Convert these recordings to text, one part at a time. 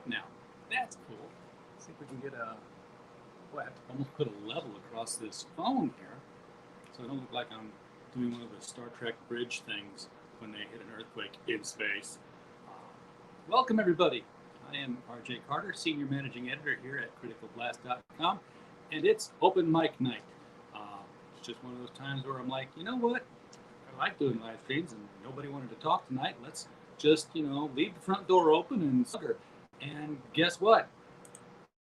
now. That's cool. Let's see if we can get a. Boy, I have to almost put a level across this phone here, so I don't look like I'm doing one of the Star Trek bridge things when they hit an earthquake in space. Welcome, everybody. I am RJ Carter, Senior Managing Editor here at CriticalBlast.com, and it's open mic night. It's just one of those times where I'm like, you know what? I like doing live streams, and nobody wanted to talk tonight. Let's just, leave the front door open and sucker. And guess what?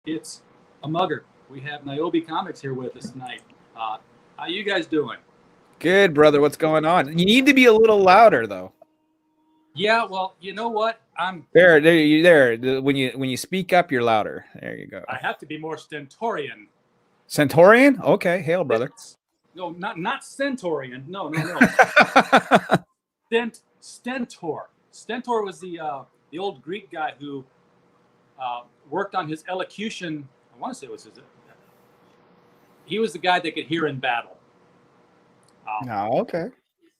It's a mugger. We have Niobe Comics here with us tonight. How you guys doing? Good, brother. What's going on? You need to be a little louder, though. Yeah, well, you know what? I'm there. When you speak up, you're louder. There you go. I have to be more stentorian. Centaurian? Okay, hail, brother. No, not Centaurian. No. Stentor. Stentor was the old Greek guy who worked on his elocution. I want to say it was his. He was the guy that could hear in battle. Okay.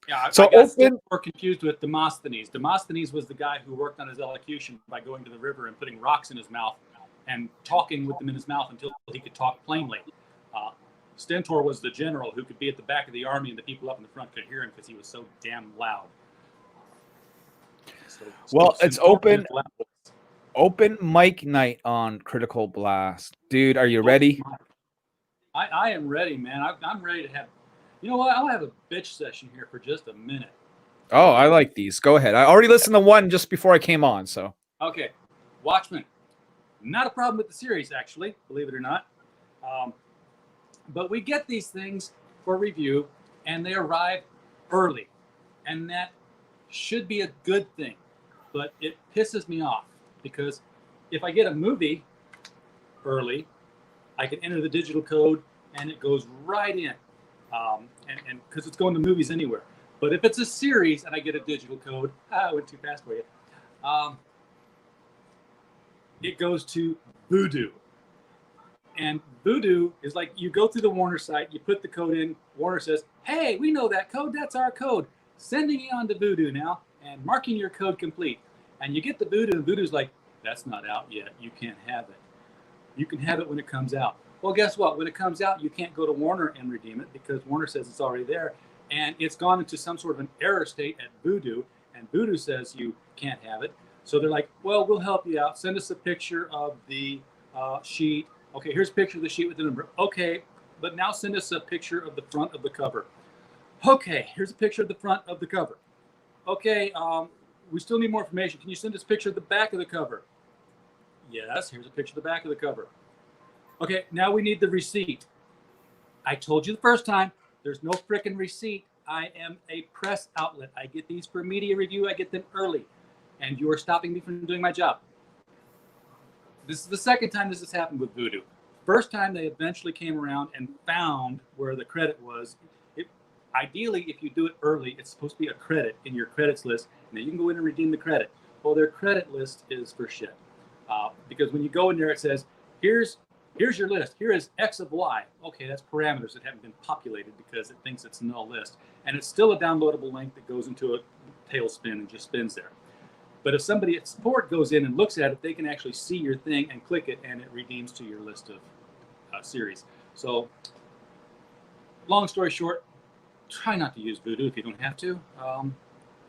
Yeah, so I got open. More confused with Demosthenes. Demosthenes was the guy who worked on his elocution by going to the river and putting rocks in his mouth and talking with them in his mouth until he could talk plainly. Stentor was the general who could be at the back of the army and the people up in the front could hear him because he was so damn loud. Well, it's open mic night on Critical Blast. Dude, are you ready? I am ready, man. I'm ready to have. You know what? I'll have a bitch session here for just a minute. Oh, I like these. Go ahead. I already listened to one just before I came on, so. Okay. Watchmen. Not a problem with the series, actually, believe it or not. But we get these things for review, and they arrive early. And that should be a good thing. But it pisses me off, because if I get a movie early, I can enter the digital code, and it goes right in. And because it's going to Movies Anywhere. But if it's a series and I get a digital code, I went too fast for you. It goes to Vudu. And Vudu is like, you go through the Warner site, you put the code in, Warner says, hey, we know that code, that's our code. Sending you on to Vudu now and marking your code complete. And you get the Vudu, and Vudu's like, that's not out yet, you can't have it. You can have it when it comes out. Well, guess what? When it comes out, you can't go to Warner and redeem it because Warner says it's already there. And it's gone into some sort of an error state at Vudu, and Vudu says you can't have it. So they're like, well, we'll help you out. Send us a picture of the sheet. Okay, here's a picture of the sheet with the number. Okay, but now send us a picture of the front of the cover. Okay, here's a picture of the front of the cover. Okay, we still need more information. Can you send us a picture of the back of the cover? Yes, here's a picture of the back of the cover. Okay, now we need the receipt. I told you the first time, there's no frickin' receipt. I am a press outlet. I get these for media review. I get them early. And you're stopping me from doing my job. This is the second time this has happened with Vudu. First time they eventually came around and found where the credit was. Ideally, if you do it early, it's supposed to be a credit in your credits list. And then you can go in and redeem the credit. Well, their credit list is for shit. Because when you go in there, it says, here's your list. Here is X of Y. Okay, that's parameters that haven't been populated because it thinks it's a null list. And it's still a downloadable link that goes into a tailspin and just spins there. But if somebody at support goes in and looks at it, they can actually see your thing and click it, and it redeems to your list of series. So, long story short, try not to use Vudu if you don't have to,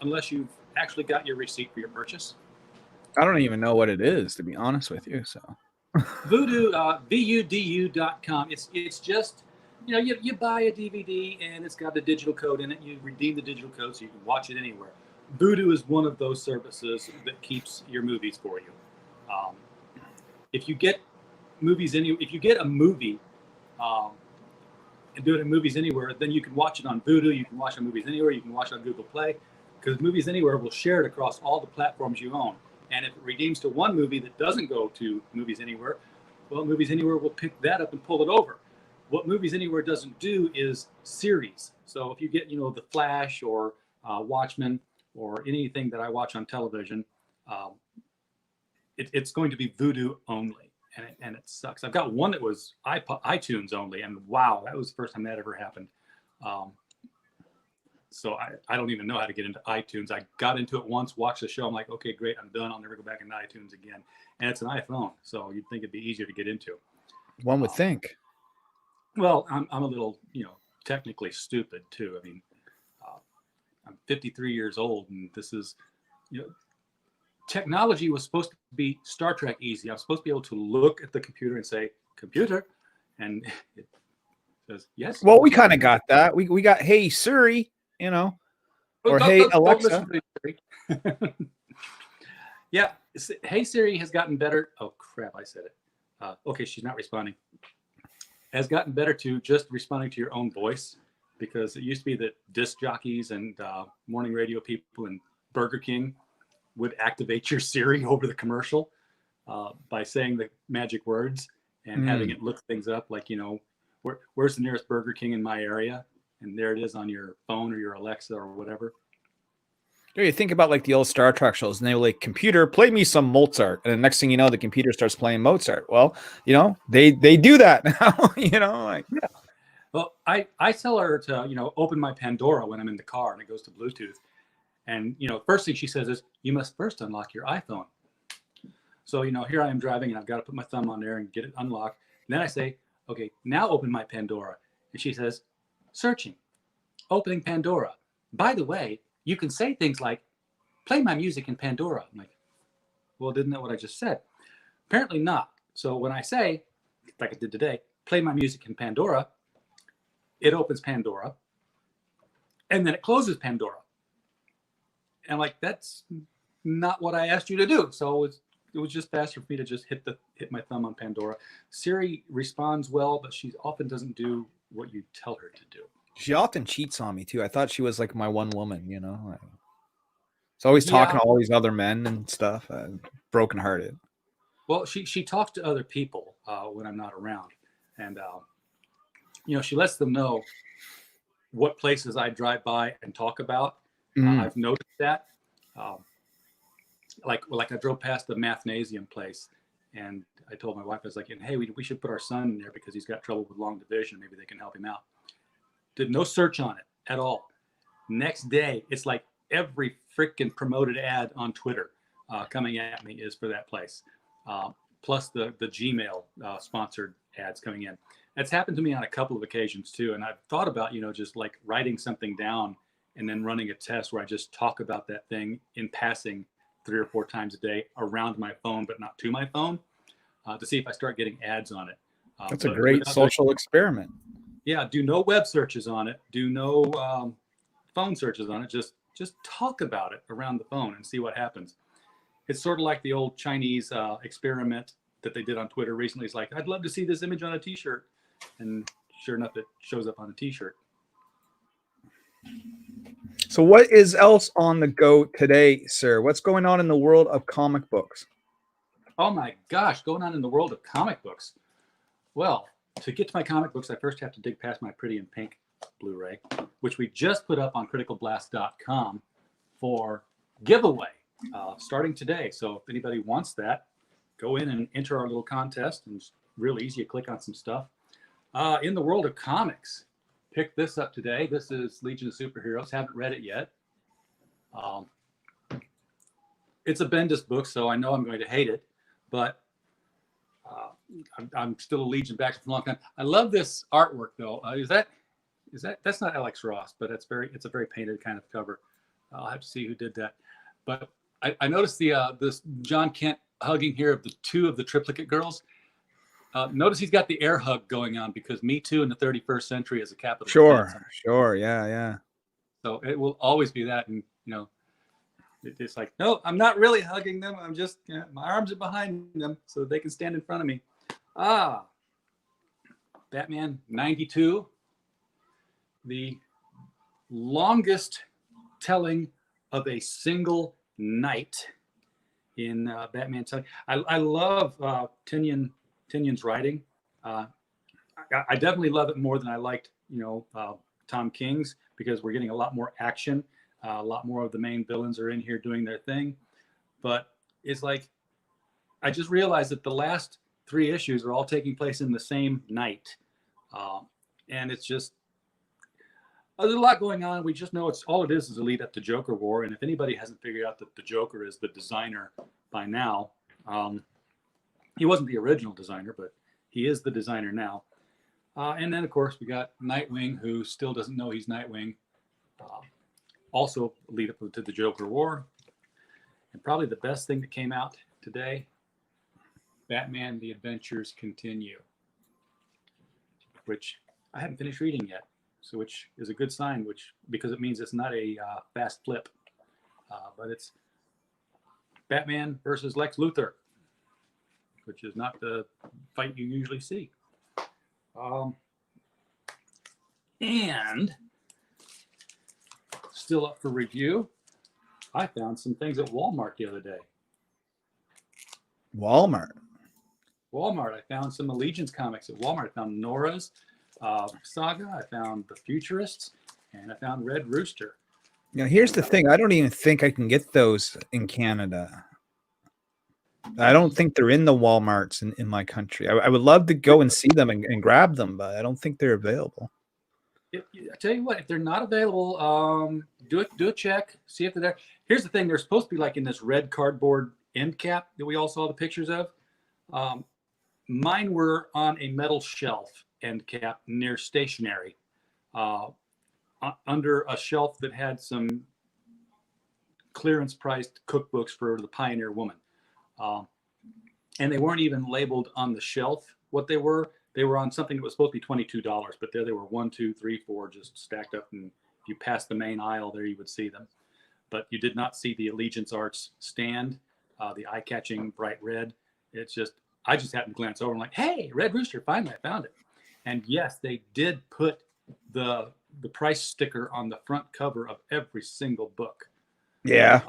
unless you've actually got your receipt for your purchase. I don't even know what it is, to be honest with you. So, Vudu, VUDU.com. It's just, you buy a DVD and it's got the digital code in it. You redeem the digital code so you can watch it anywhere. Vudu is one of those services that keeps your movies for you. If you get if you get a movie and do it in Movies Anywhere, then you can watch it on Vudu. You can watch it on Movies Anywhere. You can watch it on Google Play, because Movies Anywhere will share it across all the platforms you own. And if it redeems to one movie that doesn't go to Movies Anywhere, well, Movies Anywhere will pick that up and pull it over. What Movies Anywhere doesn't do is series. So if you get, The Flash or Watchmen or anything that I watch on television, it's going to be Vudu only, and it sucks. I've got one that was iTunes only, and wow, that was the first time that ever happened. So I don't even know how to get into iTunes. I got into it once, watched the show. I'm like, okay, great, I'm done. I'll never go back into iTunes again. And it's an iPhone, so you'd think it'd be easier to get into. One would think. Well, I'm a little, technically stupid too. I mean, I'm 53 years old, and this is, technology was supposed to be Star Trek easy. I'm supposed to be able to look at the computer and say, computer, and it says, yes. Well, we kind of got that. We got, hey, Siri, or hey, Alexa. Yeah. Hey, Siri has gotten better. Oh, crap. I said it. Okay. She's not responding. Has gotten better to just responding to your own voice, because it used to be that disc jockeys and morning radio people and Burger King would activate your Siri over the commercial by saying the magic words and having it look things up, like, where's the nearest Burger King in my area? And there it is on your phone or your Alexa or whatever. You think about like the old Star Trek shows, and they were like, computer, play me some Mozart. And the next thing you know, the computer starts playing Mozart. Well, they do that now, like. Yeah. Well, I tell her to, open my Pandora when I'm in the car, and it goes to Bluetooth. And, first thing she says is, you must first unlock your iPhone. So, here I am driving, and I've got to put my thumb on there and get it unlocked. And then I say, okay, now open my Pandora. And she says, searching, opening Pandora. By the way, you can say things like, play my music in Pandora. I'm like, well, isn't that what I just said? Apparently not. So when I say, like I did today, play my music in Pandora, it opens Pandora, and then it closes Pandora. And I'm like, that's not what I asked you to do. So it was just faster for me to just hit my thumb on Pandora. Siri responds well, but she often doesn't do what you tell her to do. She often cheats on me too. I thought she was like my one woman, Like, it's always talking to all these other men and stuff. Brokenhearted. Well, she talks to other people when I'm not around, and she lets them know what places I drive by and talk about. I've noticed that. Like I drove past the Mathnasium place, and I told my wife, I was like, hey, we should put our son in there because he's got trouble with long division. Maybe they can help him out. Did no search on it at all. Next day, it's like every freaking promoted ad on Twitter coming at me is for that place. Plus the Gmail sponsored ads coming in. That's happened to me on a couple of occasions too. And I've thought about, just like writing something down and then running a test where I just talk about that thing in passing 3 or 4 times a day around my phone, but not to my phone, to see if I start getting ads on it. That's a great social experiment. Yeah, do no web searches on it. Do no phone searches on it. Just talk about it around the phone and see what happens. It's sort of like the old Chinese experiment that they did on Twitter recently. It's like, I'd love to see this image on a T-shirt. And sure enough, it shows up on a T-shirt. So what is else on the go today, sir? What's going on in the world of comic books? Oh my gosh, going on in the world of comic books. Well, to get to my comic books, I first have to dig past my Pretty in Pink Blu-ray, which we just put up on criticalblast.com for giveaway starting today. So if anybody wants that, go in and enter our little contest. And it's real easy. You click on some stuff. In the world of comics, picked this up today. This is Legion of Superheroes. Haven't read it yet. It's a Bendis book, so I know I'm going to hate it, but I'm still a Legion back for a long time. I love this artwork though. That's not Alex Ross, but it's a very painted kind of cover. I'll have to see who did that. But I noticed this John Kent hugging here of the 2 of the triplicate girls. Notice he's got the air hug going on because Me Too in the 31st century is a capital. Sure. Yeah. So it will always be that. And, it's like, no, I'm not really hugging them. I'm just, my arms are behind them so they can stand in front of me. Batman 92, the longest telling of a single night in Batman. I love Tynion's writing. I definitely love it more than I liked, Tom King's, because we're getting a lot more action. A lot more of the main villains are in here doing their thing. But it's like, I just realized that the last 3 issues are all taking place in the same night. And it's just, There's a lot going on. We just know it's all it is a lead up to Joker War. And if anybody hasn't figured out that the Joker is the designer by now, he wasn't the original designer, but he is the designer now. And then, of course, we got Nightwing, who still doesn't know he's Nightwing. Also lead up to the Joker War. And probably the best thing that came out today, Batman: The Adventures Continue, which I haven't finished reading yet. So which is a good sign, because it means it's not a fast flip, but it's Batman versus Lex Luthor, which is not the fight you usually see. And still up for review, I found some things at Walmart the other day. Walmart. I found some Allegiance comics at Walmart. I found Nora's Saga. I found The Futurists, and I found Red Rooster. Now, here's the thing. I don't even think I can get those in Canada. I don't think they're in the Walmarts in my country. I would love to go and see them and grab them, but I don't think they're available. I tell you what, if they're not available, do a check, see if they're there. Here's the thing. They're supposed to be like in this red cardboard end cap that we all saw the pictures of. Mine were on a metal shelf end cap near stationery, under a shelf that had some clearance priced cookbooks for the Pioneer Woman. And they weren't even labeled on the shelf what they were. They were on something that was supposed to be $22, but there they were 1, 2, 3, 4 just stacked up. And if you passed the main aisle there, you would see them. But you did not see the Allegiance Arts stand, the eye-catching bright red. It's just, I just happened to glance over and like, hey, Red Rooster, finally I found it. And yes, they did put the price sticker on the front cover of every single book. Yeah.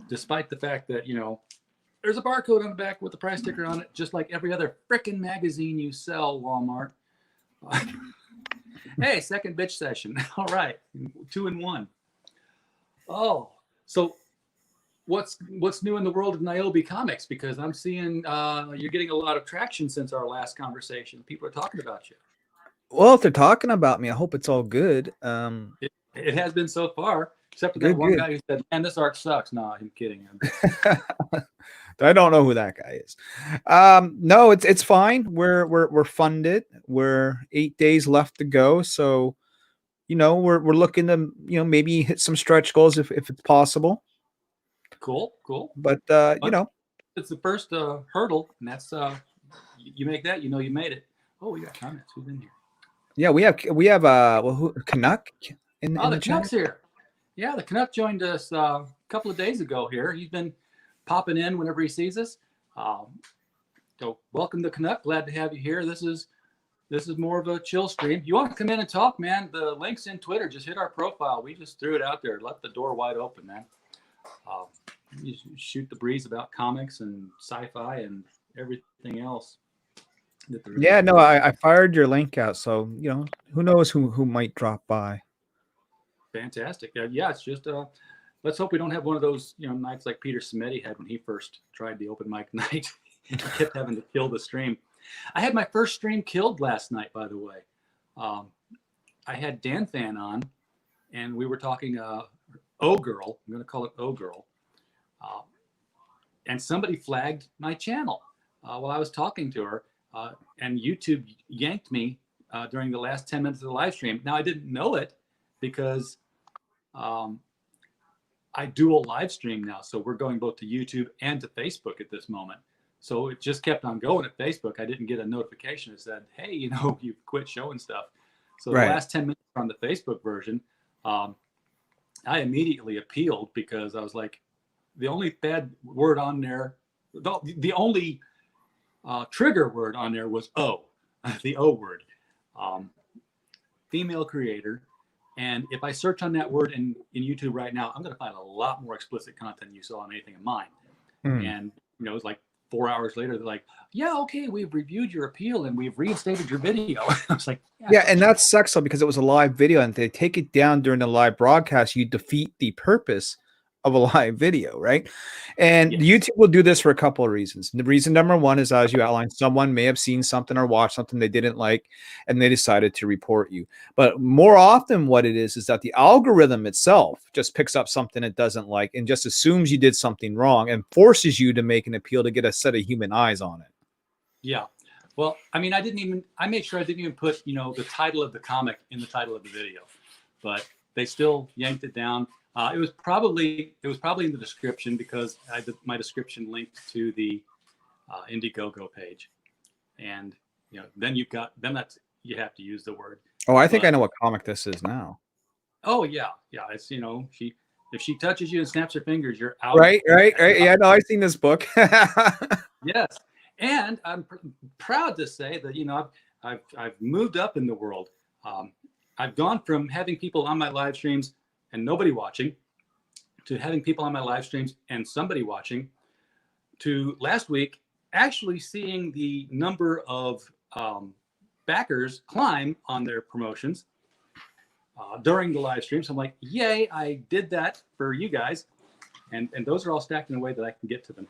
Despite the fact that, there's a barcode on the back with the price sticker on it, just like every other frickin' magazine you sell, Walmart. Hey, second bitch session. All right. 2 in 1. Oh, so what's new in the world of Niobe Comics? Because I'm seeing you're getting a lot of traction since our last conversation. People are talking about you. Well, if they're talking about me, I hope it's all good. It has been so far, except for that one guy who said, man, this art sucks. No, I'm kidding. I don't know who that guy is. No, it's fine. We're funded. We're 8 days left to go. So, we're looking to, maybe hit some stretch goals if it's possible. Cool. But it's the first hurdle, and that's you make that, you made it. Oh, we got comments. Who's in here? Yeah, we have Canuck in the chat. Canuck's here. Yeah, the Canuck joined us a couple of days ago here. He's been popping in whenever he sees us. So welcome to Canuck. Glad to have you here. This is more of a chill stream. You want to come in and talk, man? The link's in Twitter. Just hit our profile. We just threw it out there. Left the door wide open, man. You shoot the breeze about comics and sci-fi and everything else. Yeah, no, I fired your link out, so who knows who might drop by. Fantastic. Yeah, it's just let's hope we don't have one of those nights like Peter Simeti had when he first tried the open mic night. He kept having to kill the stream. I had my first stream killed last night, by the way. I had Dan Fan on, and we were talking O-Girl. I'm going to call it O-Girl. And somebody flagged my channel while I was talking to her. And YouTube yanked me during the last 10 minutes of the live stream. Now, I didn't know it because I dual live stream now. So we're going both to YouTube and to Facebook at this moment. So it just kept on going at Facebook. I didn't get a notification that said, hey, you've quit showing stuff. So right. The last 10 minutes on the Facebook version, I immediately appealed because I was like, the only bad word on there, the only trigger word on there was O, the O word, female creator. And if I search on that word in YouTube right now, I'm going to find a lot more explicit content you saw on anything of mine. And, it's like 4 hours later, they're like, yeah, okay, we've reviewed your appeal and we've reinstated your video. I was like, yeah, and that sucks though, because it was a live video and they take it down during the live broadcast, you defeat the purpose of a live video, right? And Yes. YouTube will do this for a couple of reasons. The reason number one is, as you outlined, someone may have seen something or watched something they didn't like, and they decided to report you. But more often, what it is that the algorithm itself just picks up something it doesn't like and just assumes you did something wrong and forces you to make an appeal to get a set of human eyes on it. Yeah. Well, I mean, I made sure I didn't even put, the title of the comic in the title of the video, but they still yanked it down. It was probably in the description because my description linked to the Indiegogo page, and then you have to use the word. Oh, I think I know what comic this is now. Oh yeah, it's if she touches you and snaps her fingers, you're out. Right. Yeah, no, I've seen this book. Yes, and I'm proud to say that I've moved up in the world. I've gone from having people on my live streams and nobody watching, to having people on my live streams and somebody watching, to last week actually seeing the number of backers climb on their promotions during the live stream. So I'm like, yay, I did that for you guys. And those are all stacked in a way that I can get to them.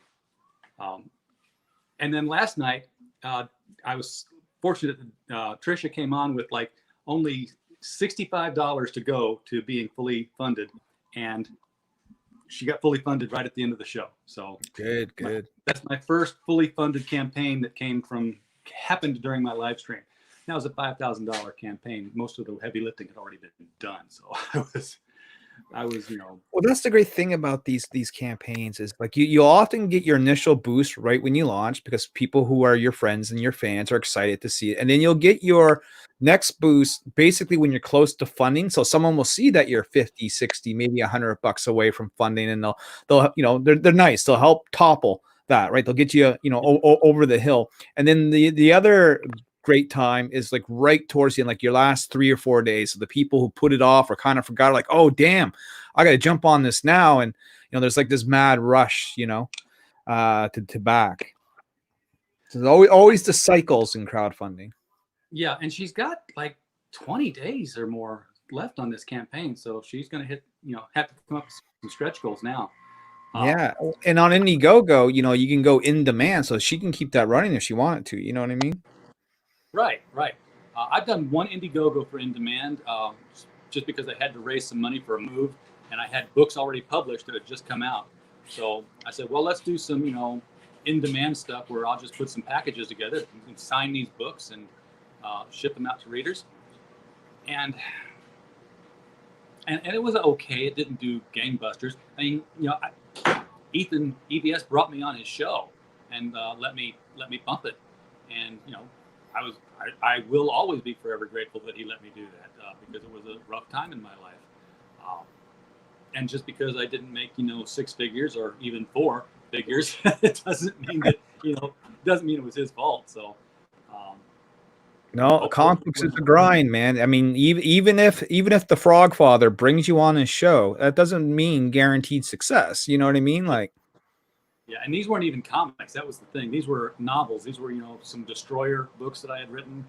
And then last night, I was fortunate that Trisha came on with like only $65 to go to being fully funded. And she got fully funded right at the end of the show. So good. That's my first fully funded campaign that happened during my live stream. That was a $5,000 campaign. Most of the heavy lifting had already been done. So I was, Well, that's the great thing about these campaigns is like you often get your initial boost right when you launch because people who are your friends and your fans are excited to see it. And then you'll get your next boost basically when you're close to funding. So someone will see that you're 50, 60, maybe $100 away from funding, and they'll they're nice. They'll help topple that, right? They'll get you, over the hill. And then the other great time is like right towards the end, like your last 3 or 4 days. So the people who put it off or kind of forgot, like, oh damn, I got to jump on this now. And there's like this mad rush, to back. So there's always the cycles in crowdfunding. Yeah, and she's got like 20 days or more left on this campaign, so she's going to have to come up with some stretch goals now. Yeah, and on Indiegogo, you can go in demand, so she can keep that running if she wanted to. You know what I mean? Right. I've done one Indiegogo for in demand, just because I had to raise some money for a move, and I had books already published that had just come out. So I said, well, let's do some, in demand stuff where I'll just put some packages together and sign these books and ship them out to readers. And it was okay. It didn't do gangbusters. I mean, Ethan EVS brought me on his show and let me bump it, and I will always be forever grateful that he let me do that because it was a rough time in my life. And just because I didn't make 6 figures or even 4 figures, it doesn't mean that it was his fault. So no, comic books is a grind, man. I mean, even if the Frog Father brings you on his show, that doesn't mean guaranteed success. You know what I mean? Like, yeah, and these weren't even comics. That was the thing. These were novels. These were some Destroyer books that I had written,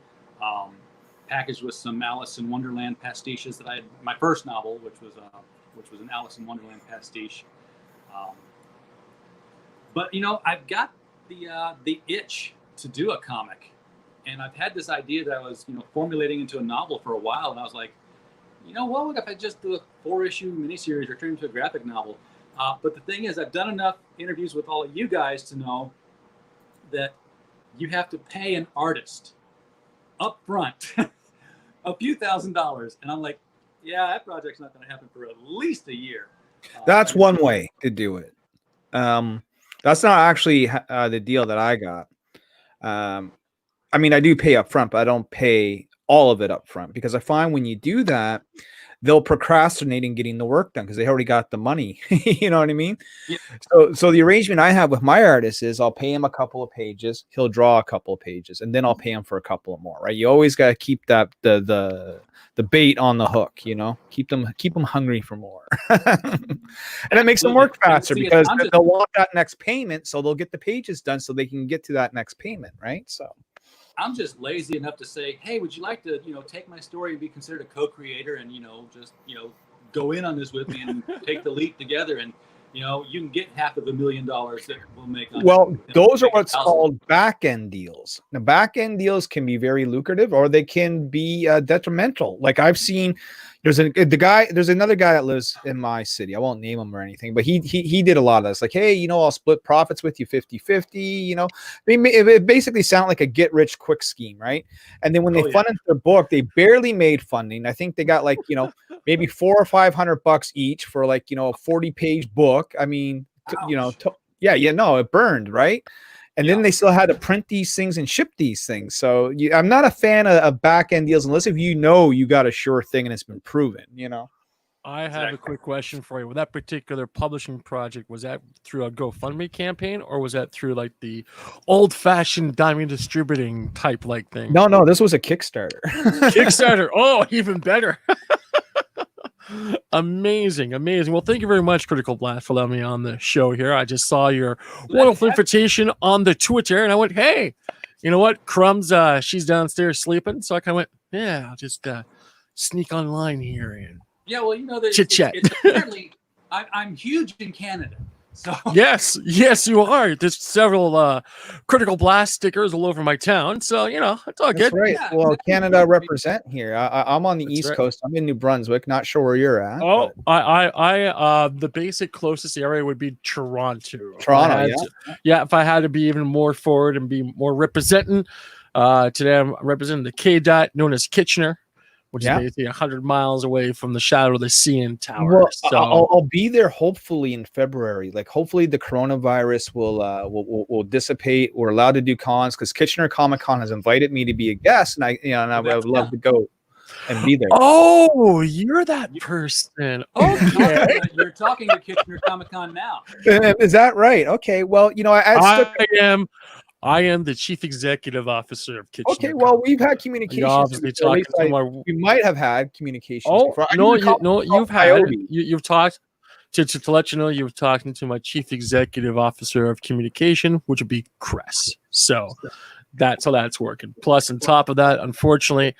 packaged with some Alice in Wonderland pastiches that I had. My first novel, which was an Alice in Wonderland pastiche. But I've got the itch to do a comic. And I've had this idea that I was, formulating into a novel for a while. And I was like, what if I just do a 4-issue miniseries or turn into a graphic novel? But the thing is, I've done enough interviews with all of you guys to know that you have to pay an artist up front a few $1,000s. And I'm like, yeah, that project's not going to happen for at least a year. That's one way to do it. That's not actually the deal that I got. I mean, I do pay up front, but I don't pay all of it up front because I find when you do that, they'll procrastinate in getting the work done because they already got the money. You know what I mean? Yeah. So the arrangement I have with my artist is I'll pay him a couple of pages, he'll draw a couple of pages, and then I'll pay him for a couple of more, right? You always got to keep that the bait on the hook, keep them hungry for more. And it makes them work faster because they'll want that next payment, so they'll get the pages done so they can get to that next payment, right? So I'm just lazy enough to say, hey, would you like to, take my story and be considered a co-creator and, just, go in on this with me and take the leap together. And you can get $500,000 that we'll make on. Well, those are what's 1,000. called back end deals. Now, back end deals can be very lucrative, or they can be detrimental. Like I've seen, there's another guy that lives in my city. I won't name him or anything, but he did a lot of this. Like, hey, I'll split profits with you 50-50. It basically sounded like a get rich quick scheme, right? And then when they funded their book, they barely made funding. I think they got like maybe $400 or $500 each for like a 40-page book. I mean, it burned, right? And then they still had to print these things and ship these things. So I'm not a fan of back end deals unless if you got a sure thing and it's been proven. I have a quick question for you. With that particular publishing project, was that through a GoFundMe campaign, or was that through like the old-fashioned diamond distributing type like thing? No, this was a Kickstarter. Kickstarter. Oh, even better. Amazing. Well, thank you very much, Critical Blast, for letting me on the show here. I just saw your wonderful invitation on the Twitter, and I went, hey, you know what? Crumbs, she's downstairs sleeping, so I kind of went, yeah, I'll just sneak online here and chit chat. Apparently, I'm huge in Canada. So yes, you are. There's several Critical Blast stickers all over my town, so it's all good. That's right. Yeah, well, Canada represent here. I'm on the East right. Coast. I'm in New Brunswick. Not sure where you're at. Oh, I the basic closest area would be Toronto. If I had to be even more forward and be more representing, today I'm representing the K-Dot known as Kitchener, which is basically 100 miles away from the Shadow of the CN Tower. Well, so I'll be there hopefully in February. Like hopefully the coronavirus will dissipate. We're allowed to do cons because Kitchener Comic Con has invited me to be a guest, and I would love to go and be there. Oh, you're that person. Okay. You're talking to Kitchener Comic Con now. Is that right? Okay. Well, I am the chief executive officer of Kitchener. Okay, well, we've had communications. We might have had communications. Oh, you've talked to let you know you've talked to my chief executive officer of communication, which would be Cress. So that's how that's working. Plus, on top of that, unfortunately,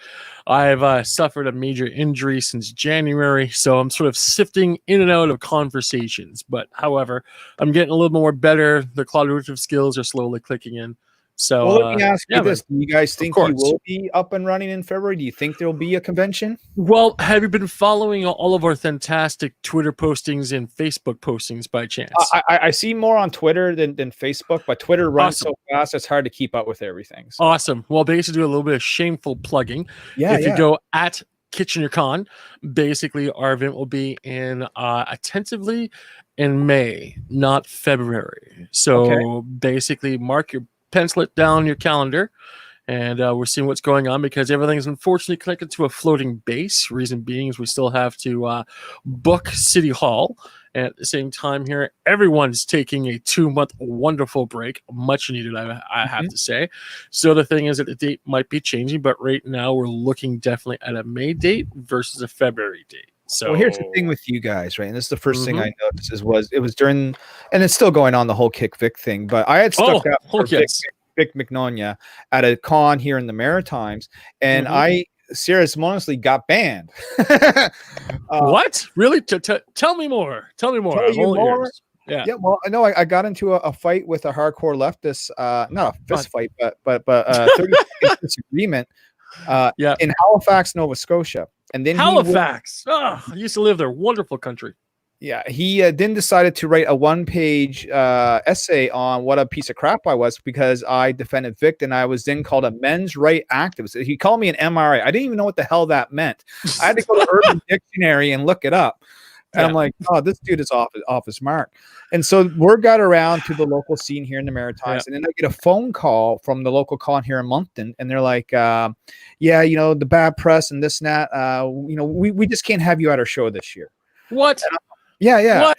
I've suffered a major injury since January, so I'm sort of sifting in and out of conversations. But however, I'm getting a little more better. The collaborative skills are slowly clicking in. So let me ask you this. Do you guys think you will be up and running in February? Do you think there will be a convention? Well, have you been following all of our fantastic Twitter postings and Facebook postings by chance? I see more on Twitter than Facebook, but Twitter runs so fast it's hard to keep up with everything. So. Awesome. Well, basically do a little bit of shameful plugging. If you go at KitchenerCon, basically our event will be in attentively in May, not February. So basically pencil it down your calendar, and we're seeing what's going on because everything's unfortunately connected to a floating base. Reason being is we still have to book City Hall, and at the same time here, everyone's taking a 2-month wonderful break, much needed, I have to say. So the thing is that the date might be changing, but right now we're looking definitely at a May date versus a February date. So here's the thing with you guys, right? And this is the first thing I noticed it was during, and it's still going on, the whole Kick Vic thing, but I had stuck out for Vic Mignonia at a con here in the Maritimes, and I ceremoniously got banned. What? Really? Tell me more. Tell me more. Tell you more? Yeah. Well, I know I got into a fight with a hardcore leftist, not a fist fight, but 30-second disagreement in Halifax, Nova Scotia. And then Halifax. I used to live there. Wonderful country. Yeah, he then decided to write a 1-page essay on what a piece of crap I was because I defended Vic, and I was then called a men's right activist. He called me an MRA. I didn't even know what the hell that meant. I had to go to Urban Dictionary and look it up. And I'm like, oh, this dude is off his mark. And so word got around to the local scene here in the Maritimes. And then I get a phone call from the local con here in Moncton. And they're like, the bad press and this and that, we just can't have you at our show this year. What? What?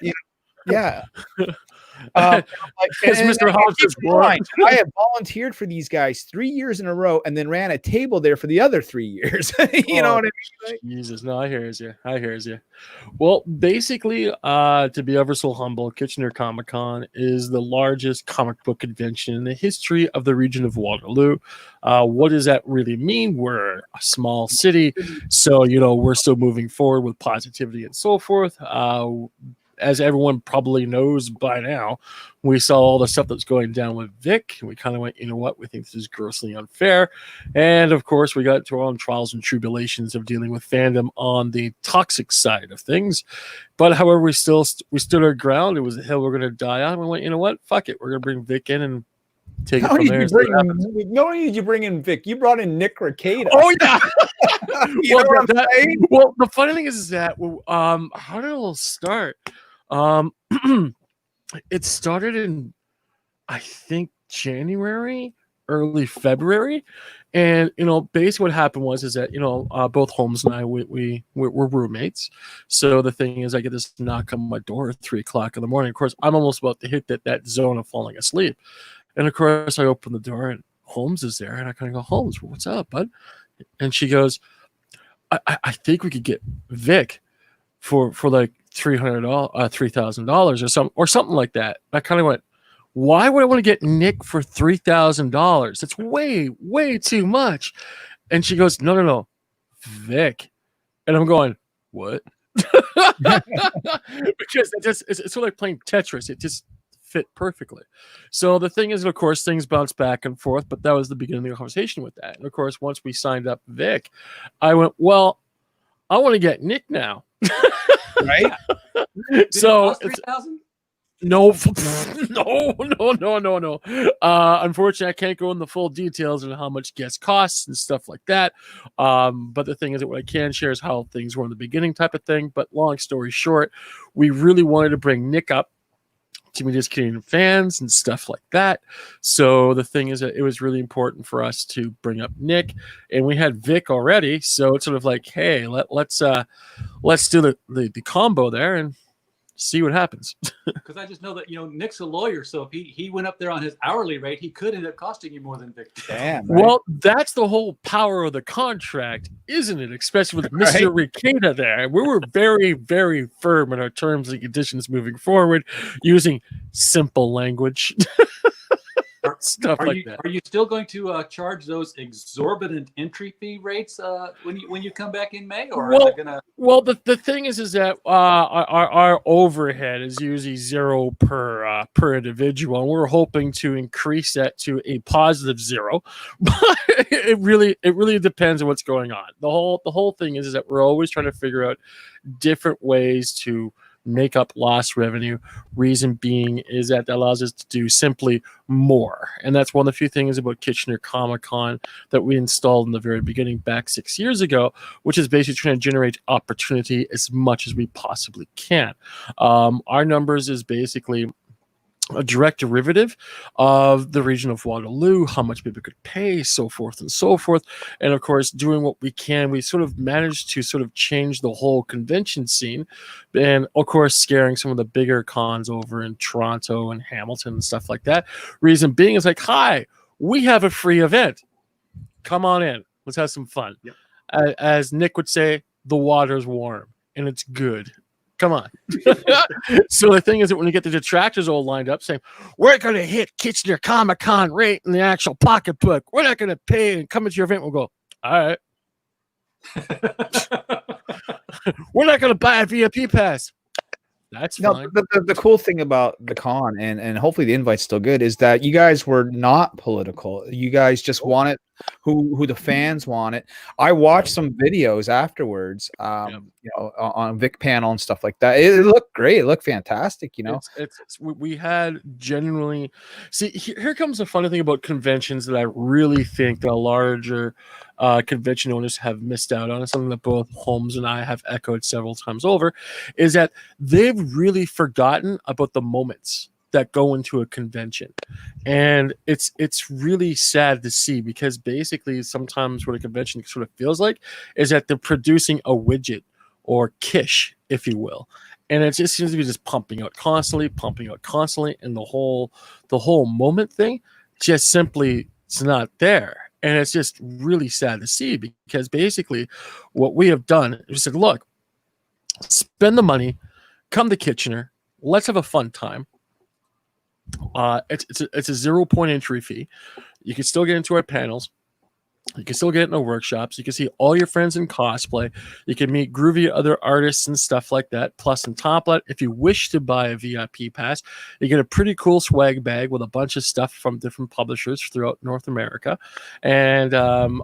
Mr. Hodges, I have volunteered for these guys 3 years in a row and then ran a table there for the other 3 years. You know what I mean? Jesus, no, I hears you. Well, basically, to be ever so humble, Kitchener Comic Con is the largest comic book convention in the history of the region of Waterloo. What does that really mean? We're a small city, so we're still moving forward with positivity and so forth. as everyone probably knows by now, we saw all the stuff that's going down with Vic, and we kind of went, you know what, we think this is grossly unfair. And of course, we got to our own trials and tribulations of dealing with fandom on the toxic side of things. But however, we stood our ground. It was a hill we're going to die on. We went, you know what, fuck it, we're going to bring Vic in and take it from there. Not only did you bring in Vic, you brought in Nick Rekieta. Oh yeah. Well, the funny thing is that how did it all start? It started in, I think, January, early February, and basically what happened was that both Holmes and I we're roommates. So the thing is, I get this knock on my door at 3:00 in the morning. Of course, I'm almost about to hit that zone of falling asleep, and of course, I open the door and Holmes is there, and I kind of go, Holmes, what's up, bud? And she goes, I think we could get Vic for like $3,000 or something like that. I kind of went, why would I want to get Nick for $3,000? That's way too much. And she goes, no, Vic. And I'm going, what? Because it's sort of like playing Tetris. It just fit perfectly. So the thing is, of course, things bounce back and forth, but that was the beginning of the conversation with that. And of course, once we signed up Vic, I went, well, I want to get Nick now. Right? So it cost $3,000? No. Unfortunately, I can't go in the full details on how much guest costs and stuff like that. But the thing is that what I can share is how things were in the beginning type of thing. But long story short, we really wanted to bring Nick up to meet his Canadian fans and stuff like that. So the thing is that it was really important for us to bring up Nick, and we had Vic already. So it's sort of like, hey, let's do the combo there and see what happens. Because I just know that Nick's a lawyer, so if he went up there on his hourly rate, he could end up costing you more than Vic. Damn. Right? Well, that's the whole power of the contract, isn't it? Especially with Mr. Rekieta there. We were very, very firm in our terms and conditions moving forward, using simple language. Stuff like that. Are you still going to charge those exorbitant entry fee rates when you come back in May, or are they gonna? Well, the thing is that our overhead is usually zero per individual, and we're hoping to increase that to a positive zero. But it really depends on what's going on. The whole thing is that we're always trying to figure out different ways to make up lost revenue. Reason being is that allows us to do simply more. And that's one of the few things about Kitchener Comic-Con that we installed in the very beginning back 6 years ago, which is basically trying to generate opportunity as much as we possibly can. Our numbers is basically a direct derivative of the region of Waterloo, how much people could pay, so forth and so forth. And of course, doing what we can, we sort of managed to sort of change the whole convention scene. And of course, scaring some of the bigger cons over in Toronto and Hamilton and stuff like that. Reason being is like, hi, we have a free event. Come on in. Let's have some fun. Yep. As Nick would say, the water's warm and it's good. Come on. So the thing is that when you get the detractors all lined up saying, we're going to hit Kitchener Comic-Con rate in the actual pocketbook, we're not going to pay and come into your event, we'll go, all right. We're not going to buy a VIP pass. That's fine. The cool thing about the con, and hopefully the invite's still good, is that you guys were not political. You guys just wanted who the fans wanted. I watched some videos afterwards, on Vic panel and stuff like that. It looked great. It looked fantastic. We had genuinely see. Here comes the funny thing about conventions that I really think that a larger convention owners have missed out on. It's something that both Holmes and I have echoed several times over, is that they've really forgotten about the moments that go into a convention. And it's really sad to see, because basically sometimes what a convention sort of feels like is that they're producing a widget or kish, if you will. And it just seems to be just pumping out constantly, and the whole moment thing just simply it's not there. And it's just really sad to see, because basically what we have done is we said, look, spend the money, come to Kitchener, let's have a fun time. It's a 0 point entry fee. You can still get into our panels. You can still get into workshops. You can see all your friends in cosplay. You can meet groovy other artists and stuff like that. Plus, on top of that, if you wish to buy a VIP pass, you get a pretty cool swag bag with a bunch of stuff from different publishers throughout North America, and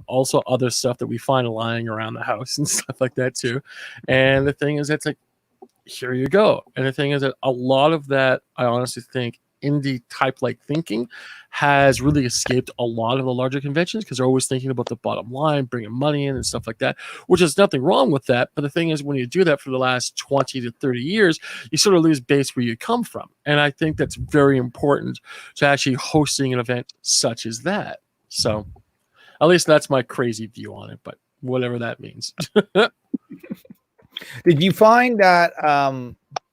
also other stuff that we find lying around the house and stuff like that too. And the thing is, it's like, here you go. And the thing is that a lot of that, I honestly think, indie type like thinking has really escaped a lot of the larger conventions because they're always thinking about the bottom line, bringing money in and stuff like that, which is nothing wrong with that. But the thing is, when you do that for the last 20 to 30 years, you sort of lose base where you come from. And I think that's very important to actually hosting an event such as that. So at least that's my crazy view on it, but whatever that means. Did you find that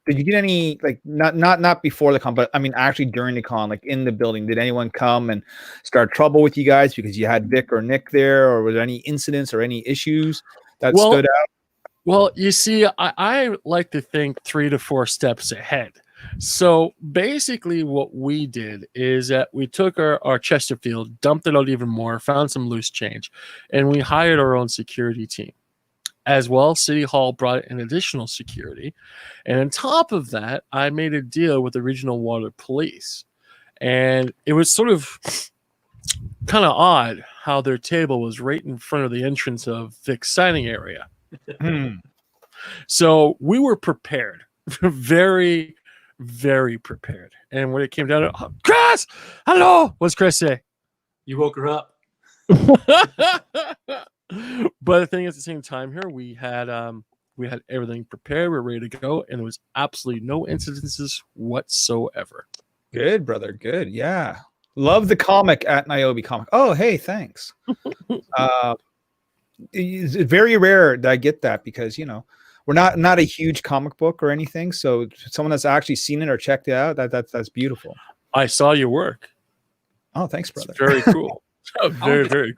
did you get any, like, not before the con, but I mean actually during the con, like in the building, did anyone come and start trouble with you guys because you had Vic or Nick there, or was there any incidents or any issues that stood out? Well, you see, I like to think 3 to 4 steps ahead. So basically what we did is that we took our Chesterfield, dumped it out even more, found some loose change, and we hired our own security team. As well, City Hall brought in additional security. And on top of that, I made a deal with the Regional Water Police. And it was sort of kind of odd how their table was right in front of the entrance of Vic's signing area. So we were prepared, very, very prepared. And when it came down to, Chris, hello, what's Chris say? You woke her up. But the thing is, at the same time here, we had everything prepared. We're ready to go, and there was absolutely no incidences whatsoever. Good, brother. Good. Yeah. Love the comic at Niobe Comic. Oh, hey, thanks. It's very rare that I get that because, you know, we're not a huge comic book or anything. So someone that's actually seen it or checked it out, that's beautiful. I saw your work. Oh, thanks, brother. It's very cool. Very cool.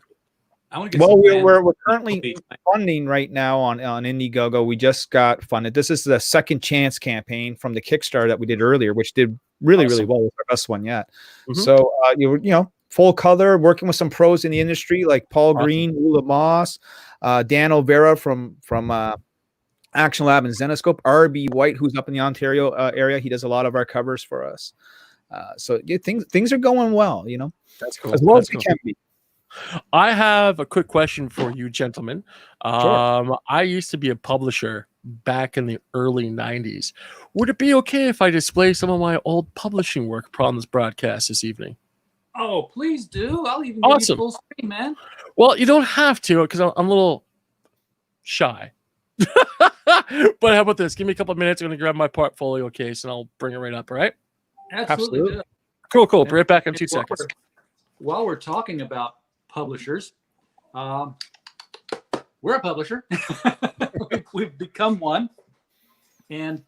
Well, we're currently funding right now on Indiegogo. We just got funded. This is the Second Chance campaign from the Kickstarter that we did earlier, which did really well. It was our best one yet. So you know, full color, working with some pros in the industry like Paul Green, Ula Moss, Dan O'Vera from Action Lab and Zenoscope, RB White, who's up in the Ontario area. He does a lot of our covers for us. So yeah, things are going well. You know, that's cool. As well as they can be. I have a quick question for you, gentlemen. Sure. I used to be a publisher back in the early 90s. Would it be okay if I display some of my old publishing work on this broadcast this evening? Oh, please do. I'll even give you full screen, man. Well, you don't have to because I'm a little shy. But how about this? Give me a couple of minutes. I'm going to grab my portfolio case and I'll bring it right up, all right? Absolutely. Cool. Be right back in 2 seconds. While we're talking about publishers, we're a publisher. we've become one, and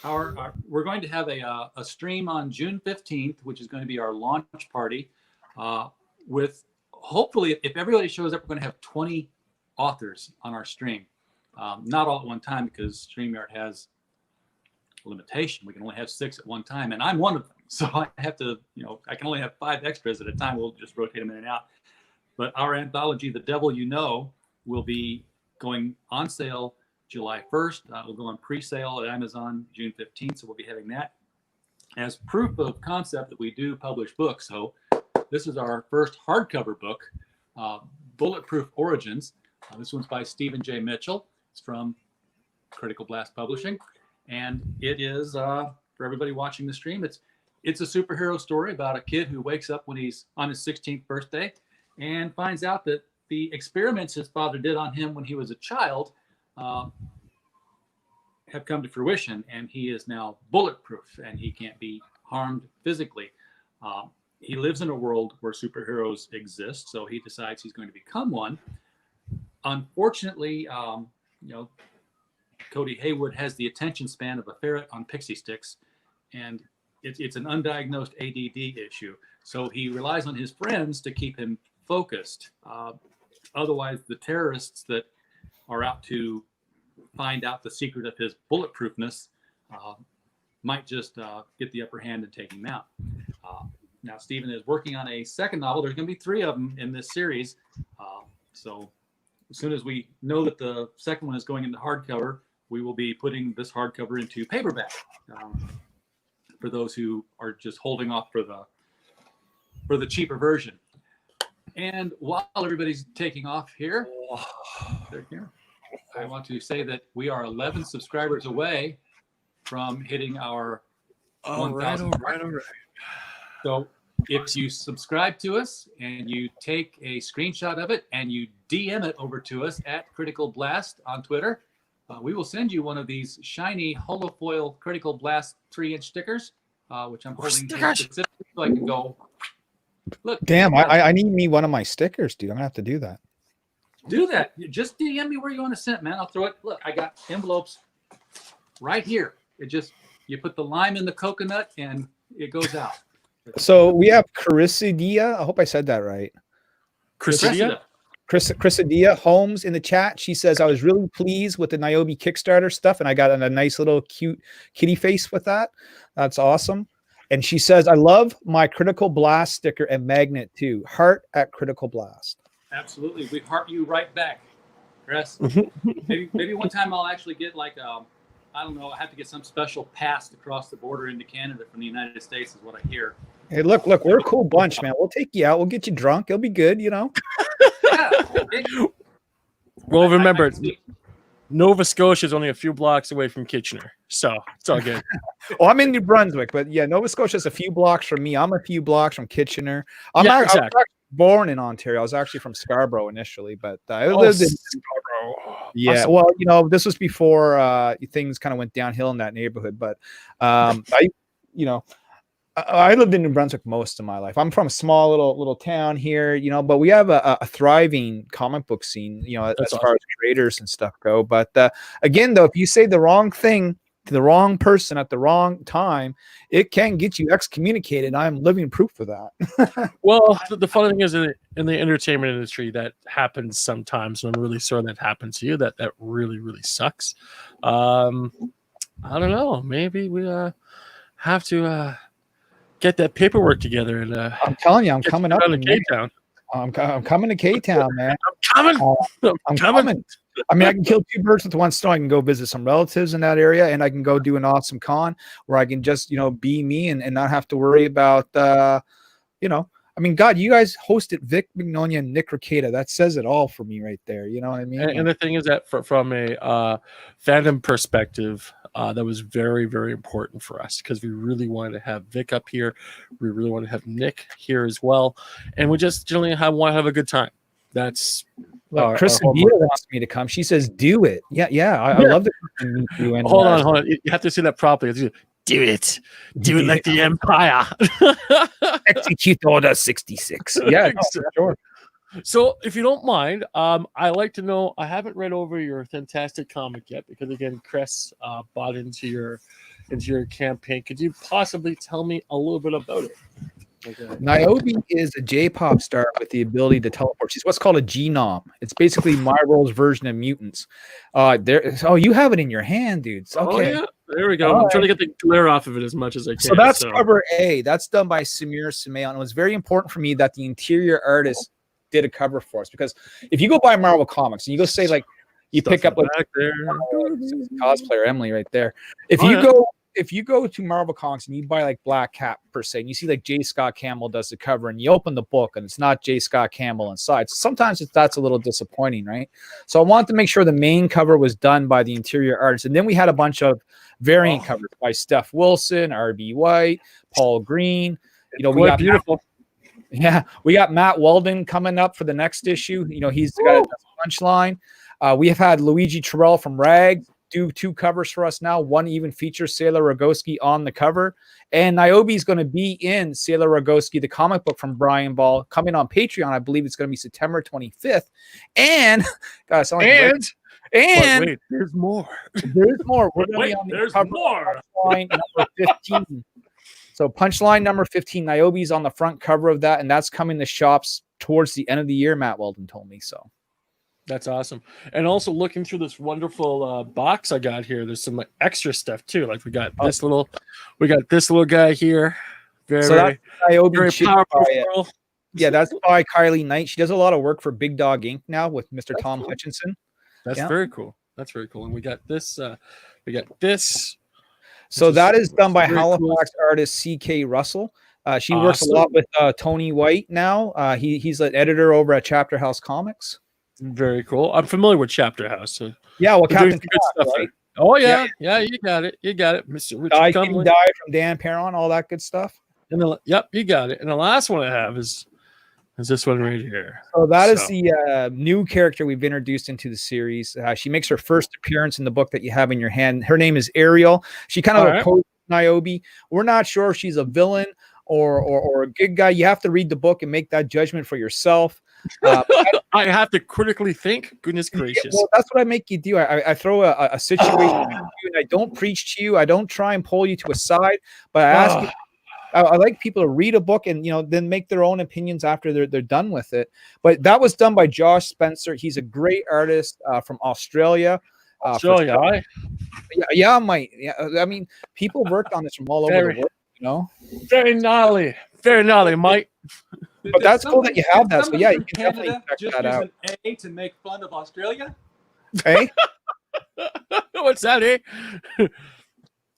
we're going to have a stream on June 15th, which is going to be our launch party. With hopefully, if everybody shows up, we're going to have 20 authors on our stream. Not all at one time because StreamYard has a limitation. We can only have 6 at one time, and I'm one of them. So I have to, you know, I can only have 5 extras at a time. We'll just rotate them in and out. But our anthology, The Devil You Know, will be going on sale July 1st. We'll go on pre-sale at Amazon June 15th. So we'll be having that as proof of concept that we do publish books. So this is our first hardcover book, Bulletproof Origins. This one's by Stephen J. Mitchell. It's from Critical Blast Publishing. And it is, for everybody watching the stream, it's a superhero story about a kid who wakes up when he's on his 16th birthday and finds out that the experiments his father did on him when he was a child have come to fruition, and he is now bulletproof and he can't be harmed physically. He lives in a world where superheroes exist, so he decides he's going to become one. Unfortunately, you know, Cody Haywood has the attention span of a ferret on pixie sticks, and it's an undiagnosed ADD issue. So he relies on his friends to keep him focused. Otherwise, the terrorists that are out to find out the secret of his bulletproofness might just get the upper hand and take him out. Now, Stephen is working on a second novel. There's going to be 3 of them in this series. So as soon as we know that the second one is going into hardcover, we will be putting this hardcover into paperback for those who are just holding off for the cheaper version. And while everybody's taking off here, I want to say that we are 11 subscribers away from hitting our 1,000. All right. So if you subscribe to us and you take a screenshot of it and you DM it over to us at Critical Blast on Twitter, we will send you one of these shiny holofoil Critical Blast 3-inch stickers, which I'm holding here specifically so I can go. Look. Damn, I need me one of my stickers, dude. I'm gonna have to do that. Do that. Just DM me where you want to send it, man. I'll throw it. Look, I got envelopes right here. You put the lime in the coconut and it goes out. So we have Chrysidia. I hope I said that right. Chrysidia Holmes in the chat. She says, I was really pleased with the Niobe Kickstarter stuff, and I got a nice little cute kitty face with that. That's awesome. And she says, I love my Critical Blast sticker and magnet too. Heart at Critical Blast. Absolutely. We heart you right back, Chris. maybe one time I'll actually get like, I don't know, I have to get some special pass to cross the border into Canada from the United States is what I hear. Hey, look, we're a cool bunch, man. We'll take you out. We'll get you drunk. It'll be good, you know? Yeah. Well, remember, Nova Scotia is only a few blocks away from Kitchener, so it's all good. Well, I'm in New Brunswick, but yeah, Nova Scotia is a few blocks from me. I'm a few blocks from Kitchener. I was actually born in Ontario. I was actually from Scarborough initially, but I lived in Scarborough. Yeah, Awesome. well, you know, this was before things kind of went downhill in that neighborhood. But I lived in New Brunswick most of my life. I'm from a small little town here, you know, but we have a thriving comic book scene, you know, as far as creators and stuff go. But again, though, if you say the wrong thing to the wrong person at the wrong time, it can get you excommunicated. I'm living proof of that. Well, the funny thing is, in the entertainment industry, that happens sometimes. And I'm really sorry that happened to you. That really, really sucks. I don't know. Maybe we have to get that paperwork together. And I'm telling you, I'm coming up to K-Town. I'm coming to K-Town, man. I'm coming. I mean, I can kill two birds with one stone. I can go visit some relatives in that area, and I can go do an awesome con where I can just, you know, be me and not have to worry about, you know, I mean, God, you guys hosted Vic Mignogna and Nick Rekieta. That says it all for me right there. You know what I mean? And the thing is that from a fandom perspective, that was very, very important for us because we really wanted to have Vic up here. We really want to have Nick here as well. And we just generally want to have a good time. That's Chris wants me to come. She says, do it. Yeah. I love to meet you. And, hold on. You have to say that properly. Do it like the Empire. Execute Order 66. Yeah, no, sure. So, if you don't mind, I like to know. I haven't read over your fantastic comic yet because, again, Chris bought into your campaign. Could you possibly tell me a little bit about it? Okay. Niobe is a J-pop star with the ability to teleport. She's what's called a genome. It's basically Marvel's version of mutants. You have it in your hand, dudes. Okay. Oh, yeah. There we go. I'm trying to get the glare off of it as much as I can. So that's cover A. That's done by Samir Samail. And it was very important for me that the interior artist did a cover for us, because if you go buy Marvel Comics and you go say, like, you pick up like cosplayer Emily right there. If you go to Marvel Comics and you buy like Black Cat per se, and you see like J. Scott Campbell does the cover, and you open the book and it's not J. Scott Campbell inside, so sometimes that's a little disappointing, right? So I wanted to make sure the main cover was done by the interior artist, and then we had a bunch of variant covers by Steph Wilson, R.B. White, Paul Green. You know, we got beautiful. We got Matt Weldon coming up for the next issue. You know, he's got a punchline. We have had Luigi Terrell from Rag do 2 covers for us now. One even features Sailor Rogowski on the cover. And Niobe is going to be in Sailor Rogowski, the comic book from Brian Ball, coming on Patreon. I believe it's going to be September 25th. And, guys, wait, there's more. There's more. We're going to be on the cover more. Punchline number 15. So punchline number 15, Niobe's on the front cover of that, and that's coming to shops towards the end of the year, Matt Weldon told me so. That's awesome. And also looking through this wonderful box I got here, there's some extra stuff too. Like we got this little guy here. Very, so that's Niobe very powerful. Yeah, that's by Kylie Knight. She does a lot of work for Big Dog Inc. now with Mr. That's Tom cool. Hutchinson. That's Yeah. very cool. That's very cool. And we got this. We got this. So which that is done by very Halifax cool. artist C.K. Russell. She works a Awesome. lot with Tony White now. He's an editor over at Chapter House Comics. Very cool. I'm familiar with Chapter House. So Yeah, well, we're doing Captain some good Todd, stuff right? there. Oh yeah, you got it. You got it, Mr. Richard Guy Cumlin. King died from Dan Perron, all that good stuff. And yep, you got it. And the last one I have is this one right here. So that is the new character we've introduced into the series. She makes her first appearance in the book that you have in your hand. Her name is Ariel. She kind of opposes Niobe. We're not sure if she's a villain or a good guy. You have to read the book and make that judgment for yourself. I have to critically think. Goodness gracious. Yeah, well, that's what I make you do. I throw a situation at you, and I don't preach to you. I don't try and pull you to a side, but I ask you. I like people to read a book and then make their own opinions after they're done with it. But that was done by Josh Spencer. He's a great artist from Australia. Australia, yeah, Mike. Yeah, I mean, people worked on this from all over the world. Very gnarly, Mike. But that's cool that you have that. So yeah, you can Canada definitely check just that out. use an A to make fun of Australia. Hey, What's that?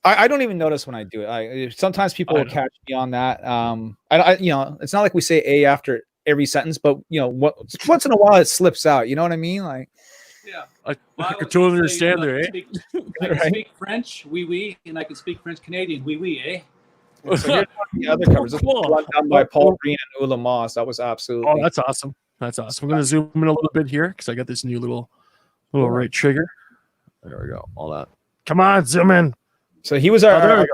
I don't even notice when I do it. Sometimes people will catch me on that. It's not like we say A after every sentence, but once in a while it slips out. You know what I mean? Like, yeah, I can totally understand there. I can speak French, oui, and I can speak French Canadian, oui, eh? So here's one of the other covers. This was one done by Paul Green and Ula Moss. That was absolutely. Oh, that's awesome. That's awesome. I'm going to zoom in a little bit here because I got this new little right trigger. There we go. All that. Come on, zoom in. So he was our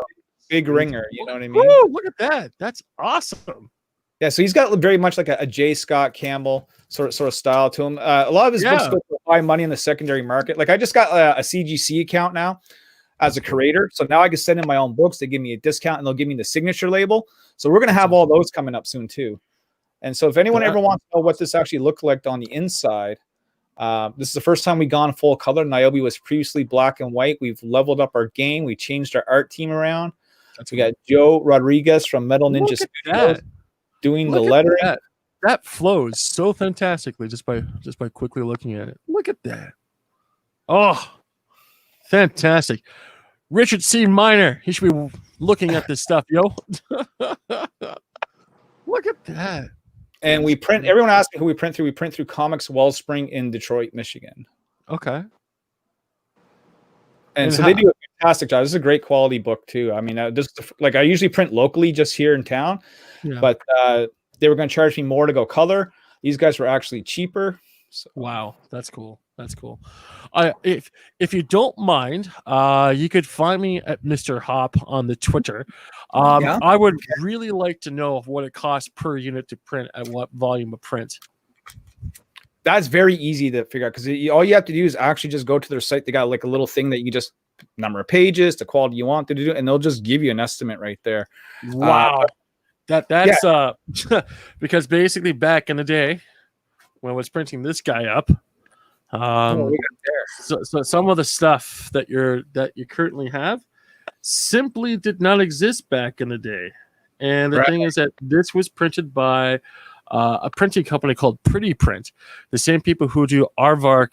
big ringer. You know what I mean? Woo, look at that. That's awesome. Yeah. So he's got very much like a J. Scott Campbell sort of style to him. A lot of his books go for high money in the secondary market. Like I just got a CGC account now as a creator. So now I can send in my own books. They give me a discount and they'll give me the signature label. So we're going to have all those coming up soon too. And so if anyone ever wants to know what this actually looked like on the inside, this is the first time we've gone full color. Niobe was previously black and white. We've leveled up our game. We changed our art team around. We got Joe Rodriguez from Metal Ninja Studios doing the lettering. That flows so fantastically just by quickly looking at it. Look at that. Oh, fantastic. Richard C. Minor. He should be looking at this stuff, yo. Look at that. And we print. Everyone asks me who we print through. We print through Comics Wellspring in Detroit, Michigan. Okay. And so they do a fantastic job. This is a great quality book too. I mean, I usually print locally just here in town, but they were going to charge me more to go color. These guys were actually cheaper. So. Wow, that's cool. That's cool. If you don't mind, you could find me at Mr. Hop on the Twitter. I would really like to know what it costs per unit to print at what volume of print. That's very easy to figure out because all you have to do is actually just go to their site. They got like a little thing that you just number of pages, the quality you want to do, and they'll just give you an estimate right there. Wow. That's because basically back in the day when I was printing this guy up, so some of the stuff that you currently have simply did not exist back in the day. And the thing is that this was printed by a printing company called Pretty Print, the same people who do Aardvark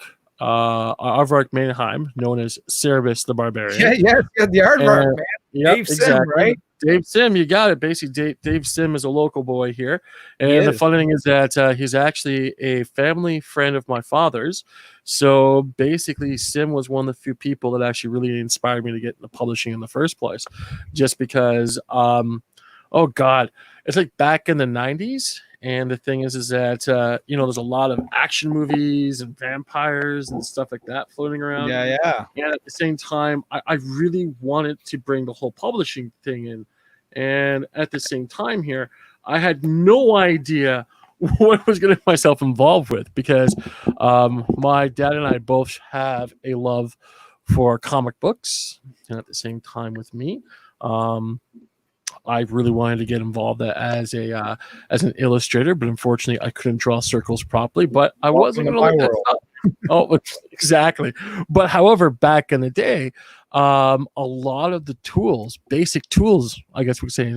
Mannheim, known as Cerebus the Barbarian. Yeah, the Aardvark, man. Dave Sim, right? Dave Sim, you got it. Basically, Dave Sim is a local boy here. And the funny thing is that he's actually a family friend of my father's. So basically, Sim was one of the few people that actually really inspired me to get into publishing in the first place. Just because, oh God, it's like back in the 90s. And the thing is that, there's a lot of action movies and vampires and stuff like that floating around. Yeah. And at the same time, I really wanted to bring the whole publishing thing in. And at the same time here, I had no idea what I was going to get myself involved with because my dad and I both have a love for comic books. And at the same time with me, I really wanted to get involved as an illustrator, but unfortunately I couldn't draw circles properly. But I wasn't going to let that stop. Oh, exactly. But however, back in the day, a lot of the tools, basic tools, I guess we could say,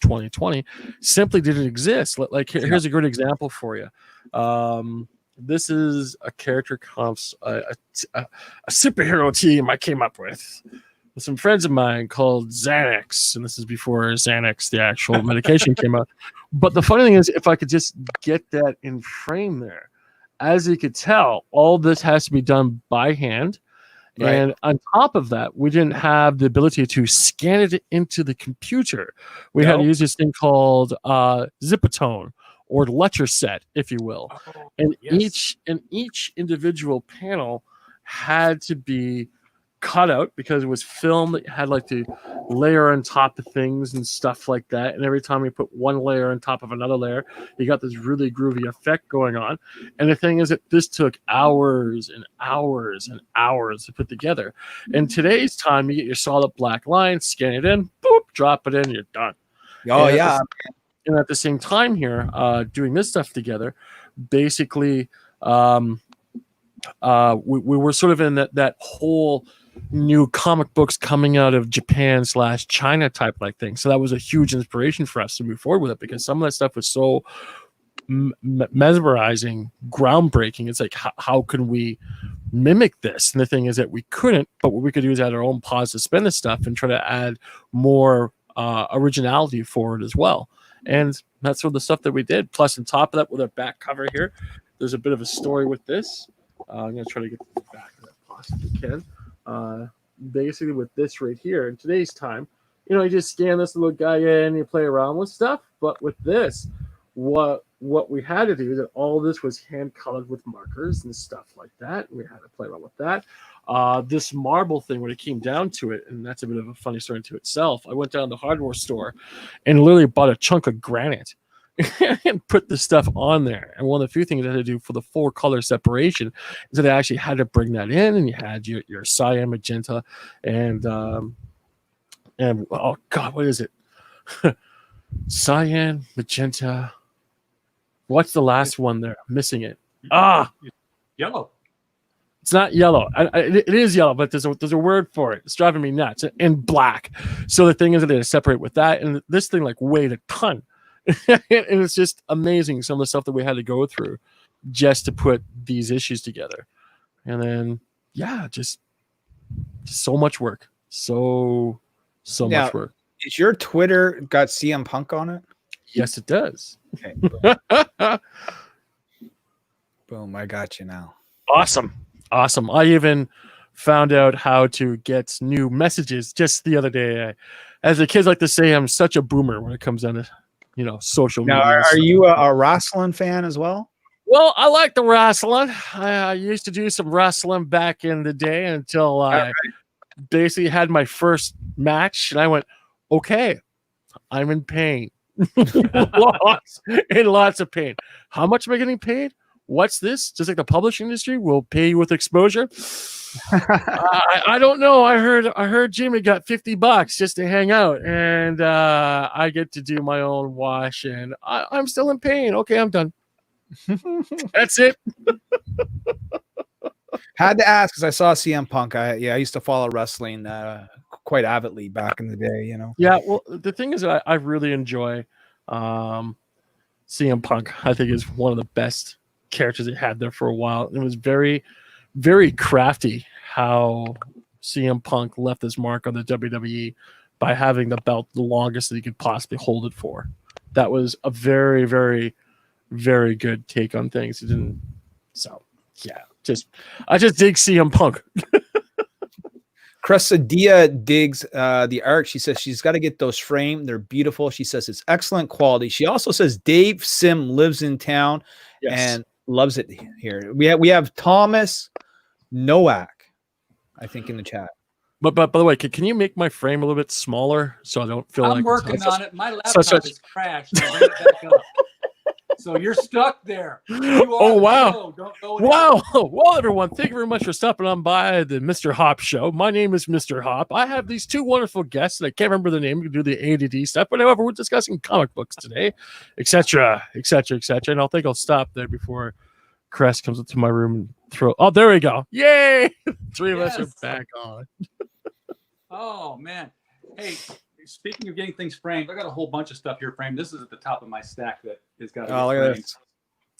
2020 simply didn't exist. Like here's a good example for you. This is a character comps, a superhero team I came up with some friends of mine called Xanax, and this is before Xanax, the actual medication, came out. But the funny thing is, if I could just get that in frame there, as you could tell, all this has to be done by hand. Right. And on top of that, we didn't have the ability to scan it into the computer. We had to use this thing called Zipatone, or Letraset, if you will. And each individual panel had to be cut out because it was film that had like to layer on top of things and stuff like that. And every time you put one layer on top of another layer, you got this really groovy effect going on. And the thing is that this took hours and hours and hours to put together. In today's time, you get your solid black line, scan it in, boop, drop it in, you're done. Oh, yeah. And at the same time here, doing this stuff together, basically, we were sort of in that whole new comic books coming out of Japan/China type like thing. So that was a huge inspiration for us to move forward with it, because some of that stuff was so mesmerizing, groundbreaking. It's like, how can we mimic this? And the thing is that we couldn't, but what we could do is add our own positive spin to stuff and try to add more originality for it as well. And that's sort of the stuff that we did. Plus, on top of that, with our back cover here, there's a bit of a story with this. I'm going to try to get to the back of that possibly can. Basically, with this right here, in today's time, you just scan this little guy in, you play around with stuff. But with this, what we had to do is that all this was hand colored with markers and stuff like that. We had to play around with that. This marble thing, when it came down to it, and that's a bit of a funny story into itself, I went down to the hardware store and literally bought a chunk of granite and put the stuff on there. And one of the few things I had to do for the 4-color separation is that I actually had to bring that in, and you had your cyan, magenta, and oh god, what is it? Cyan, magenta. What's the last one there? I'm missing it. Yellow. It's not yellow. It is yellow, but there's a word for it. It's driving me nuts. And black. So the thing is that they separate with that, and this thing like weighed a ton. And it's just amazing, some of the stuff that we had to go through just to put these issues together. And then just so much work. So much work. Is your Twitter got CM Punk on it? Yes, it does. Okay. Boom, I got you now. Awesome. I even found out how to get new messages just the other day. As the kids like to say, I'm such a boomer when it comes down to social media. Now, are you a wrestling fan as well? Well, I like the wrestling. I used to do some wrestling back in the day until I basically had my first match, and I went, okay, I'm in pain. lots of pain. How much am I getting paid? What's this? Just like the publishing industry will pay you with exposure. I don't know. I heard Jimmy got $50 just to hang out, and I get to do my own wash, and I'm still in pain. Okay, I'm done. That's it. Had to ask because I saw CM Punk. I used to follow wrestling quite avidly back in the day. Yeah. Well, the thing is that I really enjoy CM Punk. I think is one of the best characters they had there for a while. It was very, very crafty how CM Punk left his mark on the WWE by having the belt the longest that he could possibly hold it for. That was a very, very, very good take on things. I just dig CM Punk. Cressadia digs the art. She says she's got to get those framed. They're beautiful. She says it's excellent quality. She also says Dave Sim lives in town and loves it here. We have Thomas Nowak, I think, in the chat. But by the way, can you make my frame a little bit smaller so I don't feel I'm working on it. My laptop is crashed. Bring it back up. So you're stuck there. Oh, wow. Wow. Well, everyone, thank you very much for stopping on by the Mr. Hop Show. My name is Mr. Hop. I have these two wonderful guests, and I can't remember the name. We can do the ADD stuff, but however, we're discussing comic books today, etc., etc., etc. And I think I'll stop there before Crest comes into my room and throw. Oh, there we go. Yay. Three of us are back on. Oh, man. Hey, speaking of getting things framed, I got a whole bunch of stuff here framed. This is at the top of my stack that is got to Oh, get look at framed. this.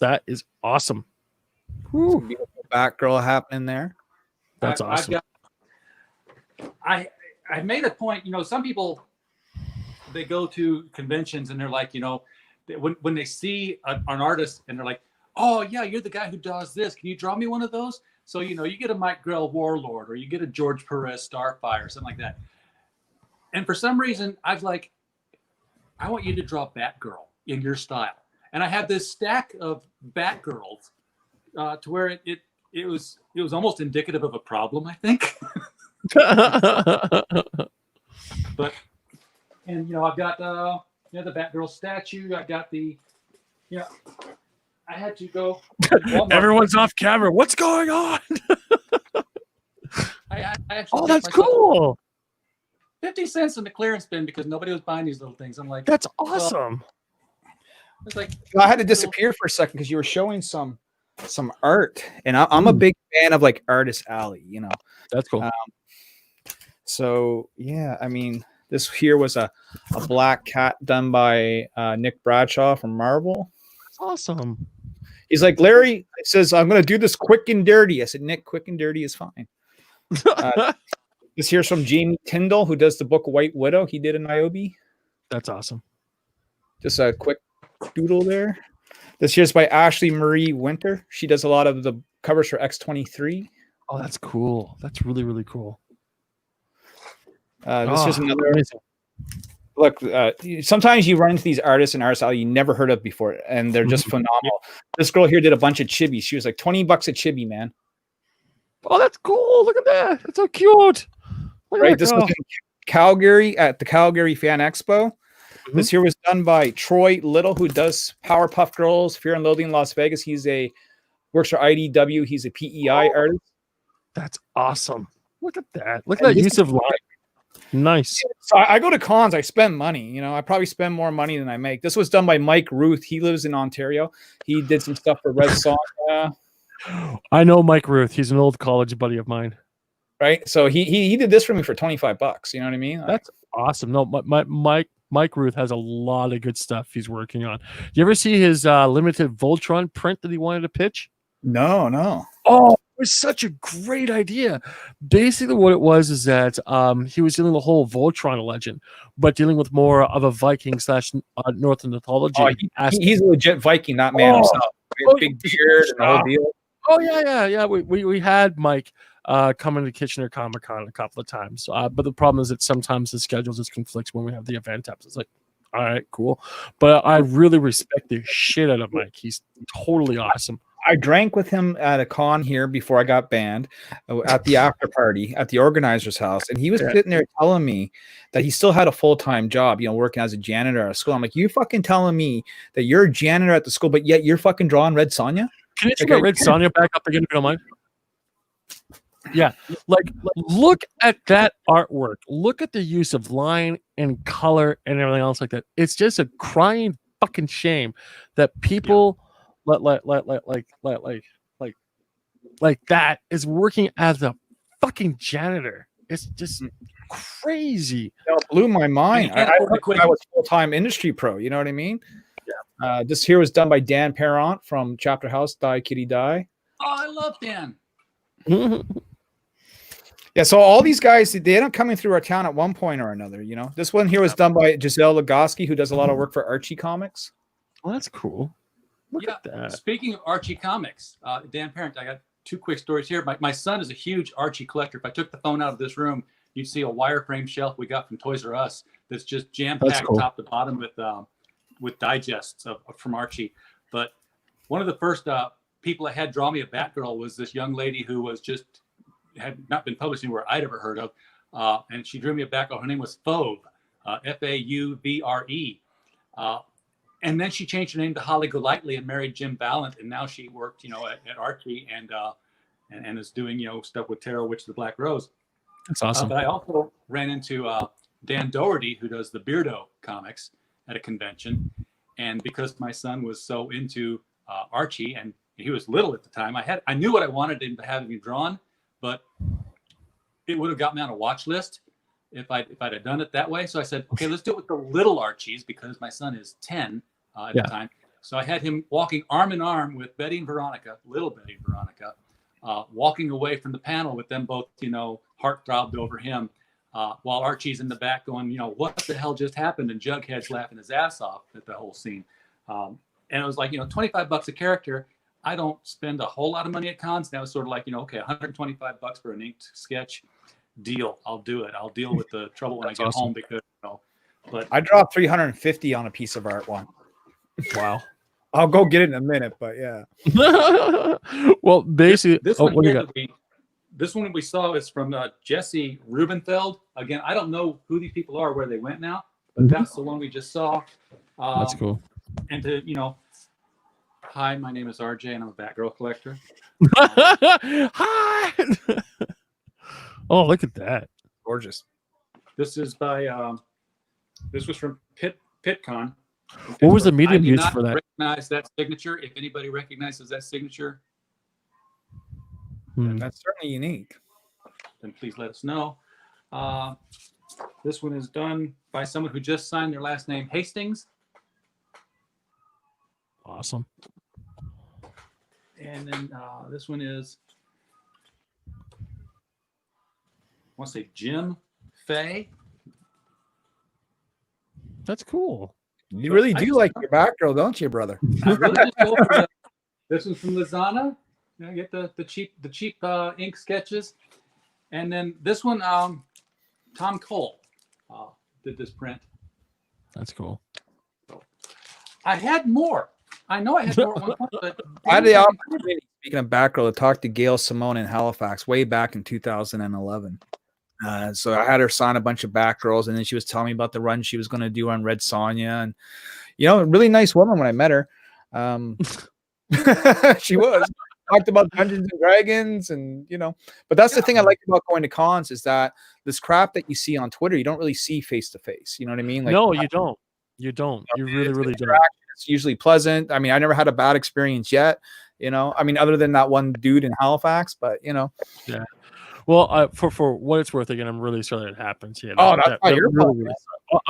That is awesome. Some beautiful Batgirl happening there. That's awesome. I made a point. Some people, they go to conventions and they're like, when they see an artist and they're like, oh yeah, you're the guy who does this. Can you draw me one of those? So you get a Mike Grell Warlord, or you get a George Perez Starfire, or something like that. And for some reason, I want you to draw Batgirl in your style. And I have this stack of Batgirls to where it was almost indicative of a problem, I think. But I've got the Batgirl statue. I got the I had to go. Everyone's off camera. What's going on? I actually Oh, that's cool. 50 cents in the clearance bin because nobody was buying these little things. I'm like, That's awesome. it's like I had to disappear for a second because you were showing some art, and I'm a big fan of like Artist Alley. That's cool. So yeah, I mean, this here was a black cat done by Nick Bradshaw from Marvel. That's awesome. He's like, Larry says, I'm going to do this quick and dirty. I said, Nick, quick and dirty is fine. This here's from Jamie Tyndall, who does the book White Widow. He did an Niobe. That's awesome. Just a quick doodle there. This here's by Ashley Marie Winter. She does a lot of the covers for X-23. Oh, that's cool. That's really, really cool. This is another. Amazing. Look, sometimes you run into these artists and artists you never heard of before, and they're just phenomenal. This girl here did a bunch of chibis. She was like $20 a chibi, man. Oh, that's cool. Look at that. That's so cute. Right. This was in Calgary at the Calgary Fan Expo. Mm-hmm. This here was done by Troy Little, who does Powerpuff Girls, Fear and Loathing in Las Vegas. He's works for IDW. He's a PEI artist. That's awesome. Look at that. Look at that use of light. Nice. So I go to cons. I spend money. I probably spend more money than I make. This was done by Mike Ruth. He lives in Ontario. He did some stuff for Red Sonja. I know Mike Ruth. He's an old college buddy of mine. Right. So he did this for me for $25. You know what I mean? That's awesome. No, Mike Ruth has a lot of good stuff he's working on. You ever see his limited Voltron print that he wanted to pitch? No. Oh, it was such a great idea. Basically, what it was is that he was dealing with the whole Voltron legend, but dealing with more of a Viking / Northern mythology. Oh, he's a legit Viking, not man himself. Big beard and the whole deal. Oh yeah. We had Mike come into Kitchener Comic-Con a couple of times, but the problem is that sometimes the schedules just conflicts when we have the event ups. It's like, all right, cool, but I really respect the shit out of Mike. He's totally awesome. I drank with him at a con here before I got banned at the after party at the organizer's house. And he was sitting there telling me that he still had a full-time job, working as a janitor at a school. I'm like, you fucking telling me that you're a janitor at the school, but yet you're fucking drawing Red Sonja? Can you get Red Sonja back up again if you don't mind? Yeah. Look at that artwork. Look at the use of line and color and everything else like that. It's just a crying fucking shame that people like that is working as a fucking janitor. It's just crazy. It blew my mind. I was full-time industry pro. You know what I mean? Yeah. This here was done by Dan Parent from Chapter House. Die Kitty Die. Oh, I love Dan. Yeah, so all these guys, they end up coming through our town at one point or another. This one here was done by Giselle Legoski, who does a lot of work for Archie Comics. Oh, that's cool. Look at that. Speaking of Archie Comics, Dan Parent, I got two quick stories here. My son is a huge Archie collector. If I took the phone out of this room, you'd see a wireframe shelf we got from Toys R Us that's just jam-packed top to bottom with digests from Archie. But one of the first people that had draw me a Batgirl was this young lady who had not been published anywhere I'd ever heard of. And she drew me a Batgirl. Her name was Fauve, Fauvre. And then she changed her name to Holly Golightly and married Jim Ballant, and now she worked, at Archie and is doing, stuff with Tarot Witch of the Black Rose. That's awesome. But I also ran into Dan Doherty, who does the Beardo comics, at a convention, and because my son was so into Archie, and he was little at the time, I knew what I wanted him to have him drawn, but it would have got me on a watch list. if I'd have done it that way. So I said, okay, let's do it with the little Archies because my son is 10 at the time. So I had him walking arm in arm with Betty and Veronica, little Betty and Veronica, walking away from the panel with them both, heart-throbbed over him, while Archie's in the back going, what the hell just happened? And Jughead's laughing his ass off at the whole scene. And it was like, $25 a character. I don't spend a whole lot of money at cons. Now it's sort of like, okay, $125 for an inked sketch. Deal. I'll do it. I'll deal with the trouble when I get home because, but I dropped $350 on a piece of art one. Wow. I'll go get it in a minute, but yeah. Well, basically, this one we saw is from Jesse Rubenfeld. Again, I don't know who these people are, where they went now, but that's the one we just saw. That's cool. And to, hi, my name is RJ, and I'm a Batgirl collector. Hi. Oh, look at that. Gorgeous. This is by, this was from PitCon. What was the medium used for that? Recognize that signature. If anybody recognizes that signature, that's certainly unique. Then please let us know. This one is done by someone who just signed their last name Hastings. Awesome. And then this one is, I want to say Jim Fay. That's cool. You really do like your Batgirl, don't you, brother? I really just go for this one's from Lizana. Get the cheap ink sketches, and then this one, Tom Cole did this print. That's cool. So, I had more. I know I had more at one point, but I had the opportunity, speaking of Batgirl, to talk to Gail Simone in Halifax way back in 2011. So I had her sign a bunch of Batgirls, and then she was telling me about the run she was going to do on Red Sonja, and a really nice woman when I met her. She was talked about Dungeons and Dragons, and but that's the thing I like about going to cons is that this crap that you see on Twitter, you don't really see face to face. You know what I mean? Like, no, you don't. You don't. You really don't. It's usually pleasant. I mean, I never had a bad experience yet. I mean, other than that one dude in Halifax, but Yeah. Well, for what it's worth, again, I'm really sorry that happens. Yeah. That's not your fault.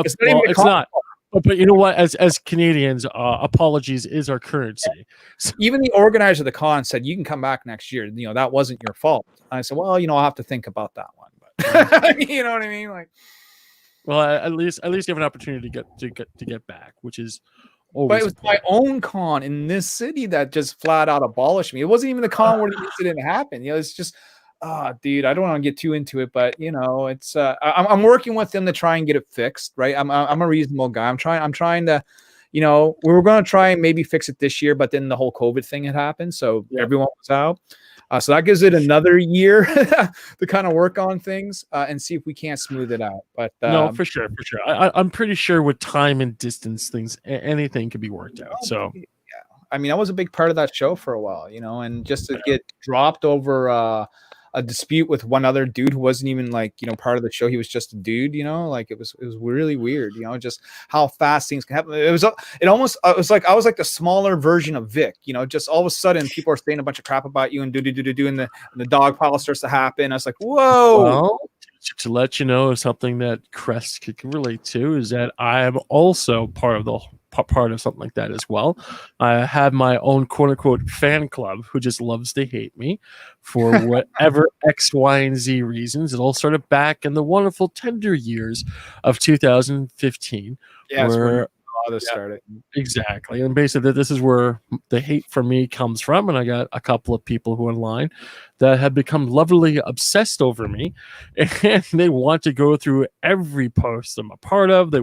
It's not. But you know what? As Canadians, apologies is our currency. So, even the organizer of the con said, "You can come back next year. That wasn't your fault." And I said, "Well, I'll have to think about that one." But you know what I mean? Like, well, at least you have an opportunity to get back, which is. But it was my own con in this city that just flat out abolished me. It wasn't even the con where the incident happened. It's just. Dude, I don't want to get too into it, but it's I'm working with them to try and get it fixed, right? I'm a reasonable guy. I'm trying to, we were going to try and maybe fix it this year, but then the whole COVID thing had happened, so everyone was out. So that gives it another year to kind of work on things and see if we can't smooth it out. But no, for sure. I'm pretty sure with time and distance, anything could be worked out. So yeah, I mean, I was a big part of that show for a while, and just to get dropped over a dispute with one other dude who wasn't even part of the show. He was just a dude, like it was really weird, just how fast things can happen. It was like I was like the smaller version of Vic, just all of a sudden people are saying a bunch of crap about you and and the dog pile starts to happen. I was like, whoa. Well, to let you know something that Crest can relate to is that I am also part of something like that as well. I have my own quote unquote fan club who just loves to hate me for whatever X, Y, and Z reasons. It all started back in the wonderful tender years of 2015. Yeah, where this started. Exactly. And basically this is where the hate for me comes from. And I got a couple of people who online that have become lovely obsessed over me, and they want to go through every post I'm a part of. They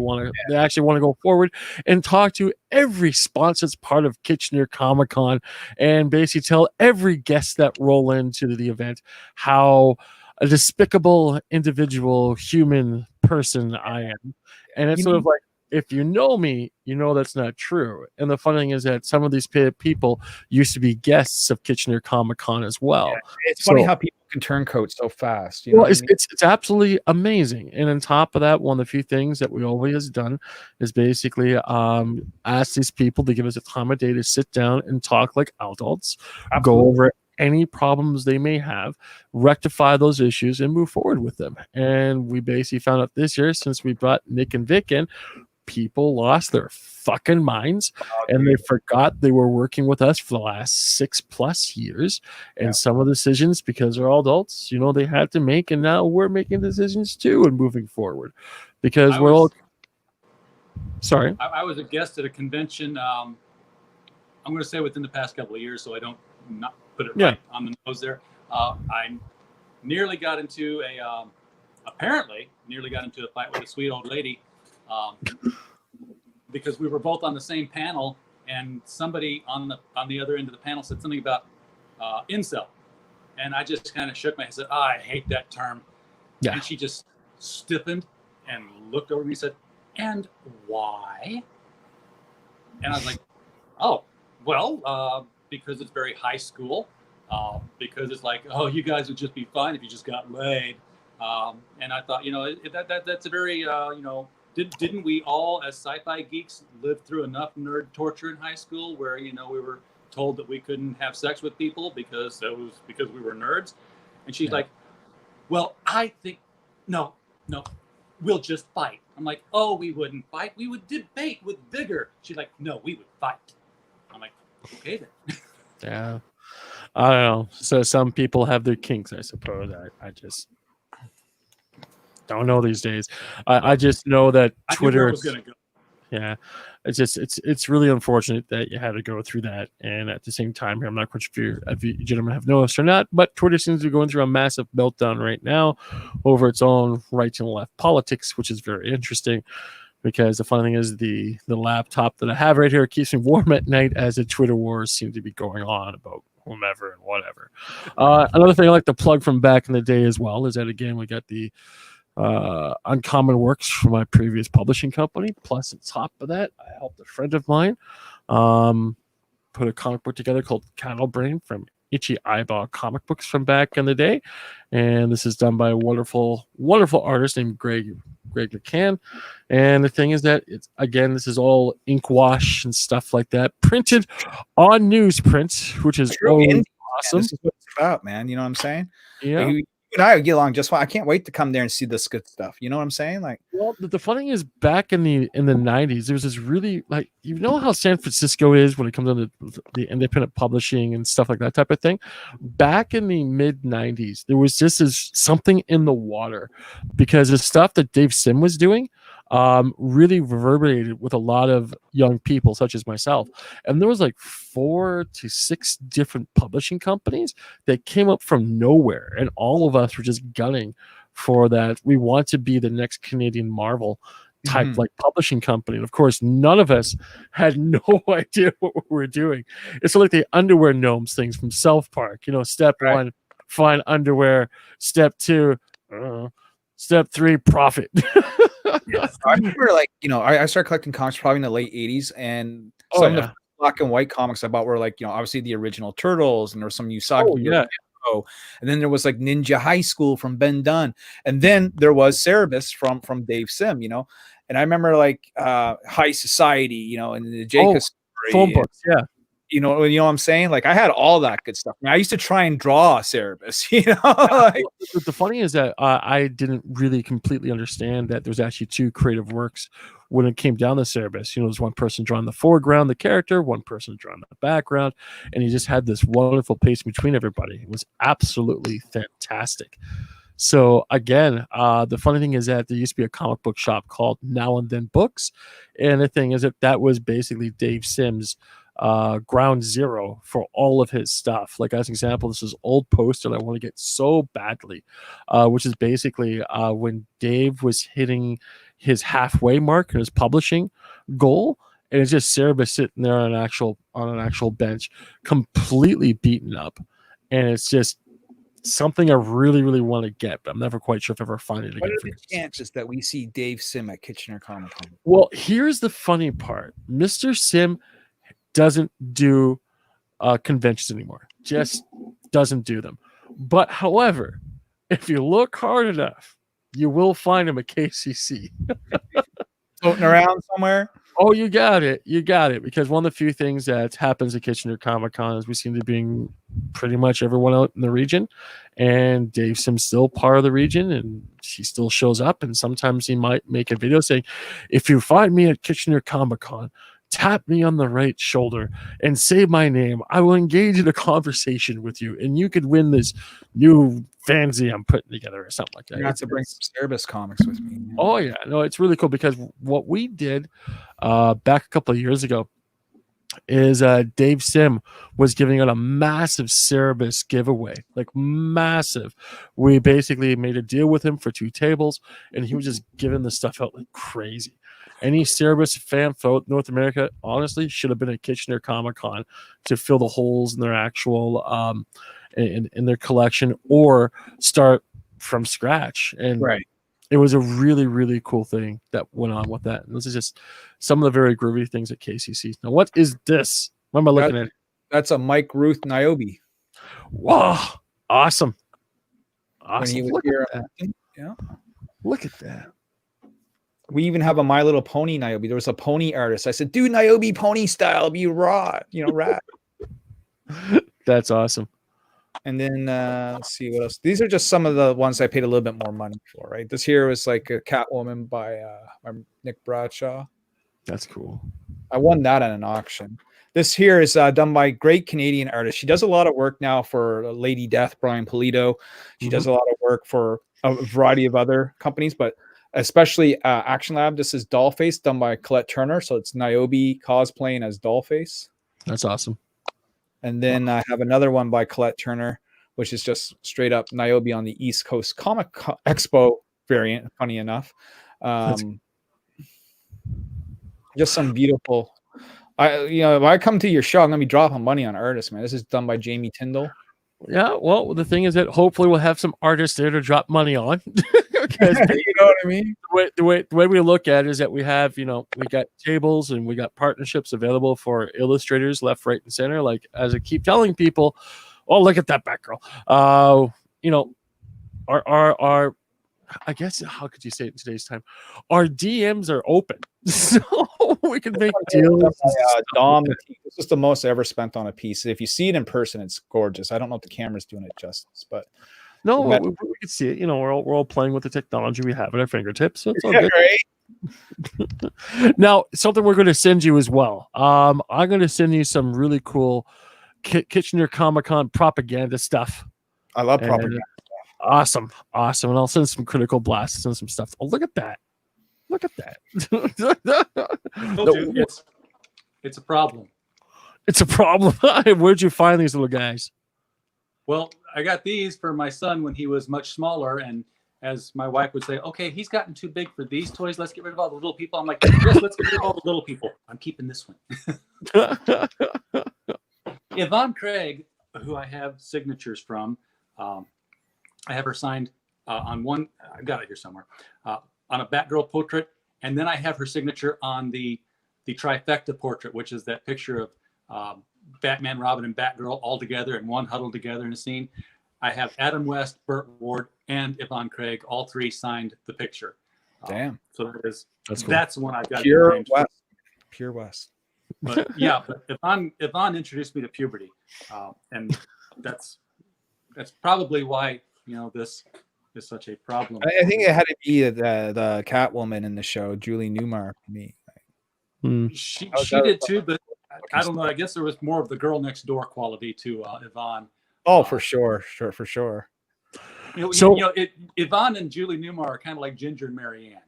actually want to go forward and talk to every sponsor that's part of Kitchener Comic Con and basically tell every guest that roll into the event how a despicable individual human person I am. And it's sort of like, if you know me, you know that's not true. And the funny thing is that some of these people used to be guests of Kitchener Comic Con as well. Yeah, it's funny how people can turn coats so fast. It's absolutely amazing. And on top of that, one of the few things that we always done is basically ask these people to give us a time of day to sit down and talk like adults, go over any problems they may have, rectify those issues, and move forward with them. And we basically found out this year, since we brought Nick and Vic in, people lost their fucking minds, and they forgot they were working with us for the last 6+ years. And some of the decisions, because they're all adults, they had to make, and now we're making decisions too and moving forward, because we're all. Sorry, I was a guest at a convention. I'm going to say within the past couple of years, so I don't not put it right on the nose there. I nearly got into apparently nearly got into a fight with a sweet old lady. Because we were both on the same panel, and somebody on the other end of the panel said something about incel, and I just kind of shook my head and said, I hate that term. Yeah. And she just stiffened and looked over at me and said, and why? And I was like, oh, well, because it's very high school, because it's like, oh, you guys would just be fine if you just got laid. And I thought, that's a very, didn't we all as sci-fi geeks live through enough nerd torture in high school where, we were told that we couldn't have sex with people because we were nerds? And she's like, well, I think, no, we'll just fight. I'm like, oh, we wouldn't fight. We would debate with vigor. She's like, no, we would fight. I'm like, okay then. Yeah. I don't know. So some people have their kinks, I suppose. I just don't know these days. I just know that Twitter was gonna go. Yeah, it's really unfortunate that you had to go through that. And at the same time, here, I'm not quite sure if you gentlemen have noticed or not, but Twitter seems to be going through a massive meltdown right now over its own right and left politics, which is very interesting. Because the funny thing is, the laptop that I have right here keeps me warm at night, as the Twitter wars seem to be going on about whomever and whatever. Another thing I like to plug from back in the day as well is that, again, we got the Uncommon Works from my previous publishing company. Plus, on top of that, I helped a friend of mine put a comic book together called Cattle Brain from Itchy Eyeball Comic Books from back in the day. And this is done by a wonderful, wonderful artist named Greg McCann. And the thing is that this is all ink wash and stuff like that, printed on newsprint, which is awesome. This is what it's about, man. You know what I'm saying? Yeah. You and I would get along just fine. I can't wait to come there and see this good stuff. You know what I'm saying? Like, well, the funny thing is, back in the 90s, there was this really, like, how San Francisco is when it comes to the independent publishing and stuff like that type of thing. Back in the mid 90s, there was just something in the water, because the stuff that Dave Sim was doing really reverberated with a lot of young people such as myself. And there was like 4 to 6 different publishing companies that came up from nowhere, and all of us were just gunning for that. We want to be the next Canadian Marvel type like publishing company. And of course, none of us had no idea what we were doing. It's like the underwear gnomes things from South Park. Step 1, find underwear. Step 2, step 3, profit. Yes. I remember, I started collecting comics probably in the late 80s, and some of the black and white comics I bought were obviously the original Turtles, and there was some Usagi. And then there was like Ninja High School from Ben Dunn, and then there was Cerebus from Dave Sim, and I remember High Society, and the Jacob story, phone books, you know what I'm saying? Like, I had all that good stuff. I used to try and draw Cerebus, The funny is that I didn't really completely understand that there's actually 2 creative works when it came down to Cerebus. There's one person drawing the foreground, the character, one person drawing the background, and he just had this wonderful pace between everybody. It was absolutely fantastic. So again, the funny thing is that there used to be a comic book shop called Now and Then Books, and the thing is that was basically Dave Sim's ground zero for all of his stuff. Like, as an example, this is old poster that I want to get so badly, which is basically when Dave was hitting his halfway mark in his publishing goal, and it's just Cerebus sitting there on an actual bench, completely beaten up, and it's just something I really, really want to get, but I'm never quite sure if I ever find it again. What are the chances that we see Dave Sim at Kitchener Comic Con? Well, here's the funny part: Mr. Sim doesn't do conventions anymore. Just doesn't do them. But however, if you look hard enough, you will find him at KCC. Floating around somewhere. Oh, you got it. You got it. Because one of the few things that happens at Kitchener Comic Con is we seem to be pretty much everyone out in the region. And Dave Sim's still part of the region and he still shows up. And sometimes he might make a video saying, if you find me at Kitchener Comic Con, tap me on the right shoulder and say my name. I will engage in a conversation with you. And you could win this new fanzine I'm putting together or something like that. You have to bring some Cerebus comics with me. Oh yeah, no, it's really cool because what we did back a couple of years ago is Dave Sim was giving out a massive Cerebus giveaway, like massive. We basically made a deal with him for 2 tables, and he was just giving the stuff out like crazy. Any Cerebus fan folk North America, honestly, should have been at Kitchener Comic Con to fill the holes in their actual in their collection or start from scratch. And Right. it was a really, really cool thing that went on with that. And this is just some of the very groovy things at KCC. Now, what is this? What am I looking at? That's a Mike Ruth Niobe. Wow. Awesome. When he Awesome. was Look here. at that. Yeah. Look at that. We even have a My Little Pony Niobe. There was a pony artist. I said, dude, Niobe pony style, be raw, rad. That's awesome. And then let's see what else. These are just some of the ones I paid a little bit more money for, right? This here was like a Catwoman by Nick Bradshaw. That's cool. I won that at an auction. This here is done by great Canadian artist. She does a lot of work now for Lady Death, Brian Polito. She does a lot of work for a variety of other companies, but especially Action Lab. This is Dollface done by Colette Turner. So it's Niobe cosplaying as Dollface. That's awesome. And then I have another one by Colette Turner, which is just straight up Niobe on the East Coast Comic Expo variant, funny enough. Just some beautiful. If I come to your show, I'm gonna be dropping money on artists, man. This is done by Jamie Tyndall. Yeah, well, the thing is that hopefully we'll have some artists there to drop money on. Because you know what I mean? The way we look at it is that we have, we got tables and we got partnerships available for illustrators left, right, and center. Like, as I keep telling people, oh, look at that Batgirl. Our I guess, how could you say it in today's time? Our DMs are open, so we can make deals. Dom, this is the most I ever spent on a piece. If you see it in person, it's gorgeous. I don't know if the camera's doing it justice, but no, we can see it. We're all playing with the technology we have at our fingertips, so it's all good. Right? Now, something we're going to send you as well. I'm going to send you some really cool Kitchener Comic Con propaganda stuff. I love propaganda. Awesome. And I'll send some Critical Blasts and some stuff. Oh, look at that. It's a problem. It's a problem. Where'd you find these little guys? Well, I got these for my son when he was much smaller, and as my wife would say, okay, he's gotten too big for these toys. Let's get rid of all the little people. I'm like, yes, let's get rid of all the little people. I'm keeping this one. Yvonne Craig, who I have signatures from, I have her signed on one. I've got it here somewhere on a Batgirl portrait, and then I have her signature on the trifecta portrait, which is that picture of Batman, Robin, and Batgirl all together and one huddled together in a scene. I have Adam West, Burt Ward, and Yvonne Craig, all 3 signed the picture. Damn. So that's cool. That's the one I've got. Pure West. But yeah, but Yvonne introduced me to puberty, and that's probably why this is such a problem. I think it had to be the Catwoman in the show, Julie Newmar, for me. She did too, but I don't know. I guess there was more of the girl next door quality to Yvonne. Oh, for sure. Yvonne and Julie Newmar are kind of like Ginger and Marianne.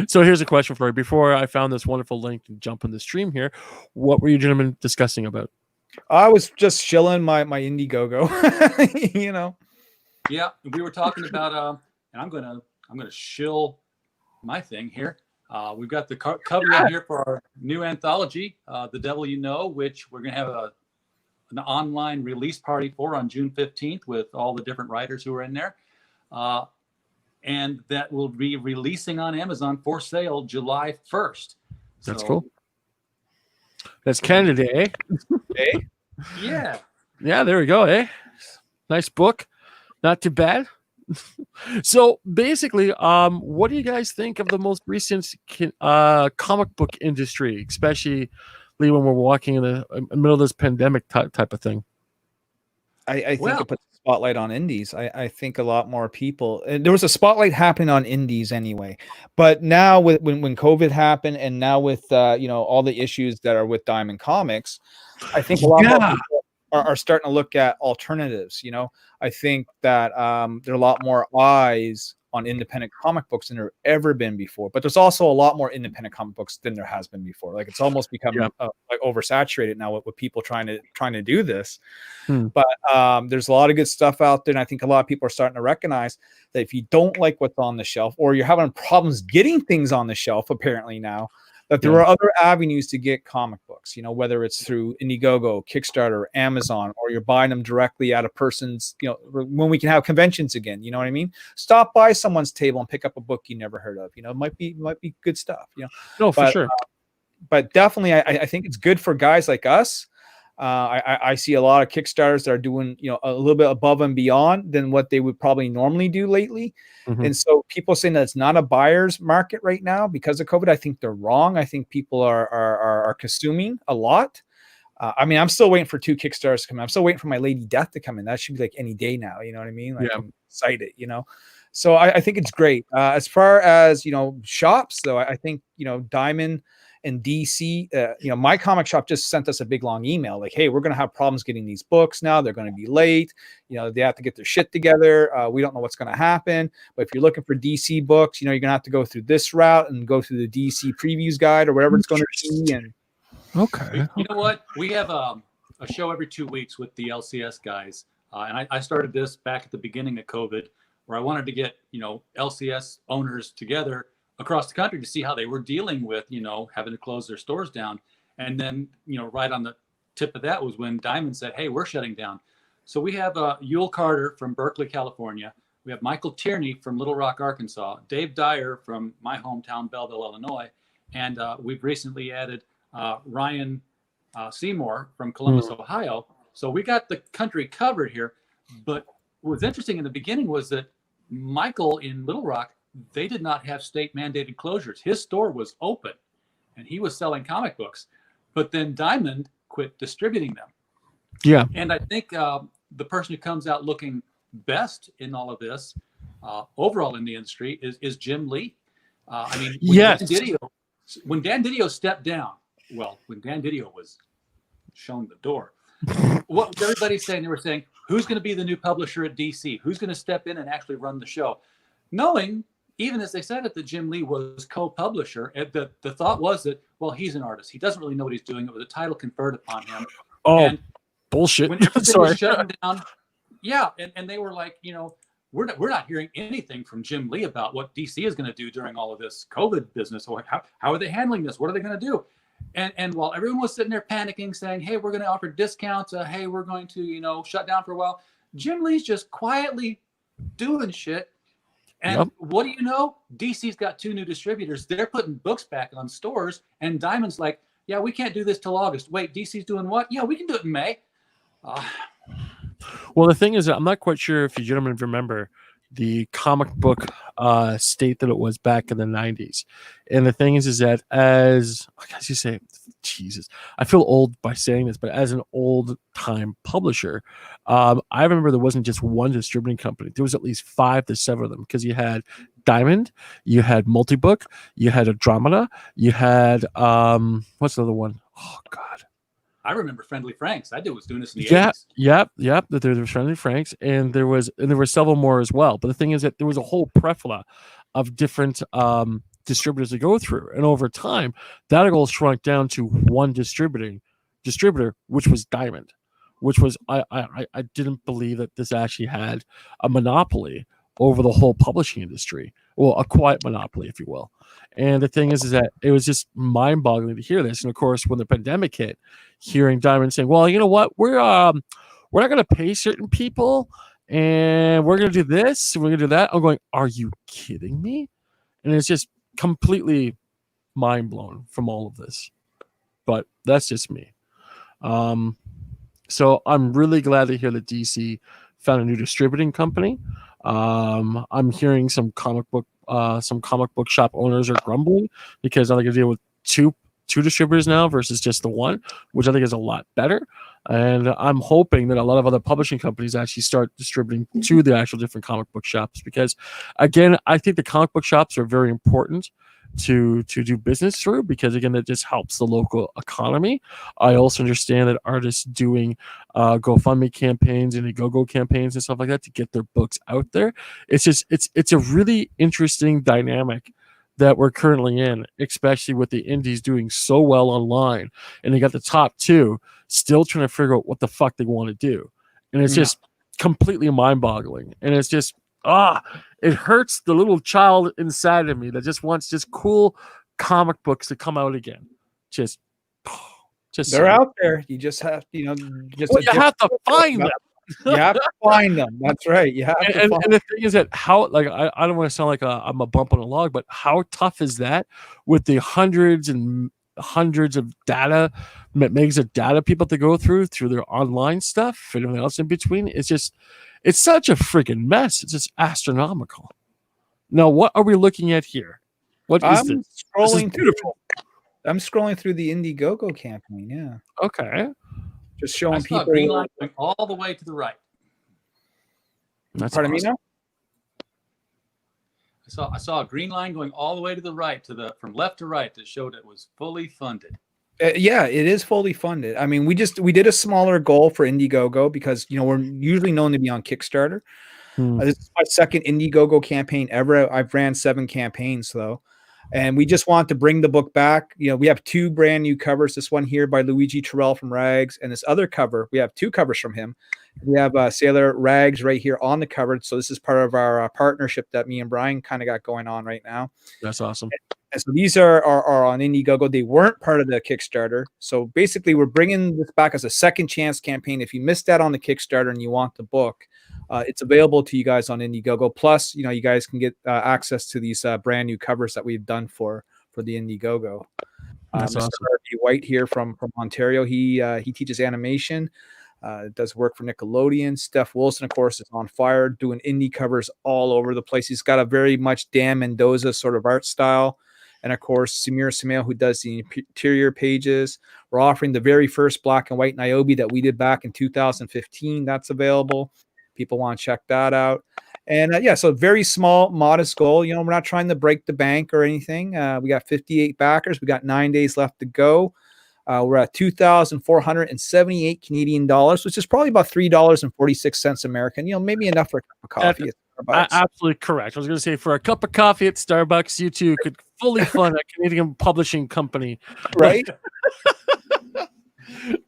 So here's a question for you. Before I found this wonderful link to jump in the stream here, what were you gentlemen discussing about? I was just chilling my Indiegogo, Yeah, we were talking about, and I'm gonna shill my thing here. We've got the cover in here for our new anthology, The Devil You Know, which we're gonna have an online release party for on June 15th with all the different writers who are in there, and that will be releasing on Amazon for sale July 1st. That's cool. That's Canada, eh? Yeah. Yeah, there we go, eh? Nice book. Not too bad. So basically, what do you guys think of the most recent comic book industry, especially when we're walking in the middle of this pandemic type of thing? I think it puts a spotlight on indies. I think a lot more people. There was a spotlight happening on indies anyway, but now when COVID happened, and now with all the issues that are with Diamond Comics, I think a lot more people are starting to look at alternatives. I think that there are a lot more eyes on independent comic books than there ever been before. But there's also a lot more independent comic books than there has been before. Like it's almost become like oversaturated now with people trying to do this. But there's a lot of good stuff out there, and I think a lot of people are starting to recognize that if you don't like what's on the shelf, or you're having problems getting things on the shelf, apparently now, that there are other avenues to get comic books, whether it's through Indiegogo, Kickstarter, Amazon, or you're buying them directly at a person's, when we can have conventions again, you know what I mean? Stop by someone's table and pick up a book you never heard of, it might be good stuff, No, for sure. But definitely, I think it's good for guys like us. I see a lot of Kickstarters that are doing, a little bit above and beyond than what they would probably normally do lately. And so people saying that it's not a buyer's market right now because of COVID, I think they're wrong. I think people are consuming a lot. I mean, I'm still waiting for 2 Kickstarters to come in. I'm still waiting for my Lady Death to come in. That should be like any day now. You know what I mean? Like, I'm excited, So I think it's great. As far as, shops, though, I think, Diamond and DC, my comic shop just sent us a big long email like, hey, we're going to have problems getting these books now. They're going to be late. They have to get their shit together. We don't know what's going to happen. But if you're looking for DC books, you're going to have to go through this route and go through the DC previews guide or whatever it's going to be. And okay. You know what? We have a show every 2 weeks with the LCS guys. And I started this back at the beginning of COVID, where I wanted to get, LCS owners together across the country to see how they were dealing with, having to close their stores down. And then, right on the tip of that was when Diamond said, hey, we're shutting down. So we have Yule Carter from Berkeley, California. We have Michael Tierney from Little Rock, Arkansas, Dave Dyer from my hometown, Belleville, Illinois. And we've recently added Ryan Seymour from Columbus, Ohio. So we got the country covered here. But what was interesting in the beginning was that Michael in Little Rock, they did not have state mandated closures. His store was open and he was selling comic books, but then Diamond quit distributing them. Yeah. And I think the person who comes out looking best in all of this overall in the industry is Jim Lee. I mean, when Dan Didio stepped down, when Dan Didio was shown the door, what was everybody saying? They were saying, who's going to be the new publisher at DC? Who's going to step in and actually run the show? Knowing, even as they said it, that Jim Lee was co-publisher, the thought was that, he's an artist. He doesn't really know what he's doing. It was a title conferred upon him. Oh, bullshit. When everything was shutting down, and they were like, we're not hearing anything from Jim Lee about what DC is going to do during all of this COVID business. Or how are they handling this? What are they going to do? And while everyone was sitting there panicking, saying, hey, we're going to offer discounts. Hey, we're going to, shut down for a while. Jim Lee's just quietly doing shit. And what do you know? DC's got 2 new distributors. They're putting books back on stores. And Diamond's like, yeah, we can't do this till August. Wait, DC's doing what? Yeah, we can do it in May. Well, the thing is, I'm not quite sure if you gentlemen remember the comic book state that it was back in the 90s. And the thing is that as you say, Jesus, I feel old by saying this, but as an old time publisher, I remember there wasn't just one distributing company. There was at least 5 to 7 of them, because you had Diamond, you had Multibook, you had Andromeda, you had what's the other one? Oh God, I remember Friendly Franks. I was doing this in the 80s. Yep. There was Friendly Franks, and there were several more as well. But the thing is that there was a whole plethora of different distributors to go through, and over time, that all shrunk down to one distributor, which was Diamond, which was I didn't believe that this actually had a monopoly over the whole publishing industry. Well, a quiet monopoly, if you will. And the thing is that it was just mind-boggling to hear this. And of course, when the pandemic hit, hearing Diamond saying, well, you know what, we're not going to pay certain people, and we're going to do this, and we're going to do that. I'm going, are you kidding me? And it's just completely mind blown from all of this. But that's just me. So I'm really glad to hear that DC found a new distributing company. I'm hearing some comic book shop owners are grumbling because I think I deal with two distributors now versus just the one, which I think is a lot better. And I'm hoping that a lot of other publishing companies actually start distributing to the actual different comic book shops, because again, I think the comic book shops are very important to do business through, because again, that just helps the local economy. I also understand that artists doing GoFundMe campaigns and Indiegogo campaigns and stuff like that to get their books out there. It's a really interesting dynamic that we're currently in, especially with the indies doing so well online, and they got the top two still trying to figure out what the fuck they want to do, and it's just completely mind-boggling. And it's just it hurts the little child inside of me that just wants just cool comic books to come out again. Just they're out there. You just have, you have to find them. You have to find them. That's right. You have to and the thing is that how, like, I don't want to sound like I'm a bump on a log, but how tough is that with the hundreds and hundreds of data, megs of data people have to go through their online stuff and everything else in between? It's such a freaking mess. It's just astronomical. Now, what are we looking at here? What is this? This is beautiful. I'm scrolling through the Indiegogo campaign. Yeah. Okay. Just showing people. Green line going all the way to the right. That's Pardon me now? I saw a green line going all the way to the right, from left to right, that showed it was fully funded. Yeah, it is fully funded. I mean, we did a smaller goal for Indiegogo because we're usually known to be on Kickstarter. This is my second Indiegogo campaign ever. I've ran 7 campaigns though, and we just want to bring the book back. We have 2 brand new covers. This one here by Luigi Terrell from Rags, and this other cover, we have 2 covers from him. We have Sailor Rags right here on the cover. So this is part of our partnership that me and Brian kind of got going on right now. That's awesome. And so these are on Indiegogo. They weren't part of the Kickstarter. So basically, we're bringing this back as a second chance campaign. If you missed out on the Kickstarter and you want the book, it's available to you guys on Indiegogo. Plus, you guys can get access to these brand new covers that we've done for the Indiegogo. That's awesome. Mr. White here from Ontario. He teaches animation. Does work for Nickelodeon. Steph Wilson, of course, is on fire doing indie covers all over the place. He's got a very much Dan Mendoza sort of art style. And of course, Samir Samail, who does the interior pages. We're offering the very first black and white Niobe that we did back in 2015. That's available. People want to check that out. And so very small, modest goal. We're not trying to break the bank or anything. We got 58 backers. We got 9 days left to go. We're at 2,478 Canadian dollars, which is probably about $3.46 American. Maybe enough for a cup of coffee at Starbucks. Absolutely correct. I was going to say, for a cup of coffee at Starbucks, you two could fully fund a Canadian publishing company, right?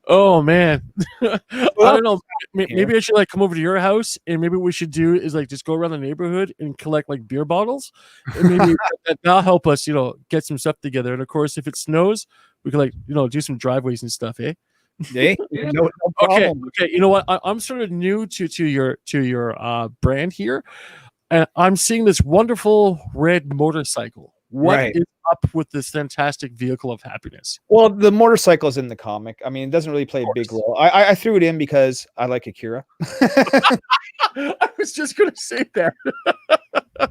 Oh man, I don't know. Maybe I should come over to your house, and maybe what we should do is just go around the neighborhood and collect beer bottles, and maybe that'll help us, get some stuff together. And of course, if it snows, we could do some driveways and stuff, eh? Yeah. No problem. Okay. You know what? I'm sort of new to your brand here, and I'm seeing this wonderful red motorcycle. What is up with this fantastic vehicle of happiness? Well, the motorcycle is in the comic. I mean, it doesn't really play a big role. I threw it in because I like Akira. I was just going to say that.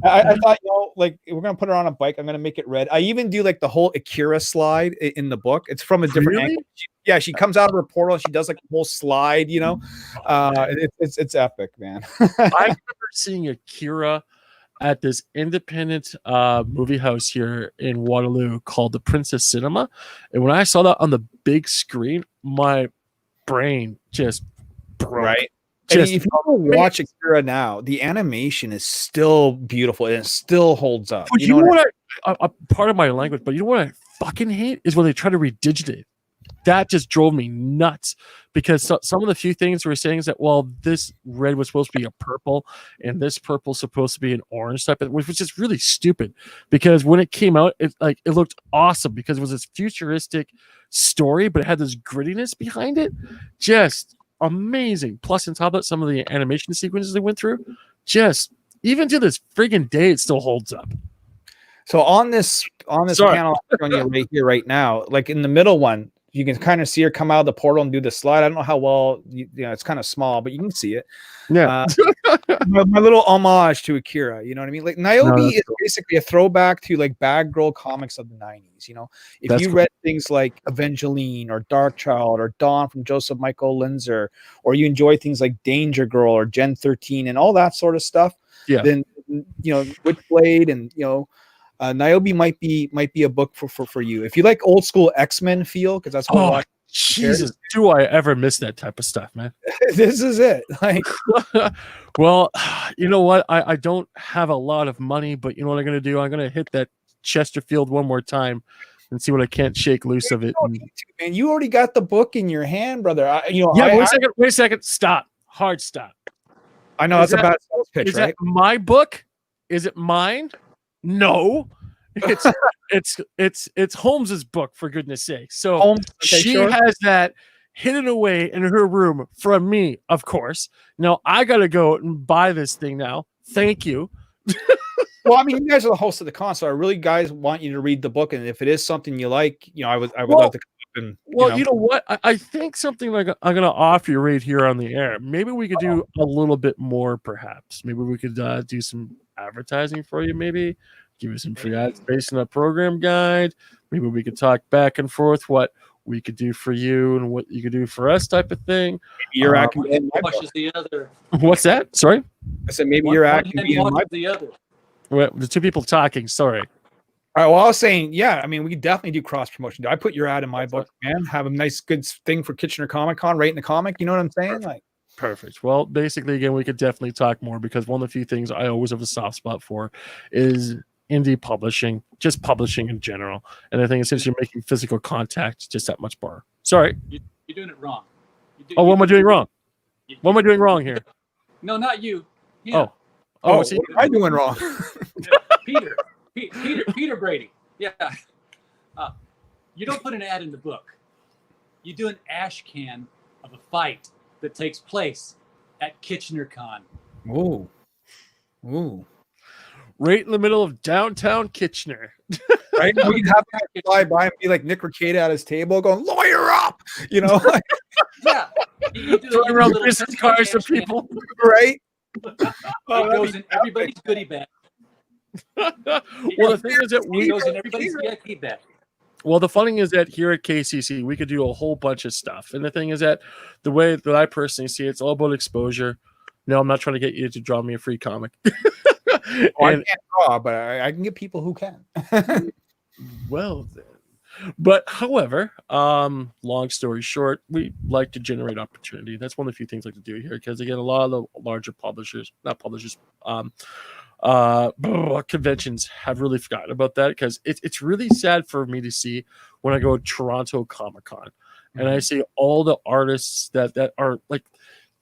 I thought, we're going to put her on a bike. I'm going to make it red. I even do the whole Akira slide in the book. It's from a different angle. She comes out of her portal. She does a whole slide, it's epic, man. I remember seeing Akira at this independent movie house here in Waterloo called the Princess Cinema. And when I saw that on the big screen, my brain just broke. Right. If you watch Akira now, the animation is still beautiful and it still holds up. But you know what? Part of my language, but you know what I fucking hate is when they try to redigitate. That just drove me nuts, because some of the few things we're saying is that, well, this red was supposed to be a purple and this purple supposed to be an orange type, which was just really stupid, because when it came out, it looked awesome because it was this futuristic story, but it had this grittiness behind it. Just amazing. Plus, on top of it, some of the animation sequences they went through, just even to this friggin' day, it still holds up. So on this panel I'm showing you right here, right now, in the middle one, You can kind of see her come out of the portal and do the slide. I don't know how well, it's kind of small, but you can see it. Yeah. My little homage to Akira, you know what I mean? Like Niobe is basically a throwback to like bad girl comics of the 90s. You know, if That's you cool. read things like Evangeline or Dark Child or Dawn from Joseph Michael Linzer, or you enjoy things like Danger Girl or Gen 13 and all that sort of stuff, then Witchblade and Niobe might be a book for you if you like old school X-Men feel, because that's what Jesus, do I ever miss that type of stuff, man? This is it. Like, well, you know what? I don't have a lot of money, but you know what I'm gonna do? I'm gonna hit that Chesterfield one more time and see what I can't shake loose of it. Man, you already got the book in your hand, brother. Wait a second. Stop. Hard stop. I know that's a bad sales pitch, is right? That my book? Is it mine? No. It's Holmes's book, for goodness sake. So she has that hidden away in her room from me, of course. Now I gotta go and buy this thing now. Thank you. Well, I mean, you guys are the host of the con, so I really, guys, want you to read the book, and if it is something you like, I would love to come up and. You know what? I think something like I'm gonna offer you right here on the air. Maybe we could do a little bit more, perhaps. Maybe we could do some advertising for you. Maybe give you some free ads based on a program guide. Maybe we could talk back and forth what we could do for you and what you could do for us, type of thing. Your act can be in my watches the other. What's that? Sorry, I said maybe your act can be in my the other. Well, the two people talking. Sorry. All right. Well, I was saying, yeah. I mean, we could definitely do cross promotion. I put your ad in my book, man. Have a nice, good thing for Kitchener Comic Con, right in the comic. You know what I'm saying? Like, perfect. Well, basically, again, we could definitely talk more, because one of the few things I always have a soft spot for is indie publishing, just publishing in general. And I think since you're making physical contact, just that much more. Sorry, you're doing it wrong. What am I doing wrong? What am I doing wrong here? No, not you. Yeah. What am I doing wrong? Peter Brady. Yeah. You don't put an ad in the book. You do an ash can of a fight that takes place at Kitchener Con. Ooh. Right in the middle of downtown Kitchener. Right? We can have to fly by and be like Nick Rekieta at his table going, lawyer up, Yeah. You throwing around business cards to people. Right? It goes in everybody's goodie bag. Well, the thing is that it goes in everybody's VIP bag. Well, the funny is that here at KCC, we could do a whole bunch of stuff. And the thing is that the way that I personally see it, it's all about exposure. No, I'm not trying to get you to draw me a free comic. I can't draw, but I can get people who can. Well, then. But however, long story short, we like to generate opportunity. That's one of the few things I like to do here, because again, a lot of the larger conventions have really forgotten about that, because it's really sad for me to see when I go to Toronto Comic Con and I see all the artists that are like,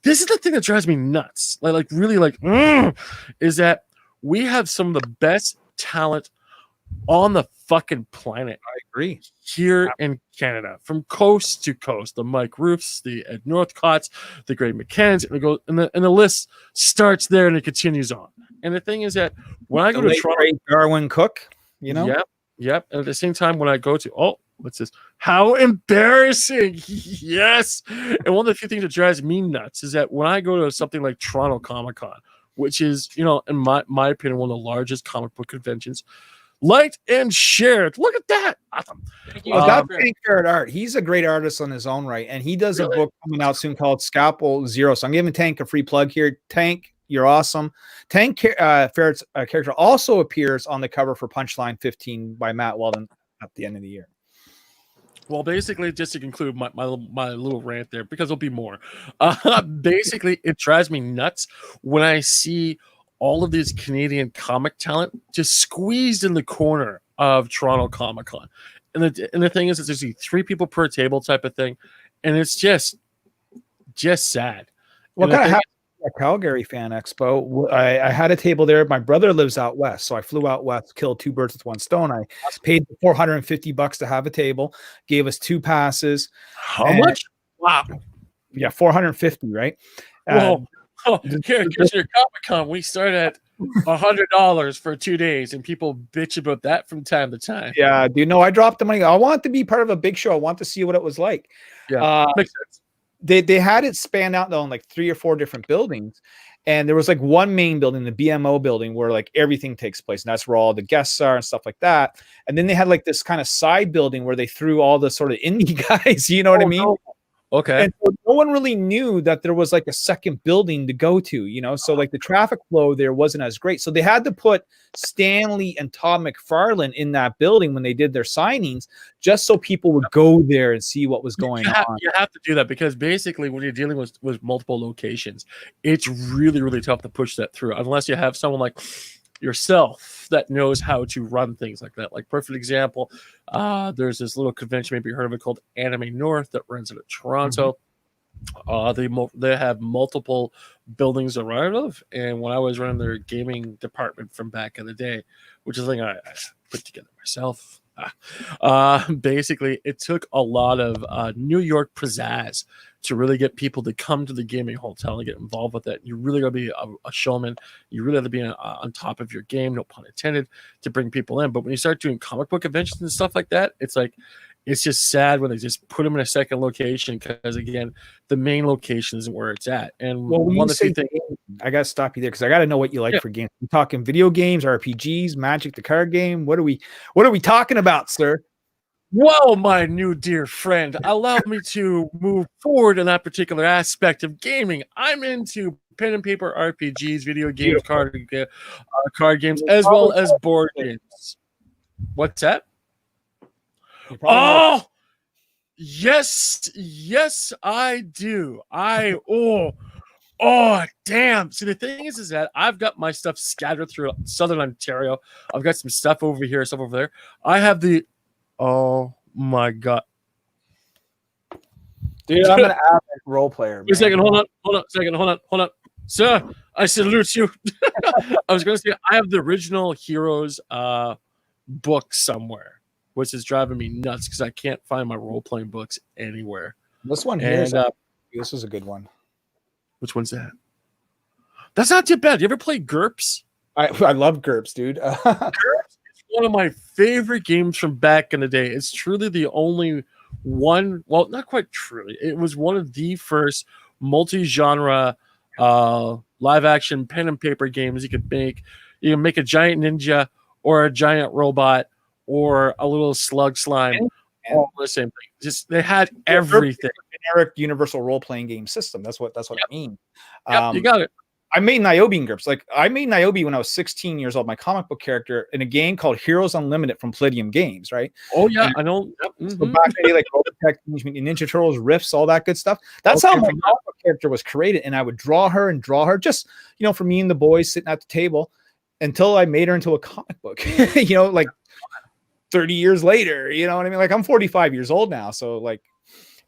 this is the thing that drives me nuts. Is that we have some of the best talent on the fucking planet. I agree. Here in Canada, from coast to coast, the Mike Roofs, the Ed Northcotts, the Greg McCanns, and the list starts there and it continues on. And the thing is that when I go to Toronto, Darwin Cook, yep. And at the same time, when I go to what's this? How embarrassing! Yes. And one of the few things that drives me nuts is that when I go to something like Toronto Comic Con, which is, in my opinion, one of the largest comic book conventions, liked and shared. Look at that. Awesome. That's Tank Ferret Art. He's a great artist on his own right. And he does a book coming out soon called Scalpel Zero. So I'm giving Tank a free plug here. Tank, you're awesome. Tank Ferret's character also appears on the cover for Punchline 15 by Matt Weldon at the end of the year. Well, basically, just to conclude my little rant there, because there'll be more. Basically, it drives me nuts when I see all of these Canadian comic talent just squeezed in the corner of Toronto Comic Con. And the thing is, it's usually 3 people per table type of thing. And it's just sad. What kind of happened at Calgary Fan Expo? I had a table there. My brother lives out west, so I flew out west, killed 2 birds with one stone. I paid $450 to have a table, gave us 2 passes. How much? Wow. Yeah, $450, right? Whoa. Here at Kitchener Comic Con, we start at $100 for 2 days, and people bitch about that from time to time. Yeah, dude. No, I dropped the money. I want to be part of a big show. I want to see what it was like. Yeah, makes sense. They had it spanned out though in like 3 or 4 different buildings. And there was like one main building, the BMO building, where like everything takes place. And that's where all the guests are and stuff like that. And then they had like this kind of side building where they threw all the sort of indie guys, you know what I mean? No. Okay. And so no one really knew that there was like a second building to go to, you know? So like the traffic flow there wasn't as great. So they had to put Stanley and Todd McFarlane in that building when they did their signings, just so people would go there and see what was going on. You have to do that because basically when you're dealing with multiple locations, it's really, really tough to push that through unless you have someone like yourself that knows how to run things like that. Like perfect example, there's this little convention, maybe you heard of it, called Anime North that runs out of Toronto. They have multiple buildings around of, and when I was running their gaming department from back in the day, which is something I put together myself, basically it took a lot of New York pizzazz to really get people to come to the gaming hotel and get involved with it. You really got to be a showman. You really have to be on top of your game, no pun intended, to bring people in. But when you start doing comic book conventions and stuff like that, it's like, it's just sad when they just put them in a second location because, again, the main location isn't where it's at. And one of the two things, I got to stop you there because I got to know what you like for games. You talking video games, RPGs, Magic the card game? What are we talking about, sir? Well, my new dear friend, allow me to move forward in that particular aspect of gaming. I'm into pen and paper RPGs, video games, card games, as well as board games. What's that? Oh, yes, I do. Oh, damn. See, the thing is that I've got my stuff scattered through Southern Ontario. I've got some stuff over here, stuff over there. I have the, oh my God. Dude, I'm an avid role player. Wait a second, hold on. Sir, I salute you. I was going to say, I have the original Heroes book somewhere, which is driving me nuts because I can't find my role-playing books anywhere. This one here, this was a good one. Which one's that? That's not too bad. You ever play GURPS? I love GURPS, dude. GURPS is one of my favorite games from back in the day. It's truly the only one, well, not quite truly. It was one of the first multi-genre live-action pen and paper games you could make. You can make a giant ninja or a giant robot or a little slug slime, all the same thing. Just they had everything. Generic universal role playing game system. That's what I mean. You got it. I made Niobe in GURPS. Like I made Niobe when I was 16 years old, my comic book character in a game called Heroes Unlimited from Palladium Games, right? Oh yeah, I know. Yep. So back in the day, like Robotech, Ninja Turtles, Riffs, all that good stuff. That's how my comic book character was created, and I would draw her, just for me and the boys sitting at the table until I made her into a comic book. Like 30 years later, you know what I mean? Like I'm 45 years old now. So like,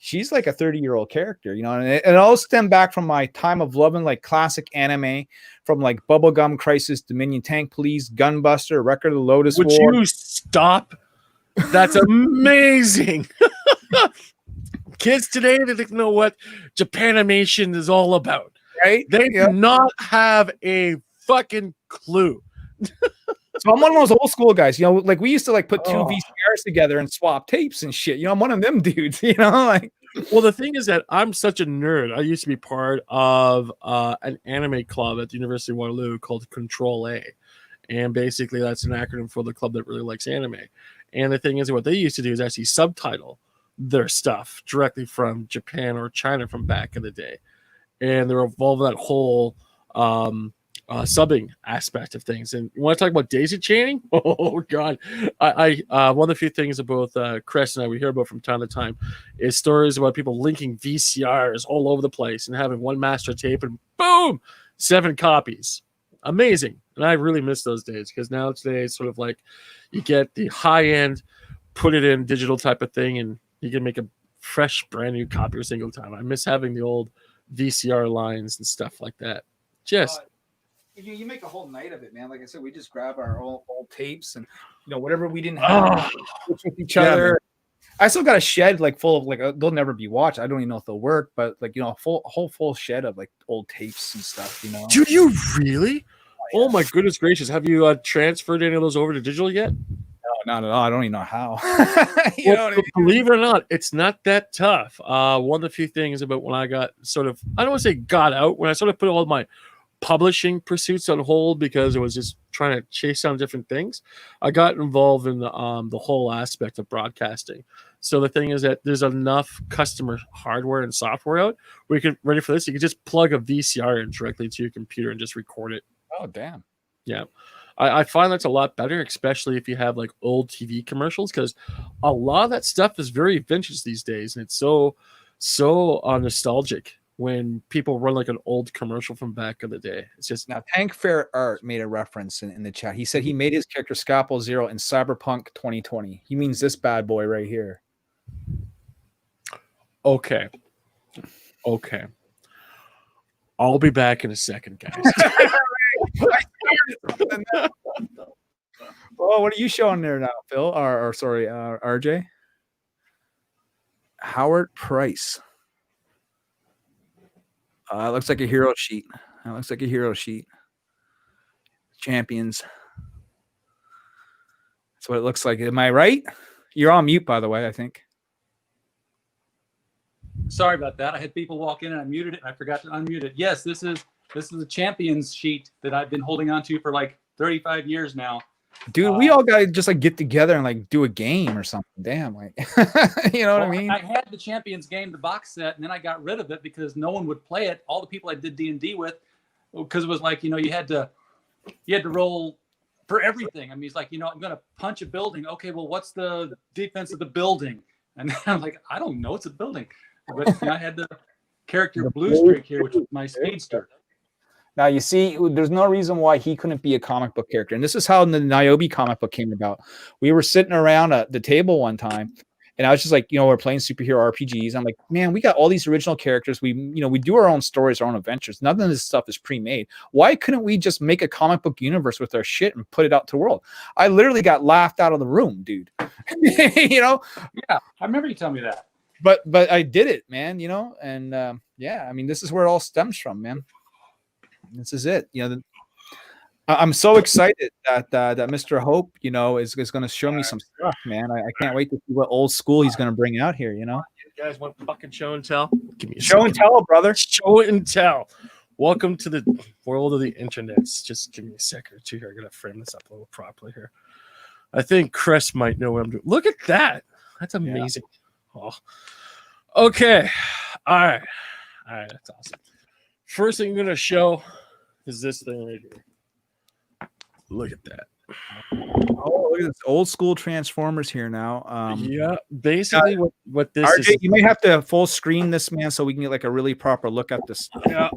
she's like a 30-year-old character, and it all stemmed back from my time of loving like classic anime from like Bubblegum Crisis, Dominion Tank Police, Gunbuster, Record of the Lotus War. Would you stop? That's amazing. Kids today, they don't know what Japanimation is all about. Right? They do not have a fucking clue. So I'm one of those old school guys, like we used to like put two VCRs together and swap tapes and shit. I'm one of them dudes, like. Well, the thing is that I'm such a nerd. I used to be part of an anime club at the University of Waterloo called Control A. And basically that's an acronym for the club that really likes anime. And the thing is, what they used to do is actually subtitle their stuff directly from Japan or China from back in the day. And they're involved in that whole subbing aspect of things. And you want to talk about daisy chaining? Oh God. I one of the few things that both Chris and I we hear about from time to time is stories about people linking VCRs all over the place and having one master tape and boom, 7 copies. Amazing. And I really miss those days because now today it's sort of like you get the high end, put it in digital type of thing, and you can make a fresh brand new copy every single time. I miss having the old VCR lines and stuff like that. You make a whole night of it, man. Like I said, we just grab our old tapes and whatever we didn't have with each other. Man. I still got a shed like full of like they'll never be watched. I don't even know if they'll work, but like a whole shed of like old tapes and stuff. Do you really? Oh my goodness gracious! Have you transferred any of those over to digital yet? No, not at all. I don't even know how. Believe it or not, it's not that tough. One of the few things about when I got sort of, I don't want to say got out, when I sort of put all my publishing pursuits on hold because I was just trying to chase down different things, I got involved in the whole aspect of broadcasting. So the thing is that there's enough customer hardware and software out where you can, ready for this, you can just plug a VCR in directly to your computer and just record it. Oh, damn. Yeah. I find that's a lot better, especially if you have like old TV commercials, because a lot of that stuff is very vintage these days, and it's so nostalgic when people run like an old commercial from back in the day. It's just now. Tank Fair Art made a reference in the chat. He said he made his character Scalpel Zero in Cyberpunk 2020. He means this bad boy right here. Okay. I'll be back in a second, guys. Oh, what are you showing there now, Phil? Or sorry, RJ? Howard Price. Looks like a hero sheet. Champions. That's what it looks like. Am I right? You're on mute, by the way, I think. Sorry about that. I had people walk in and I muted it and I forgot to unmute it. Yes, this is a champions sheet that I've been holding on to for like 35 years now. Dude, we all gotta just like get together and like do a game or something. Damn, like you know what I mean? I had the Champions game, the box set, and then I got rid of it because no one would play it. All the people I did D&D with, because it was like, you had to roll for everything. I mean, it's like, I'm gonna punch a building. Okay, well, what's the defense of the building? And I'm like, I don't know, it's a building. But I had the character Blue Streak here, which was my speedster. Now, you see, there's no reason why he couldn't be a comic book character. And this is how the Niobe comic book came about. We were sitting around at the table one time, and I was just like, we're playing superhero RPGs. I'm like, man, we got all these original characters. We do our own stories, our own adventures. None of this stuff is pre-made. Why couldn't we just make a comic book universe with our shit and put it out to the world? I literally got laughed out of the room, dude. Yeah, I remember you telling me that. But I did it, man, and yeah, I mean, this is where it all stems from, man. This is it. I'm so excited that Mr. Hope, is going to show me some stuff, man. I can't wait to see what old school he's going to bring out here, You guys want fucking show and tell? Give me a show and tell, brother. Show and tell. Welcome to the world of the internet. Just give me a second or two here. I got to frame this up a little properly here. I think Chris might know what I'm doing. Look at that. That's amazing. Yeah. Oh. Okay. All right. That's awesome. First thing I'm going to show is this thing right here. Look at that. Oh, look at this old school Transformers here now. Yeah, basically what this RJ, is. You may have to full screen this, man, so we can get like a really proper look at this. Yeah.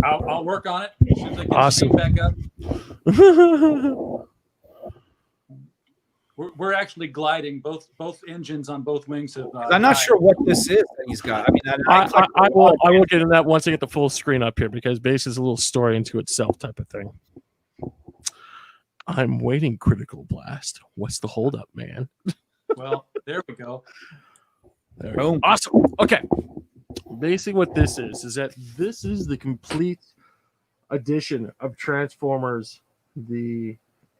I'll work on it as soon as I get awesome. the screen back up. We're actually gliding both engines on both wings of. I'm not sure what this is that he's got. I mean, I will get into that once I get the full screen up here, because base is a little story into itself type of thing. I'm waiting, Critical Blast. What's the holdup, man? Well, there we go. Boom. Awesome. Okay. Basically, what this is that this is the complete edition of Transformers, the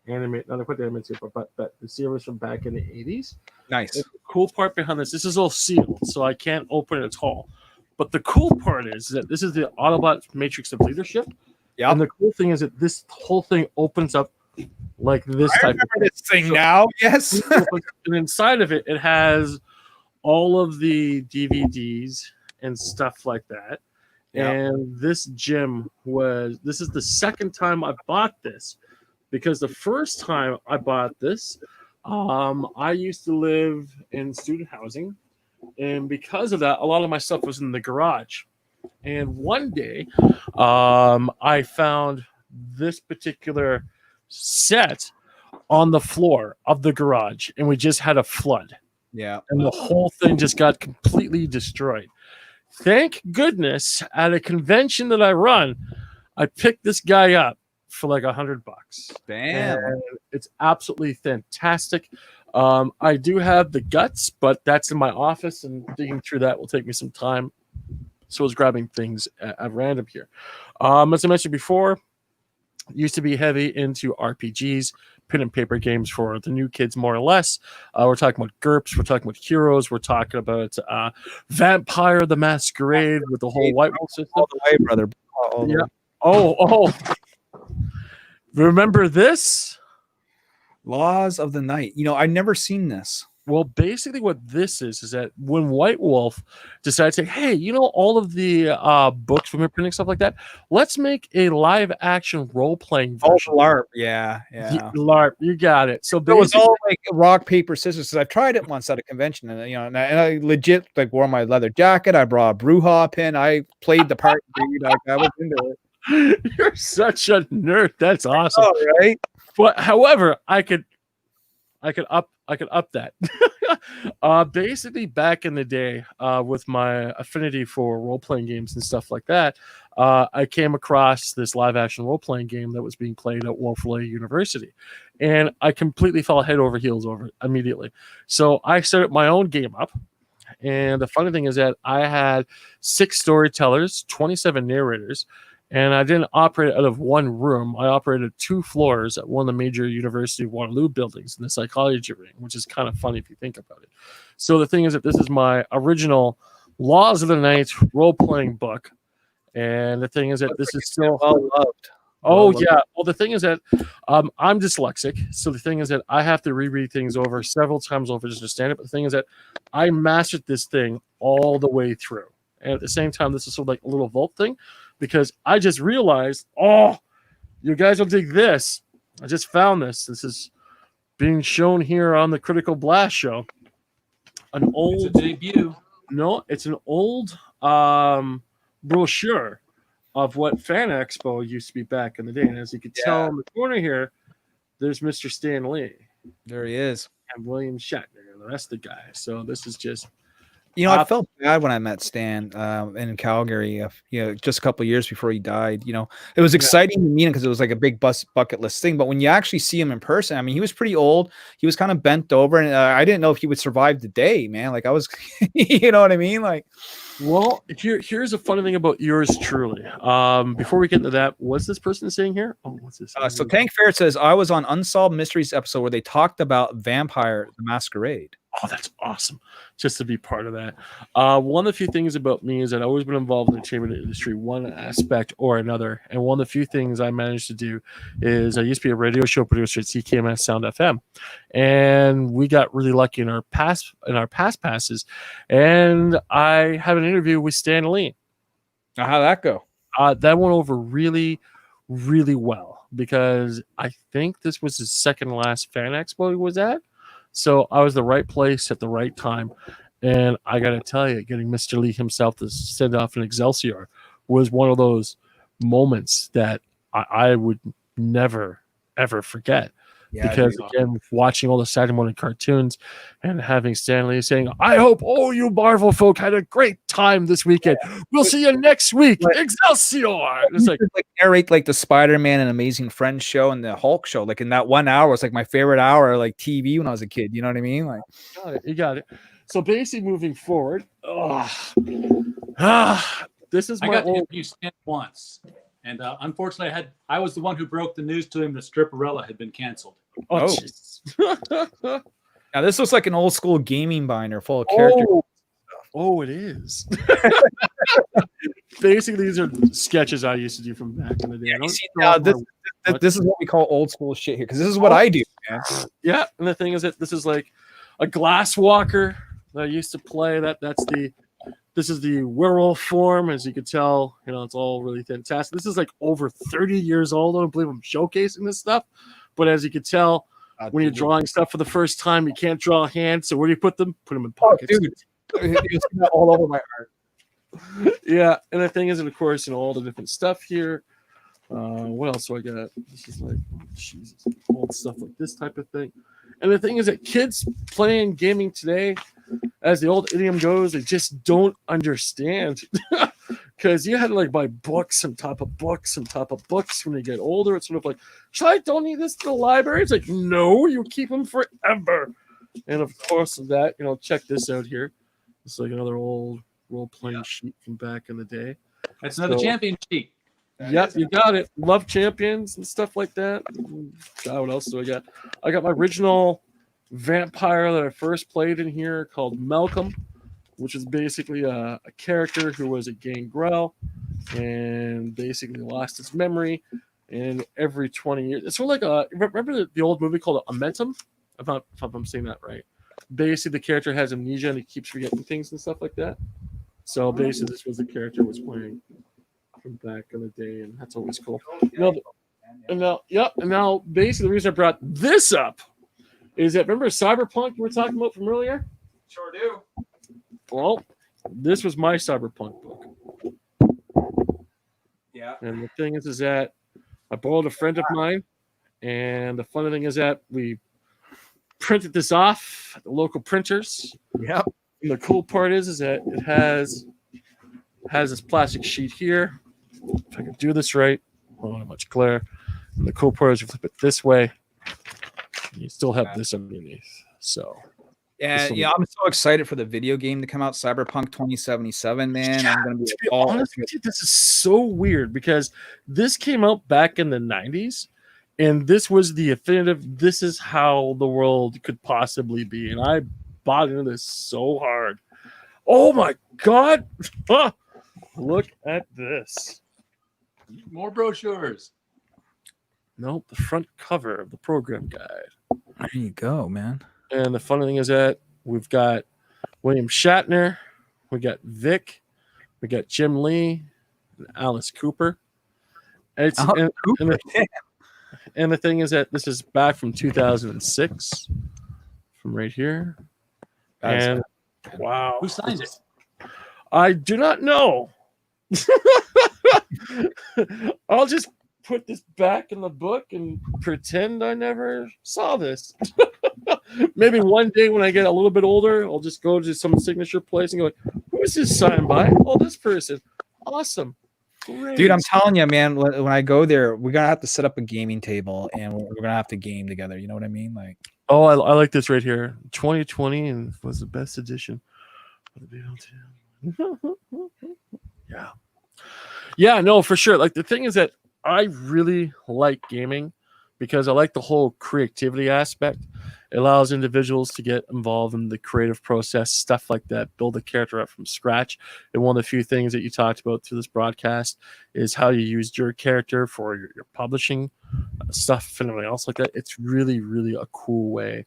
animate, not quite the animated, but the series from back in the 80s. Nice. And the cool part behind this is all sealed, so I can't open it at all. But the cool part is that this is the Autobot Matrix of Leadership. Yeah. And the cool thing is that this whole thing opens up like this I type remember this thing now. Yes. And inside of it, it has all of the DVDs and stuff like that. Yeah. And this gym this is the second time I bought this, because the first time I bought this, I used to live in student housing. And because of that, a lot of my stuff was in the garage. And one day, I found this particular set on the floor of the garage, and we just had a flood. Yeah. And the whole thing just got completely destroyed. Thank goodness, at a convention that I run, I picked this guy up for like $100. Damn. And it's absolutely fantastic. I do have the guts, but that's in my office, and digging through that will take me some time. So I was grabbing things at random here. As I mentioned before, used to be heavy into RPGs, pen and paper games for the new kids, more or less. We're talking about GURPS, we're talking about Heroes, we're talking about Vampire the Masquerade with the whole White Wolf system. All the way, brother. All the Yeah. way. Oh. Remember this? Laws of the Night. I never seen this. Well, basically what this is that when White Wolf decided to say, hey, all of the books from printing, stuff like that, let's make a live action role-playing version. Oh, LARP. Yeah. LARP, you got it. So it was all like rock, paper, scissors. Because I've tried it once at a convention, and and I legit like wore my leather jacket. I brought a Brewhaw pin. I played the part. Dude, I was into it. You're such a nerd. That's awesome. Oh, right. But however, I could up that. Basically, back in the day, with my affinity for role-playing games and stuff like that, I came across this live-action role-playing game that was being played at Wolf-Lay University, and I completely fell head over heels over it immediately. So I started my own game up, and the funny thing is that I had 6 storytellers, 27 narrators, and I didn't operate out of one room. I operated 2 floors at one of the major University of Waterloo buildings in the psychology wing, which is kind of funny if you think about it. So the thing is that this is my original Laws of the Night role-playing book. And the thing is that this is still well loved. Oh, yeah. Well, the thing is that I'm dyslexic. So the thing is that I have to reread things over several times over just to understand it. But the thing is that I mastered this thing all the way through. And at the same time, this is sort of like a little vault thing, because I just realized, you guys will dig this. I just found this. This is being shown here on the Critical Blast show. It's a debut. No, it's an old brochure of what Fan Expo used to be back in the day. And as you can tell in the corner here, there's Mr. Stan Lee. There he is. And William Shatner and the rest of the guys. So this is just... I felt bad when I met Stan in Calgary, just a couple of years before he died. It was exciting to meet him because it was like a big bucket list thing. But when you actually see him in person, I mean, he was pretty old. He was kind of bent over, and I didn't know if he would survive the day, man. Like I was, you know what I mean? Like, well, here's a funny thing about yours truly. Before we get into that, what's this person saying here? Oh, what's this? So Tank Fair says, I was on Unsolved Mysteries episode where they talked about Vampire the Masquerade. Oh, that's awesome. Just to be part of that. One of the few things about me is that I've always been involved in the entertainment industry, one aspect or another. And one of the few things I managed to do is I used to be a radio show producer at CKMS Sound FM. And we got really lucky in our past passes. And I had an interview with Stan Lee. How'd that go? That went over really, really well, because I think this was his second last Fan Expo he was at. So I was the right place at the right time. And I got to tell you, getting Mr. Lee himself to send off an Excelsior was one of those moments that I would never, ever forget. Yeah, because, again, watching all the Saturday morning cartoons and having Stan Lee saying, I hope all you Marvel folk had a great time this weekend. We'll see you next week. Excelsior! It's like narrate like the Spider-Man and Amazing Friends show and the Hulk show. Like in that 1 hour, it's like my favorite hour, like TV when I was a kid. You know what I mean? Like, you got it. So basically, moving forward, this is I got to interview Stan once. And unfortunately, I was the one who broke the news to him that Stripperella had been canceled. Oh. Now this looks like an old school gaming binder full of characters. Oh, it is. Basically, these are sketches I used to do from back in the day. This is what we call old school shit here, because this is what I do, man. Yeah, and the thing is that this is like a glass walker that I used to play. This is the werewolf form, as you can tell. It's all really fantastic. This is like over 30 years old. I don't believe I'm showcasing this stuff. But as you can tell, when you're drawing stuff for the first time, you can't draw hands. So where do you put them? Put them in pockets. Oh, dude. You see that all over my art. Yeah, and the thing is, and of course, all the different stuff here. What else do I got? This is like, Jesus, old stuff like this type of thing. And the thing is that kids playing gaming today, as the old idiom goes, they just don't understand. Because you had to like buy books on top of books on top of books when you get older. It's sort of like, should I donate this to the library? It's like, no, you keep them forever. And of course, that, check this out here. It's like another old role-playing sheet from back in the day. That's another champion sheet. Yep, you got it. Love Champions and stuff like that. God, what else do I got? I got my original vampire that I first played in here called Malcolm, which is basically a character who was a gangrel and basically lost his memory. And every 20 years, it's sort of like remember the old movie called Amentum? If I'm saying that right. Basically, the character has amnesia and he keeps forgetting things and stuff like that. So basically, this was the character was playing from back in the day, and that's always cool. And now, basically, the reason I brought this up is that remember Cyberpunk we were talking about from earlier? Sure do. Well, this was my Cyberpunk book. Yeah. And the thing is that I borrowed a friend of mine, and the funny thing is that we printed this off at the local printers. Yep. And the cool part is that it has this plastic sheet here. If I can do this right, not much clear. And the cool part is you flip it this way, and you still have this underneath. So, Yeah, I'm so excited for the video game to come out, Cyberpunk 2077, man. I'm gonna be to be honest with you, this is so weird because this came out back in the 90s, and this was the definitive. This is how the world could possibly be, and I bought into this so hard. Oh my god! Look at this. More brochures. Nope, the front cover of the program guide. There you go, man. And the funny thing is that we've got William Shatner, we got Vic, we got Jim Lee, and Alice Cooper. And the thing is that this is back from 2006, from right here. And wow, Who signs it? I do not know. I'll just put this back in the book and pretend I never saw this. Maybe one day when I get a little bit older, I'll just go to some signature place and go, who is this signed by? Oh, this person. Awesome. Great. Dude, I'm telling you, man, when I go there, we're going to have to set up a gaming table and we're going to have to game together. You know what I mean? Like, oh, I like this right here. 2020 and was the best edition. Yeah. Yeah, no, for sure. Like the thing is that I really like gaming because I like the whole creativity aspect. It allows individuals to get involved in the creative process, stuff like that, build a character up from scratch. And one of the few things that you talked about through this broadcast is how you used your character for your publishing stuff and everything else like that. It's really, really a cool way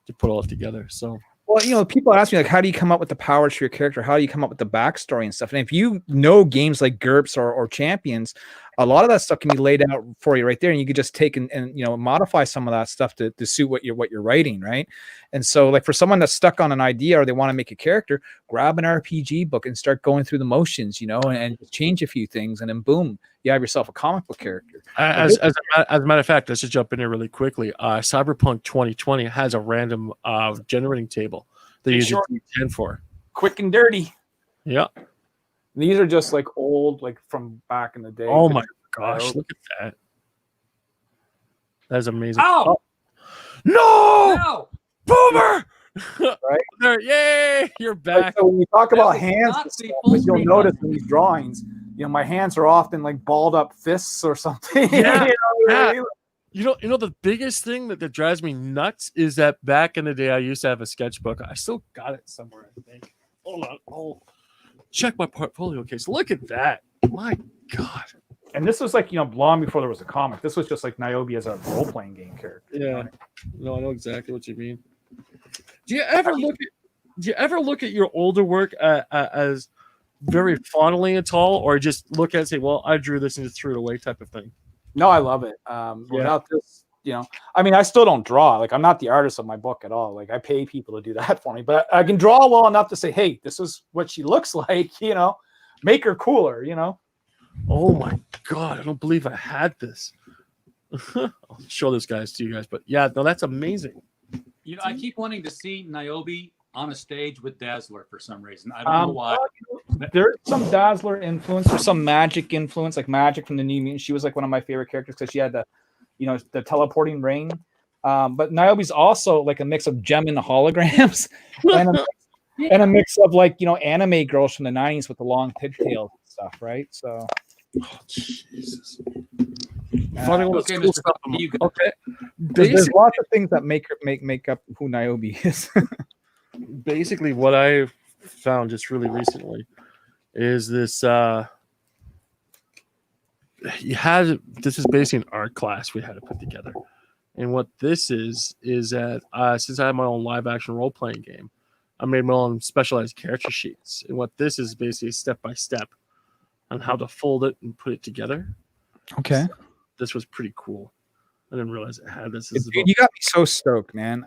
to put all it together. So, well, you know, people ask me, like, how do you come up with the powers for your character? How do you come up with the backstory and stuff? And if you know games like GURPS or Champions, a lot of that stuff can be laid out for you right there. And you could just take and you know, modify some of that stuff to suit what you're writing, right? And so, like, for someone that's stuck on an idea or they want to make a character, grab an RPG book and start going through the motions, you know, and change a few things. And then, boom, you have yourself a comic book character. As a matter of fact, let's just jump in here really quickly. Cyberpunk 2020 has a random generating table that you use D10 for. Quick and dirty. Yeah. These are just like old, like from back in the day. Oh my gosh, look at that. That is amazing. Oh! No! Boomer! Right? There, yay! You're back. Like, so when we talk about was hands, not and stuff, the full like, you'll screen notice button. in these drawings, you know, my hands are often like balled up fists or something. Yeah, you know, yeah. really? You know, the biggest thing that drives me nuts is that back in the day, I used to have a sketchbook. I still got it somewhere, I think. Hold on. I'll check my portfolio case. Look at that. My God. And this was like, you know, long before there was a comic. This was just like Niobe as a role-playing game character. Yeah. No, I know exactly what you mean. Do you ever look at your older work as very fondly at all, or just look at it and say, well, I drew this and just threw it away type of thing? No, I love it. Without this, you know, I mean, I still don't draw. Like, I'm not the artist of my book at all. Like, I pay people to do that for me, but I can draw well enough to say, hey, this is what she looks like, you know, make her cooler, you know. Oh my God, I don't believe I had this. I'll show this guys to you guys, but yeah, no, that's amazing. You know, I keep wanting to see Niobe on a stage with Dazzler for some reason. I don't know why. There's some Dazzler influence, there's some Magic influence, like Magic from the New Mutants. She was like one of my favorite characters because she had the, you know, the teleporting ring. But Niobe's also like a mix of gem and holograms and a mix of like, you know, anime girls from the 90s with the long pigtails and stuff, right? So Oh, Jesus. Finding all this okay, cool Mr. stuff. You go. Okay. There's lots of things that make up who Niobe is. Basically, what I found just really recently is this. This is basically an art class we had to put together, and what this is that since I have my own live action role playing game, I made my own specialized character sheets, and what this is basically step by step on how to fold it and put it together. Okay. So this was pretty cool. I didn't realize it had this. Dude, you got me so stoked, man.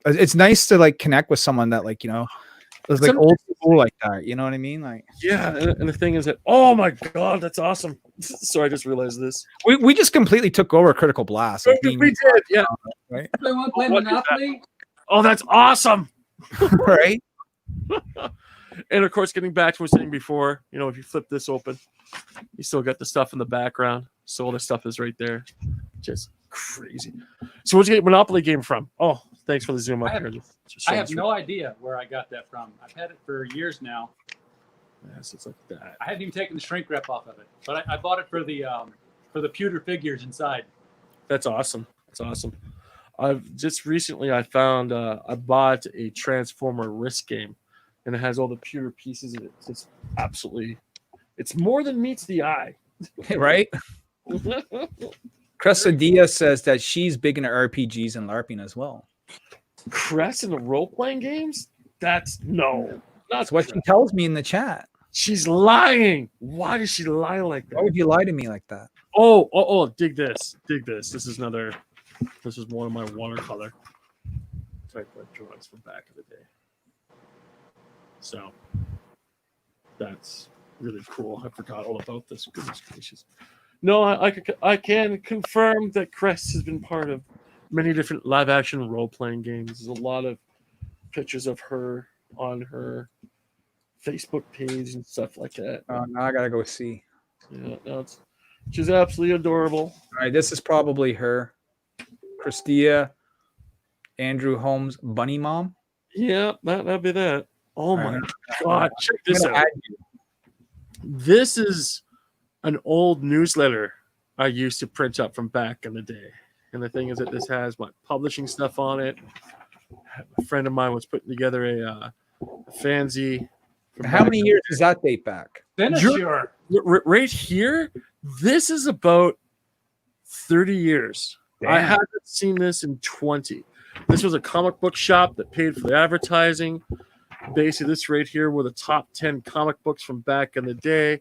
It's nice to like connect with someone that like, you know, is like old school like that. You know what I mean? Like, yeah. And the thing is that, oh my God, that's awesome. So I just realized this. we just completely took over Critical Blast. Like We did, yeah. Right. Everyone play What is that? Monopoly? Oh, that's awesome. Right. And of course, getting back to what I was saying before, you know, if you flip this open, you still got the stuff in the background. So all the stuff is right there. Just crazy. So where'd you get Monopoly game from? Oh, thanks for the zoom up here. I have no idea where I got that from. I've had it for years now. Yes, it's like that. I haven't even taken the shrink wrap off of it, but I bought it for the pewter figures inside. That's awesome. That's awesome. I've just recently I found I bought a Transformer Risk game, and it has all the pewter pieces in it. It's absolutely, it's more than meets the eye. Right. Cressadia says that she's big into RPGs and LARPing as well. Cress in the role playing games? That's no. That's what she tells me in the chat. She's lying. Why does she lie like that? Why would you lie to me like that? Oh, dig this. Dig this. This is one of my watercolor type of drawings from back in the day. So that's really cool. I forgot all about this. Goodness gracious. No, I can confirm that Crest has been part of many different live action role playing games. There's a lot of pictures of her on her Facebook page and stuff like that. Now I gotta go see. Yeah, no, she's absolutely adorable. All right, this is probably her. Christia, Andrew Holmes, Bunny Mom. Yeah, that'd be that. Oh my right. God, check this out. This is an old newsletter I used to print up from back in the day. And the thing is that this has my publishing stuff on it. A friend of mine was putting together a fanzine. How many years does that date back? Sure. Right here, this is about 30 years. Damn. I haven't seen this in 20. This was a comic book shop that paid for the advertising. Basically, this right here were the top 10 comic books from back in the day.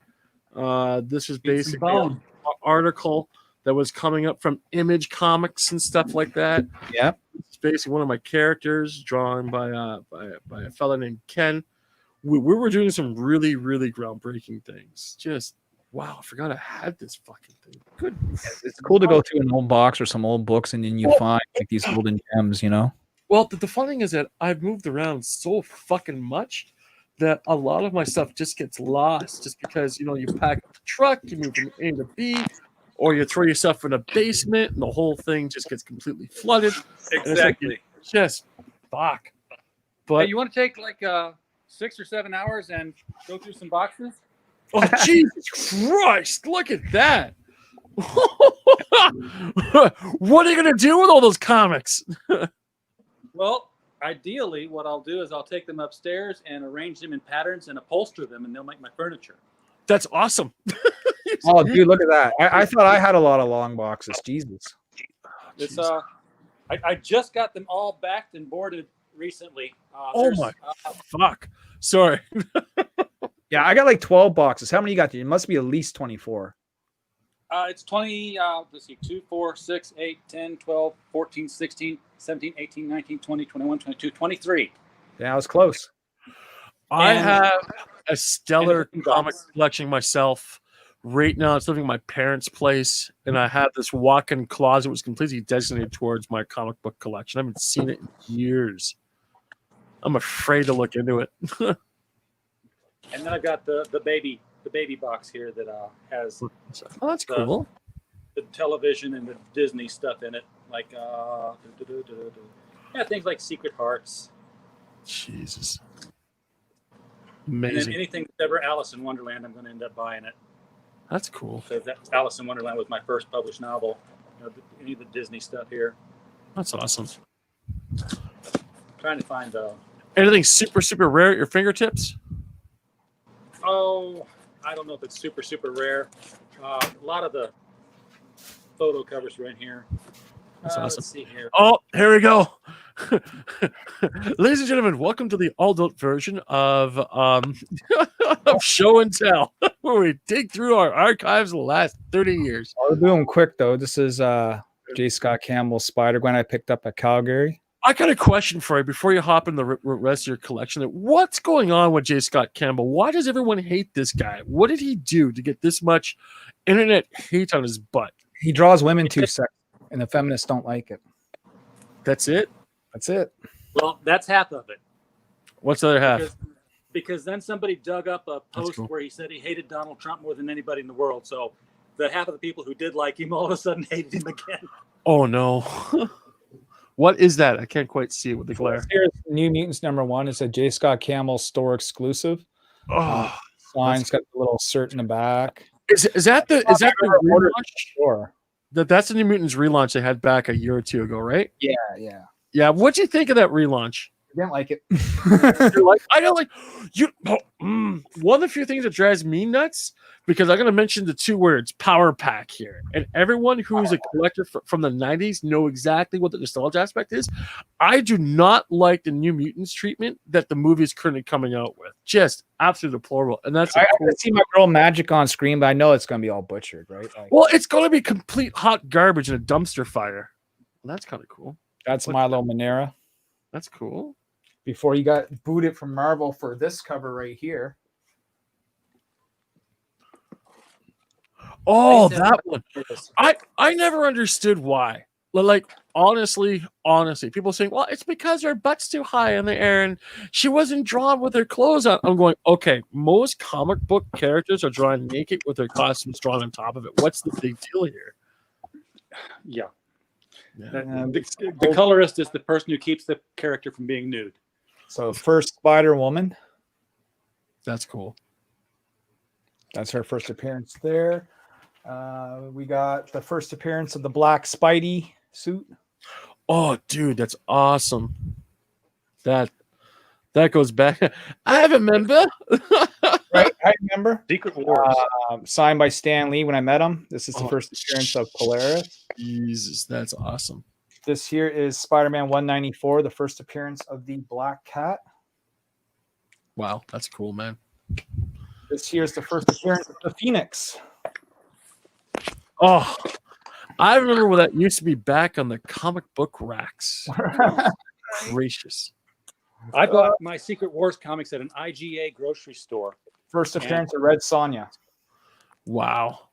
This was basically an article that was coming up from Image Comics and stuff like that. Yeah, it's basically one of my characters drawn by a fella named Ken. We were doing some really, really groundbreaking things. Just wow, I forgot I had this fucking thing. Good. It's cool to go through an old box or some old books and then you find like these golden gems, you know? Well, the fun thing is that I've moved around so fucking much that a lot of my stuff just gets lost just because, you know, you pack up the truck, you move from A to B, or you throw yourself in a basement and the whole thing just gets completely flooded. Exactly. Like, just fuck. But Hey, you want to take like 6 or 7 hours and go through some boxes? oh, Jesus Christ, look at that. What are you going to do with all those comics? Well, ideally, what I'll do is I'll take them upstairs and arrange them in patterns and upholster them, and they'll make my furniture. That's awesome. Oh, dude, look at that. I thought I had a lot of long boxes. Jesus. It's I just got them all backed and boarded recently. Oh my fuck. Sorry. Yeah, I got like 12 boxes. How many you got? It must be at least 24. It's 20, let's see, 2, 4, 6, 8, 10, 12, 14, 16, 17, 18, 19, 20, 21, 22, 23. Yeah, I was close. I have a stellar comic collection myself. Right now, it's living in my parents' place, and I have this walk-in closet was completely designated towards my comic book collection. I haven't seen it in years. I'm afraid to look into it. And then I've got the baby box here that has Oh, that's cool. the television and the Disney stuff in it, like things like Secret Hearts. Jesus. And then Amazing. anything that's ever Alice in Wonderland, I'm going to end up buying it. That's cool. So that Alice in Wonderland was my first published novel. Any of the Disney stuff here. That's awesome. Trying to find anything super, super rare at your fingertips? Oh, I don't know if it's super, super rare. A lot of the photo covers are in here. That's awesome. Let's see here. Oh, here we go. Ladies and gentlemen, welcome to the adult version of of Show and Tell, where we dig through our archives of the last 30 years. I'll do them quick though. This is J. Scott Campbell's Spider-Gwen I picked up at Calgary. I got a question for you before you hop in the rest of your collection. What's going on with J. Scott Campbell? Why does everyone hate this guy? What did he do to get this much internet hate on his butt? He draws women too sexy, and the feminists don't like it. That's it? That's it. Well, that's half of it. What's the other half? Because then somebody dug up a post where he said he hated Donald Trump more than anybody in the world. So the half of the people who did like him all of a sudden hated him again. Oh, no. What is that? I can't quite see it with the glare. Here's New Mutants #1. It's a J. Scott Campbell store exclusive. Oh, sign's got the little cert in the back. Is that the relaunch? Sure. That's the New Mutants relaunch they had back a year or two ago, right? Yeah. Yeah. What'd you think of that relaunch? I didn't like it. You're like, I don't like you. One of the few things that drives me nuts, because I'm going to mention the two words power pack here, and everyone who's a collector from the 90s know exactly what the nostalgia aspect is. I do not like the New Mutants treatment that the movie is currently coming out with. Just absolutely deplorable. And that's I can see my girl Magic on screen, but I know it's going to be all butchered, right? Like, well, it's going to be complete hot garbage in a dumpster fire. Well, that's kind of cool. That's Milo Manera. That's cool. Before he got booted from Marvel for this cover right here. Oh, that one. I never understood why. Like, honestly, people saying, well, it's because her butt's too high in the air and she wasn't drawn with her clothes on. I'm going, okay, most comic book characters are drawn naked with their costumes drawn on top of it. What's the big deal here? Yeah. The colorist is the person who keeps the character from being nude. So first Spider-Woman. That's cool. That's her first appearance there. We got the first appearance of the black Spidey suit. Oh, dude, that's awesome. That goes back. I remember. Right, I remember. Secret Wars. Signed by Stan Lee when I met him. This is the first appearance of Polaris. Jesus, that's awesome. This here is Spider-Man 194, the first appearance of the Black Cat. Wow, that's cool, man. This here is the first appearance of the Phoenix. Oh, I remember when that used to be back on the comic book racks. Gracious. I bought my Secret Wars comics at an IGA grocery store. First appearance of Red Sonja. Wow.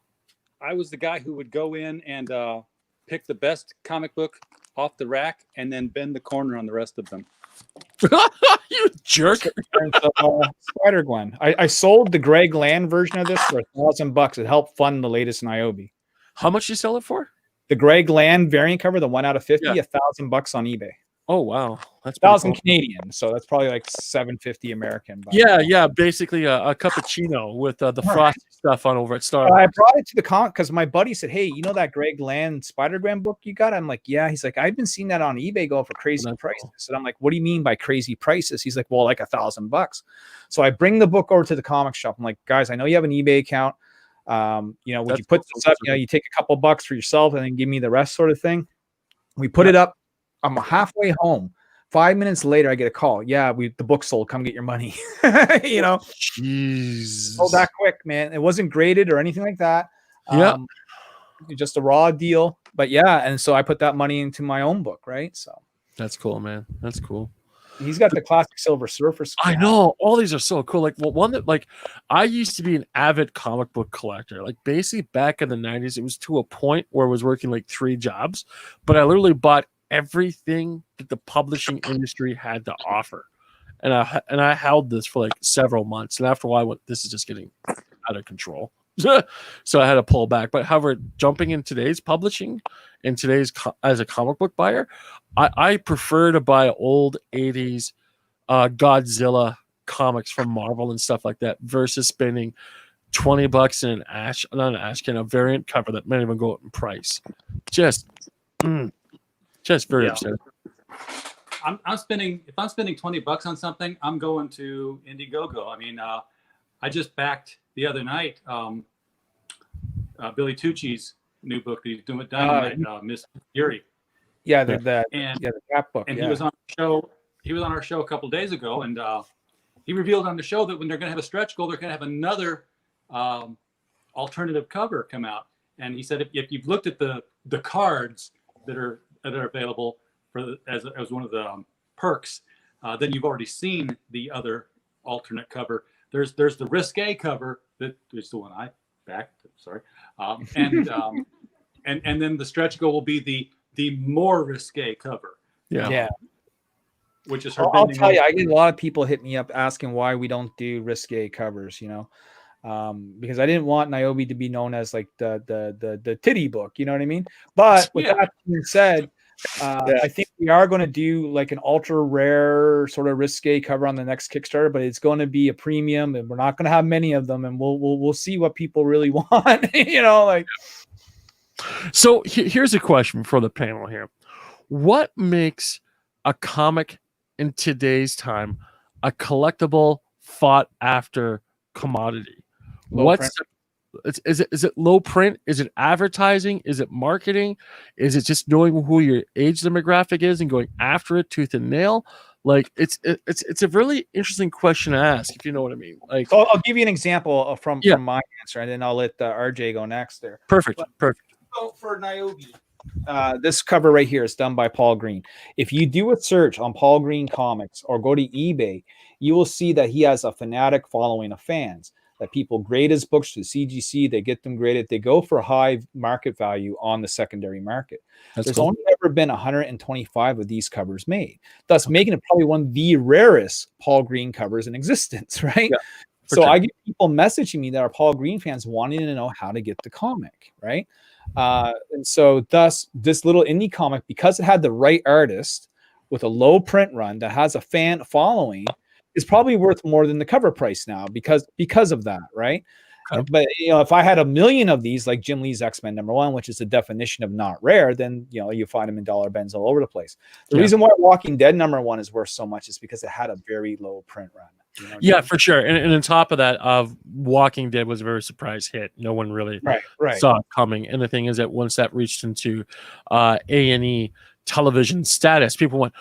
I was the guy who would go in and pick the best comic book off the rack and then bend the corner on the rest of them. You jerk. Spider-Gwen. I sold the Greg Land version of this for $1,000. It helped fund the latest Niobe. How much you sell it for? The Greg Land variant cover, the 1 out of 50, yeah. $1,000 on eBay. Oh wow, that's 1,000 cool. Canadian, so that's probably like $750 American. Yeah, basically a cappuccino with the frosty stuff on over at Starbucks. I brought it to the comic because my buddy said, "Hey, you know that Greg Land Spider-Gwen book you got?" I'm like, "Yeah." He's like, "I've been seeing that on eBay go for crazy prices." Cool. And I'm like, "What do you mean by crazy prices?" He's like, "Well, like $1,000." So I bring the book over to the comic shop. I'm like, "Guys, I know you have an eBay account. Would you put this up? You take a couple bucks for yourself and then give me the rest, sort of thing." We put it up. I'm halfway home. 5 minutes later, I get a call. Yeah, the book sold. Come get your money. Jeez. Sold that quick, man. It wasn't graded or anything like that. Yeah. Just a raw deal. But yeah, and so I put that money into my own book, right? So that's cool, man. That's cool. He's got the classic Silver Surfer. I know. All these are so cool. Like, well, one that, like, I used to be an avid comic book collector. Like, basically back in the 90s, it was to a point where I was working like 3 jobs, but I literally bought everything that the publishing industry had to offer, and I held this for like several months, and after a while I went, this is just getting out of control. So I had to pull back. But however, jumping in today's publishing and today's as a comic book buyer, I prefer to buy old 80s Godzilla comics from Marvel and stuff like that versus spending $20 in not an ash can, a variant cover that might even go up in price. Just very upset. I'm spending, if I'm spending $20 on something, I'm going to Indiegogo. I mean, I just backed the other night Billy Tucci's new book that he's doing with Dynamite, Miss Fury. Yeah, and the Cap book. And he was on the show. He was on our show a couple of days ago, and he revealed on the show that when they're going to have a stretch goal, they're going to have another alternative cover come out. And he said if you've looked at the cards that are available for as one of the perks, then you've already seen the other alternate cover. There's the risque cover that is the one I backed. Sorry, and then the stretch goal will be the more risque cover. Yeah. Which is her. I'll tell you, I get a lot of people hit me up asking why we don't do risque covers, because I didn't want Niobe to be known as like the titty book, you know what I mean? But with that being said, I think we are going to do like an ultra rare sort of risque cover on the next Kickstarter, but it's going to be a premium, and we're not going to have many of them, and we'll see what people really want, like. So here's a question for the panel here: what makes a comic in today's time a collectible, fought after commodity? Is it low print? Is it advertising? Is it marketing? Is it just knowing who your age demographic is and going after it tooth and nail? Like it's a really interesting question to ask, if you know what I mean. Like, so I'll give you an example from my answer, and then I'll let RJ go next there. Perfect. So for Niobe, this cover right here is done by Paul Green. If you do a search on Paul Green Comics or go to eBay, you will see that he has a fanatic following of fans. That people grade his books to CGC, they get them graded, they go for high market value on the secondary market. There's only ever been 125 of these covers made, thus making it probably one of the rarest Paul Green covers in existence, right? So I get people messaging me that are Paul Green fans wanting to know how to get the comic, right? And so thus this little indie comic, because it had the right artist with a low print run that has a fan following, is probably worth more than the cover price now because of that, right? Okay. But if I had 1 million of these, like Jim Lee's X-Men #1, which is the definition of not rare, then you find them in dollar bins all over the place. The reason why Walking Dead #1 is worth so much is because it had a very low print run. For sure. And on top of that, Walking Dead was a very surprise hit. No one really saw it coming. And the thing is that once that reached into A&E television status, people went,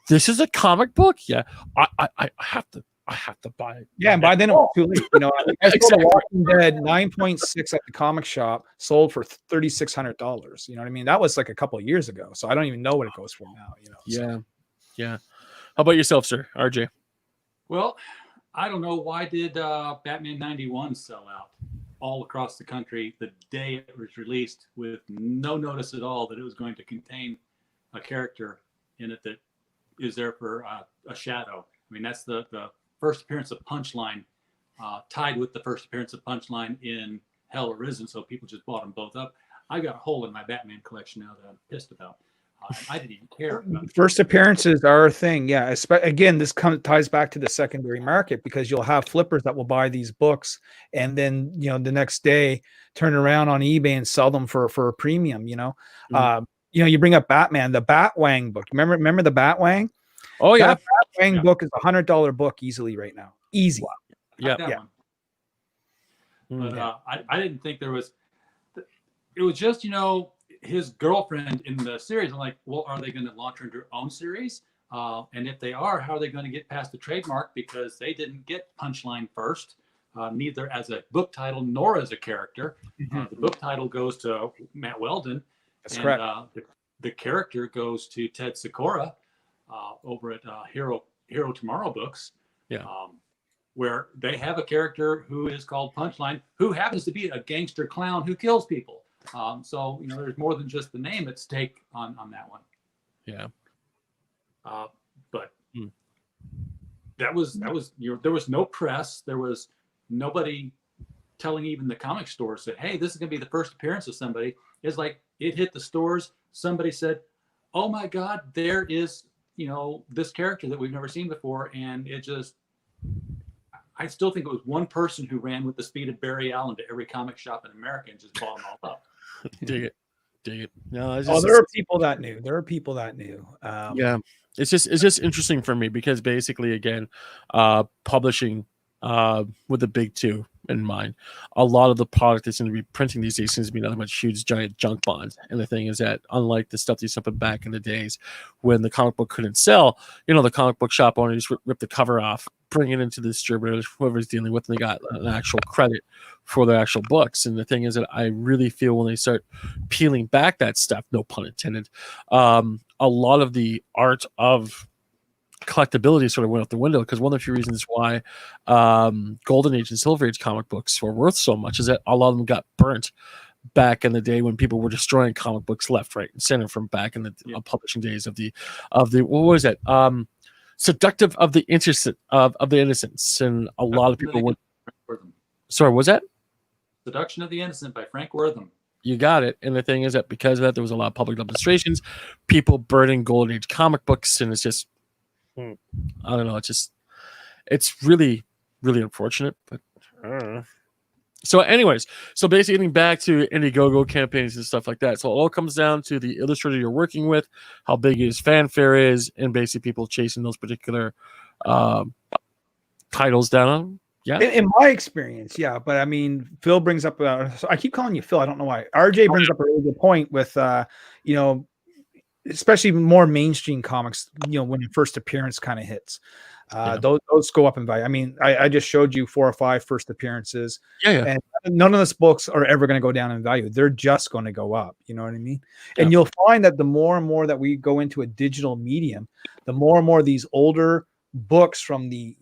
"This is a comic book? Yeah, I have to buy it." Yeah, and by then it was too late. I sold Walking Dead 9.6 at the comic shop, sold for $3,600. You know what I mean? That was like a couple of years ago, so I don't even know what it goes for now. Yeah. How about yourself, sir, RJ? Well, I don't know, why did Batman 91 sell out all across the country the day it was released with no notice at all that it was going to contain a character in it that is there for a shadow. I mean, that's the first appearance of Punchline, tied with the first appearance of Punchline in Hell Arisen, so people just bought them both up. I got a hole in my Batman collection now that I'm pissed about. I didn't even care about first appearances are a thing. Yeah, again, this ties back to the secondary market, because you'll have flippers that will buy these books and then the next day turn around on eBay and sell them for a premium. You bring up Batman, the Batwang book. Remember the Batwang? Oh yeah, that Batwang book is $100 book easily right now. Easy. Wow. Yeah. But I didn't think there was. It was just his girlfriend in the series. I'm like, well, are they going to launch her into her own series? And if they are, how are they going to get past the trademark? Because they didn't get Punchline first, neither as a book title nor as a character. The book title goes to Matt Weldon. That's correct. The character goes to Ted Sikora over at Hero Tomorrow Books. Where they have a character who is called Punchline, who happens to be a gangster clown who kills people. So there's more than just the name at stake on that one. Yeah. But there was no press. There was nobody telling even the comic stores that, hey, this is going to be the first appearance of somebody. It's like it hit the stores. Somebody said, oh my God, there is this character that we've never seen before, and it just. I still think it was one person who ran with the speed of Barry Allen to every comic shop in America and just bought them all up. Dig it. No, it's Oh, just, there are people that knew. There are people that knew. yeah, it's just interesting for me because basically, again, publishing with the big two in mind, a lot of the product that's going to be printing these days seems to be nothing but huge giant junk bonds. And the thing is that unlike the stuff they used to put back in the days when the comic book couldn't sell, the comic book shop owner just rip the cover off, bring it into the distributors, whoever's dealing with, and they got an actual credit for their actual books. And the thing is that I really feel when they start peeling back that stuff, no pun intended, a lot of the art of collectability sort of went out the window, because one of the few reasons why Golden Age and Silver Age comic books were worth so much is that a lot of them got burnt back in the day when people were destroying comic books left, right, and center from back in the publishing days of the what was that? Seductive of the Innocent of the Innocents, and a lot of people went. Sorry, was that Seduction of the Innocent by Frank Wortham? You got it. And the thing is that because of that, there was a lot of public demonstrations, people burning Golden Age comic books, and it's just, I don't know. It's really, really unfortunate. But so, anyways, so basically, getting back to Indiegogo campaigns and stuff like that. So it all comes down to the illustrator you're working with, how big his fanfare is, and basically people chasing those particular titles down. Yeah, in my experience, yeah. But I mean, Phil brings up. So I keep calling you Phil. I don't know why. RJ brings up a really good point with, especially more mainstream comics. When your first appearance kind of hits, those go up in value. I mean, I just showed you 4 or 5 first appearances. Yeah. And none of those books are ever going to go down in value. They're just going to go up. You know what I mean? And you'll find that the more and more that we go into a digital medium, the more and more these older books from the,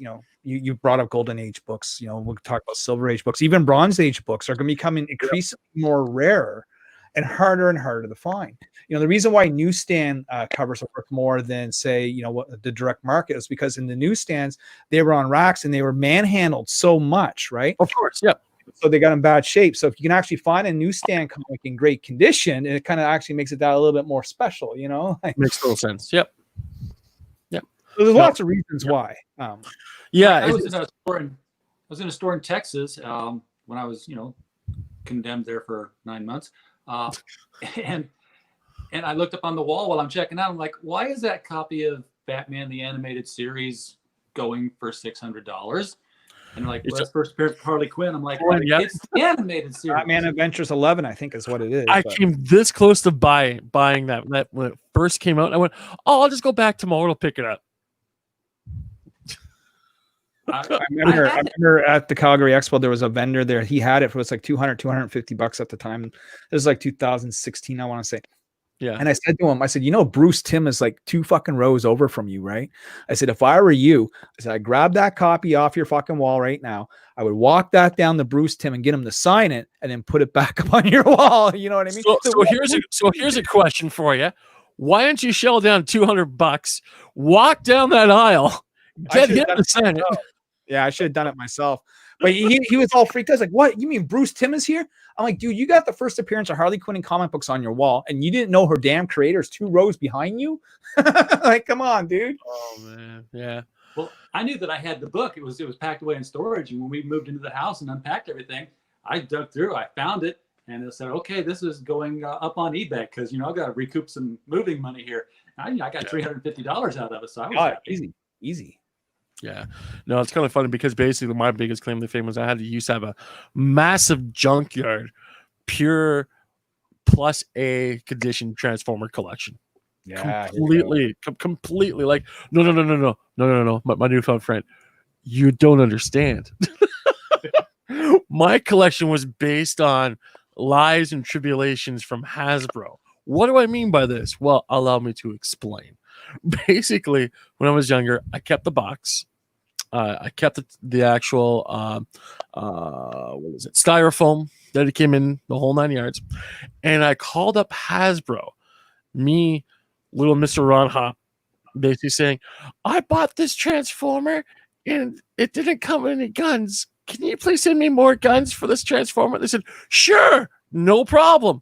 you brought up Golden Age books, we'll talk about Silver Age books, even Bronze Age books are going to be becoming increasingly more rare and harder to find. The reason why newsstand covers are worth more than, say, what the direct market is, because in the newsstands, they were on racks and they were manhandled so much, right? Of course, yeah. So they got in bad shape. So if you can actually find a newsstand comic in great condition, it kind of actually makes it that a little bit more special, Makes total sense. Yep. So there's lots of reasons why. I was in a store in Texas when I was, condemned there for 9 months, and I looked up on the wall while I'm checking out. I'm like, why is that copy of Batman the Animated Series going for $600? And like, well, that's first appearance of Harley Quinn. I'm like, it's the animated series. Batman Adventures 11, I think, is what it is. I came this close to buying that when it first came out. And I went, I'll just go back tomorrow to pick it up. I remember at the Calgary Expo, there was a vendor there. He had it for like $250 at the time. It was like 2016, I want to say. Yeah. And I said to him, I said, Bruce Timm is like 2 fucking rows over from you, right? I said, if I were you, I said, I'd grab that copy off your fucking wall right now. I would walk that down to Bruce Timm and get him to sign it and then put it back up on your wall. You know what I mean? So here's a question for you. Why don't you shell down $200, walk down that aisle, get him to sign it? Yeah, I should have done it myself. But he was all freaked out. I was like, what? You mean Bruce Timm is here? I'm like, dude, you got the first appearance of Harley Quinn in comic books on your wall, and you didn't know her damn creator's 2 rows behind you? Like, come on, dude. Oh, man. Yeah. Well, I knew that I had the book. It was packed away in storage. And when we moved into the house and unpacked everything, I dug through. I found it. And it said, okay, this is going up on eBay because, I've got to recoup some moving money here. I got $350 out of it. So I was happy. Easy. Yeah, no, it's kind of funny because basically my biggest claim to fame was I used to have a massive junkyard, pure plus A condition Transformer collection. Yeah, completely like no. My newfound friend, you don't understand. My collection was based on lies and tribulations from Hasbro. What do I mean by this? Well, allow me to explain. Basically, when I was younger, I kept the box. I kept the actual what is it, styrofoam that it came in, the whole 9 yards, and I called up Hasbro, me, little Mr. Ron Hop, basically saying, I bought this Transformer and it didn't come with any guns. Can you please send me more guns for this Transformer? They said, sure, no problem.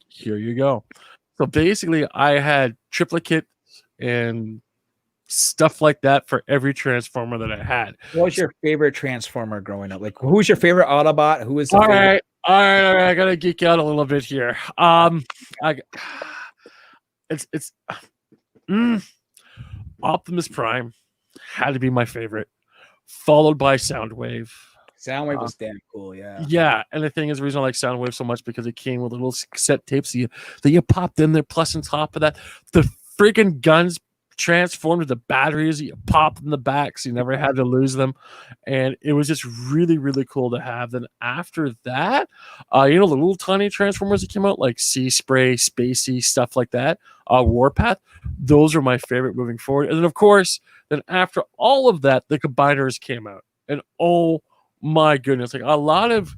Here you go. So basically, I had triplicate and stuff like that for every Transformer that I had. What was your favorite Transformer growing up? Like, who was your favorite Autobot? Who was the All favorite? right. I gotta geek out a little bit here. It's Optimus Prime had to be my favorite, followed by Soundwave. Soundwave was damn cool, yeah. Yeah, and the thing is, the reason I like Soundwave so much because it came with little cassette tapes that you popped in there. Plus, on top of that, the freaking guns transformed into batteries that you popped in the back, so you never had to lose them. And it was just really, really cool to have. Then after that, the little tiny Transformers that came out, like Sea Spray, Spacey, stuff like that, Warpath, those are my favorite moving forward. And then, of course, then after all of that, the Combiners came out. And oh my goodness, like a lot of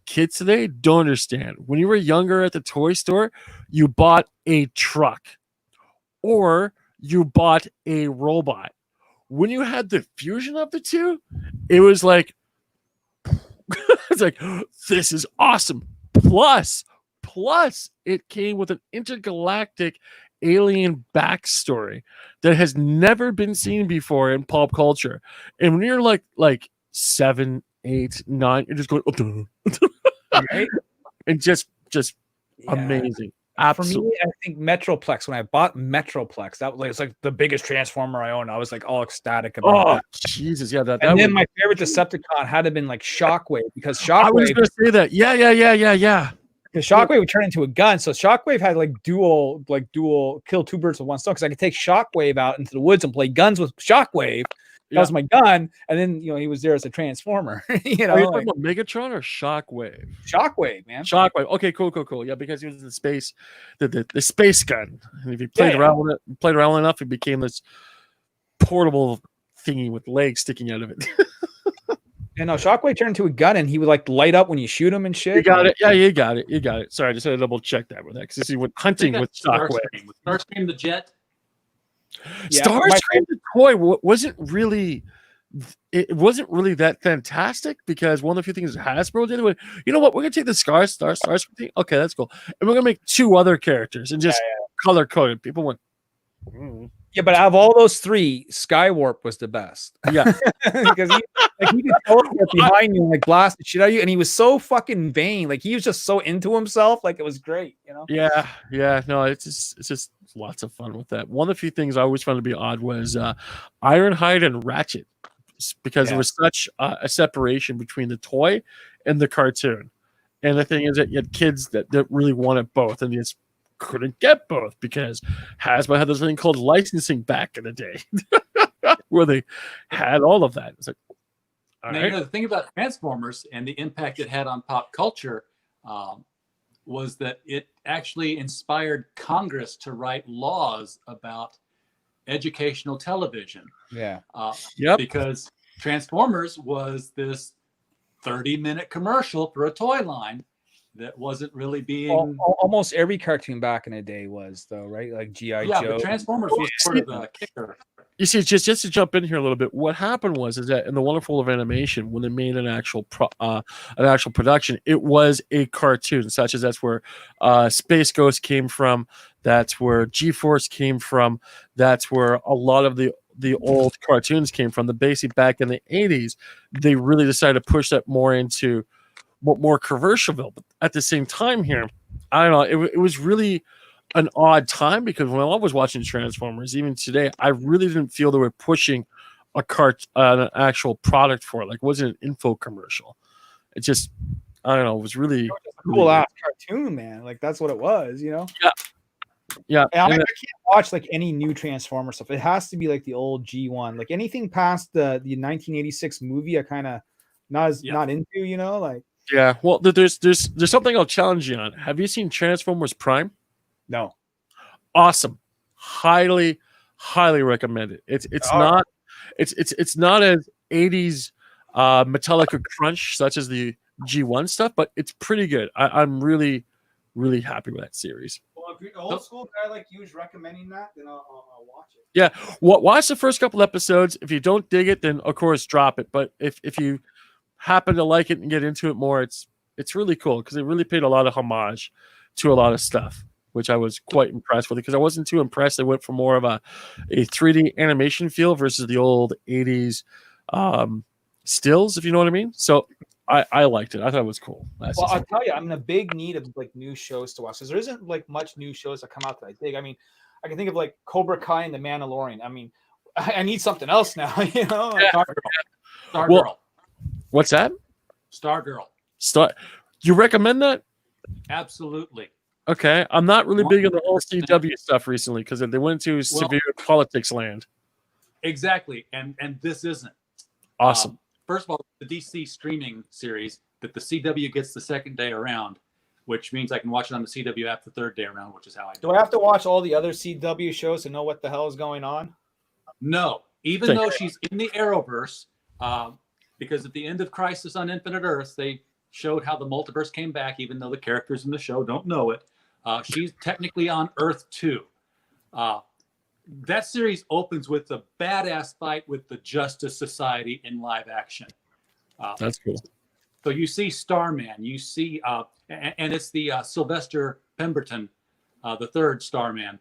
kids today don't understand. When you were younger at the toy store, you bought a truck or you bought a robot. When you had the fusion of the two, it was like, it's like, this is awesome. Plus, it came with an intergalactic alien backstory that has never been seen before in pop culture. And when you're like 7, 8, 9, you're just going, Right? and just Yeah. amazing. For Absolutely. me, I think Metroplex. When I bought Metroplex, that was like, it's like the biggest Transformer I owned. I was like all ecstatic about Oh that. Jesus, yeah, that And then was, my favorite Decepticon had to have been like Shockwave, because I was Shockwave, gonna say that. Yeah. because Shockwave would turn into a gun. So Shockwave had like dual kill two birds with one stone. Because I could take Shockwave out into the woods and play guns with Shockwave. That was my gun, and then he was there as a Transformer. Are you talking about Megatron or Shockwave? Shockwave, man. Shockwave. Okay, cool. Yeah, because he was the space, the space gun. And if you played around with it, played around enough, it became this portable thingy with legs sticking out of it. And no, Shockwave turned into a gun, and he would like light up when you shoot him and shit. You got it. Yeah, you got it. Sorry, I just had to double check that with that because he went hunting with Shockwave. Starscream the jet. Yeah, Starscream the toy wasn't really that fantastic, because one of the few things Hasbro did was, you know what, we're gonna take the Starscream thing. Okay, that's cool, and we're gonna make 2 other characters and just color coded. People went, Yeah, but out of all those 3, Skywarp was the best. Yeah, because he could teleport behind you and like blast the shit out of you, and he was so fucking vain. Like he was just so into himself. Like it was great, Yeah. No, it's just lots of fun with that. One of the few things I always found to be odd was Ironhide and Ratchet, because there was such a separation between the toy and the cartoon. And the thing is that you had kids that really wanted both, and you just couldn't get both because Hasbro had this thing called licensing back in the day, where they had all of that. It's like, The thing about Transformers and the impact it had on pop culture was that it actually inspired Congress to write laws about educational television. Yeah. Because Transformers was this 30-minute commercial for a toy line that wasn't really being... Almost every cartoon back in the day was, though, right? Like G.I. Joe. Yeah, but Transformers was sort of the kicker. You see, just to jump in here a little bit, what happened was that in the wonderful world of animation, when they made an actual production, it was a cartoon, such as that's where Space Ghost came from, that's where G-Force came from, that's where a lot of the old cartoons came from. The basic back in the 80s, they really decided to push that more into more commercial. But at the same time here, I don't know, it was really an odd time, because when I was watching Transformers, even today, I really didn't feel they were pushing an actual product for it. Like, it wasn't an info commercial. It just, I don't know, it was really a cool ass cartoon, man. Like that's what it was, Yeah. And I can't watch like any new Transformer stuff. It has to be like the old G1. Like anything past the 1986 movie, I kind of not into, like. Yeah, well, there's something I'll challenge you on. Have you seen Transformers Prime? No. Awesome. Highly recommend it. It's not as 80s Metallica crunch such as the G1 stuff, but it's pretty good. I'm really happy with that series. Well, if you're an old school guy like you is recommending that, then I'll watch it. Yeah, watch the first couple episodes. If you don't dig it, then of course drop it. But if you happen to like it and get into it more, it's really cool, because they really paid a lot of homage to a lot of stuff which I was quite impressed with, because I wasn't too impressed. They went for more of a 3D animation feel versus the old 80s stills, if you know what I mean. So I liked it. I thought it was cool. Well, I'll tell you, I'm in a big need of like new shows to watch, because there isn't like much new shows that come out that I dig. I mean, I can think of like Cobra Kai and The Mandalorian. I mean, I need something else now, you know? Stargirl. Stargirl. What's that? Stargirl. You recommend that? Absolutely. Okay, I'm not really big on the whole CW stuff recently because they went to severe politics land. Exactly, and this isn't awesome. First of all, the DC streaming series that the CW gets the second day around, which means I can watch it on the CW app the third day around, which is how I do. Do I have to watch all the other CW shows to know what the hell is going on? No, even though she's in the Arrowverse, because at the end of Crisis on Infinite Earths, they showed how the multiverse came back, even though the characters in the show don't know it. She's technically on Earth 2. That series opens with a badass fight with the Justice Society in live action. That's cool. So you see Starman, you see, and it's the Sylvester Pemberton, the third Starman.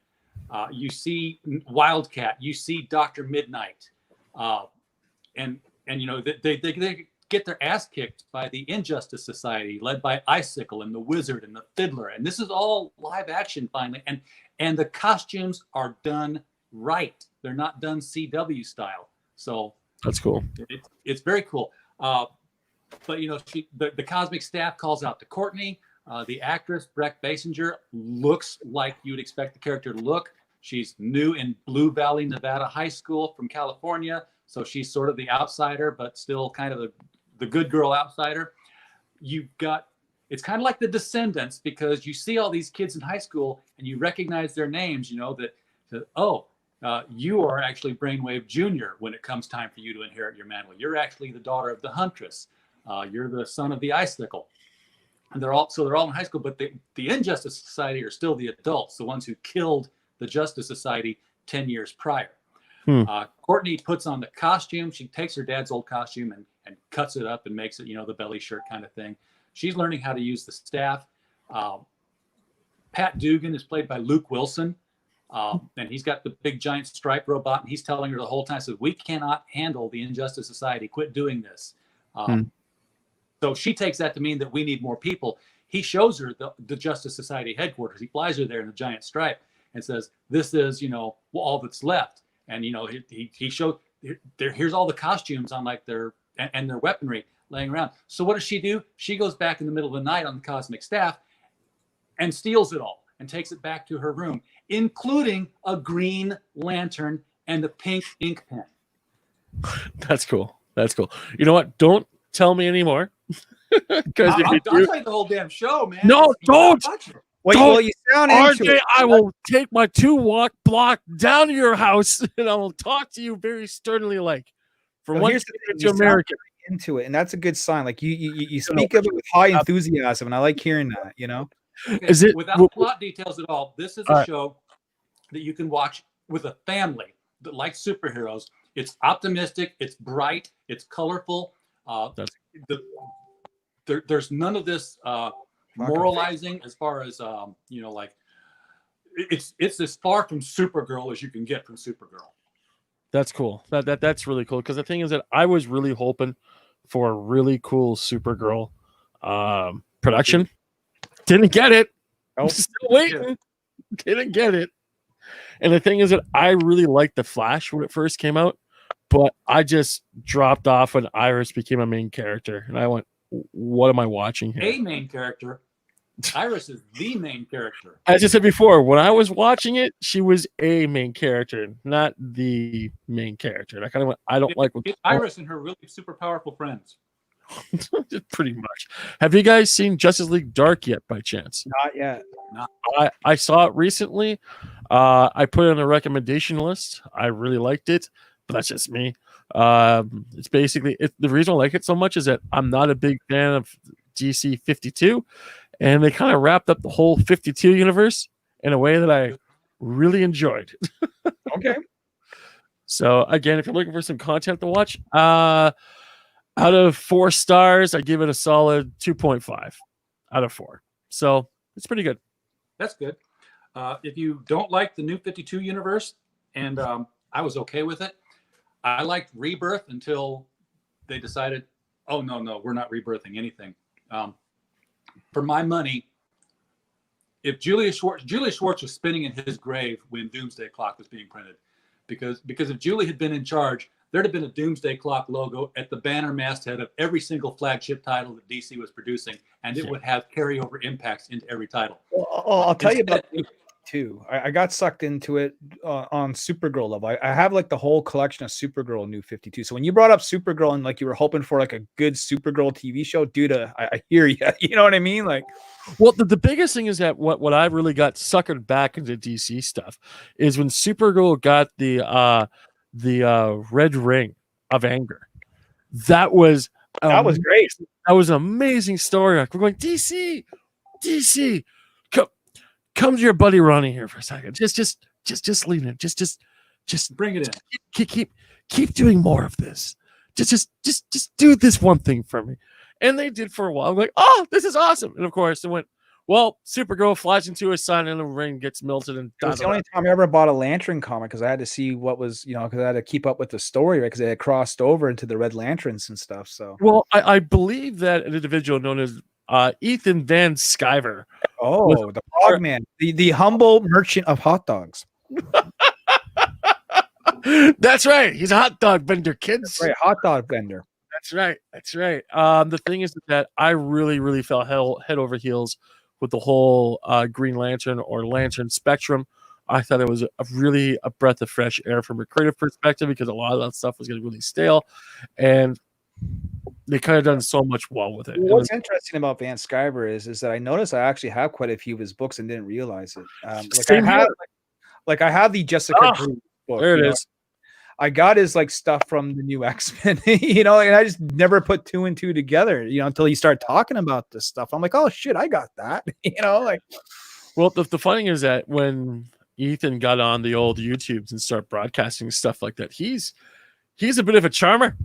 You see Wildcat, you see Dr. Midnight, and you know they get their ass kicked by the Injustice Society, led by Icicle and the Wizard and the Fiddler, and this is all live action finally, and the costumes are done right. They're not done CW style, so that's cool. It's very cool. But you know, the cosmic staff calls out to Courtney. The actress Breck Basinger looks like you'd expect the character to look. She's new in Blue Valley, Nevada High School from California, so she's sort of the outsider, but still kind of the good girl outsider. It's kind of like The Descendants, because you see all these kids in high school and you recognize their names. You know you are actually Brainwave Jr. when it comes time for you to inherit your mantle. You're actually the daughter of the Huntress. You're the son of the Icicle. And they're all in high school, but the Injustice Society are still the adults, the ones who killed the Justice Society 10 years prior. Courtney puts on the costume. She takes her dad's old costume and cuts it up and makes it, the belly shirt kind of thing. She's learning how to use the staff. Pat Dugan is played by Luke Wilson. And he's got the big giant stripe robot, and he's telling her the whole time, says, we cannot handle the Injustice Society. Quit doing this. So she takes that to mean that we need more people. He shows her the Justice Society headquarters. He flies her there in a giant stripe and says, this is, all that's left. And, he showed, here's all the costumes on like their weaponry laying around. So what does she do? She goes back in the middle of the night on the cosmic staff and steals it all and takes it back to her room, including a green lantern and a pink ink pen. That's cool. That's cool. You know what? Don't tell me anymore. Because I'll tell you the whole damn show, man. No, don't. Well, you sound into RJ, it. I will take my 2-walk block down to your house and I will talk to you very sternly, like from one to American. Into it, and that's a good sign. Like you speak of it with high enthusiasm, and I like hearing that. Okay, is it without plot details at all? This is a show that you can watch with a family that likes superheroes. It's optimistic, it's bright, it's colorful. There's none of this moralizing as far as it's as far from Supergirl as you can get from Supergirl. That's cool. That's really cool, because the thing is that I was really hoping for a really cool Supergirl production. Didn't get it. I'm still waiting. Didn't get it. And the thing is that I really liked The Flash when it first came out, but I just dropped off when Iris became a main character, and I went, "What am I watching here?" A main character. Iris is the main character. As I said before, when I was watching it, she was a main character, not the main character. And I kind of went, I don't like it's Iris and her really super powerful friends. Pretty much. Have you guys seen Justice League Dark yet, by chance? Not yet. I saw it recently. I put it on a recommendation list. I really liked it, but that's just me. It's basically the reason I like it so much is that I'm not a big fan of DC 52, and they kind of wrapped up the whole 52 universe in a way that I really enjoyed. Okay. So again, if you're looking for some content to watch, out of 4 stars, I give it a solid 2.5 out of 4. So it's pretty good. That's good. If you don't like the New 52 universe, and I was okay with it, I liked Rebirth until they decided, oh, no, we're not rebirthing anything. For my money, if Julius Schwartz was spinning in his grave when Doomsday Clock was being printed, because if Julie had been in charge, there'd have been a Doomsday Clock logo at the banner masthead of every single flagship title that DC was producing, and it would have carryover impacts into every title. Well, I'll tell you about too. I got sucked into it on Supergirl level. I have like the whole collection of Supergirl New 52. So when you brought up Supergirl and like you were hoping for like a good Supergirl TV show, dude, I hear you. You know what I mean? Like, well, the biggest thing is that what I really got suckered back into DC stuff is when Supergirl got the red ring of anger. That was great. That was an amazing story. We're going DC, come to your buddy Ronnie here for a second. Just leave it. Just bring it in. Keep doing more of this. Just do this one thing for me. And they did for a while. I'm like, oh, this is awesome. And of course, it went, well, Supergirl flies into a sun and the ring gets melted. And it was the only time I ever bought a Lantern comic because I had to see what was, because I had to keep up with the story, right? Because they had crossed over into the Red Lanterns and stuff. So, well, I believe that an individual known as Ethan Van Sciver. Oh, the Frog Man, the humble merchant of hot dogs. That's right. He's a hot dog vendor, kids. That's right, hot dog vendor. That's right. The thing is that I really, really fell head over heels with the whole Green Lantern or Lantern Spectrum. I thought it was a breath of fresh air from a creative perspective because a lot of that stuff was getting really stale, and they kind of done so much well with it. What's interesting about Van Sciver is that I noticed I actually have quite a few of his books and didn't realize it. I have the Jessica Drew book. There it is. I got his like stuff from the new X-Men, and I just never put two and two together, until you start talking about this stuff. I'm like, oh shit, I got that, like. Well, the funny thing is that when Ethan got on the old YouTubes and start broadcasting stuff like that, he's a bit of a charmer.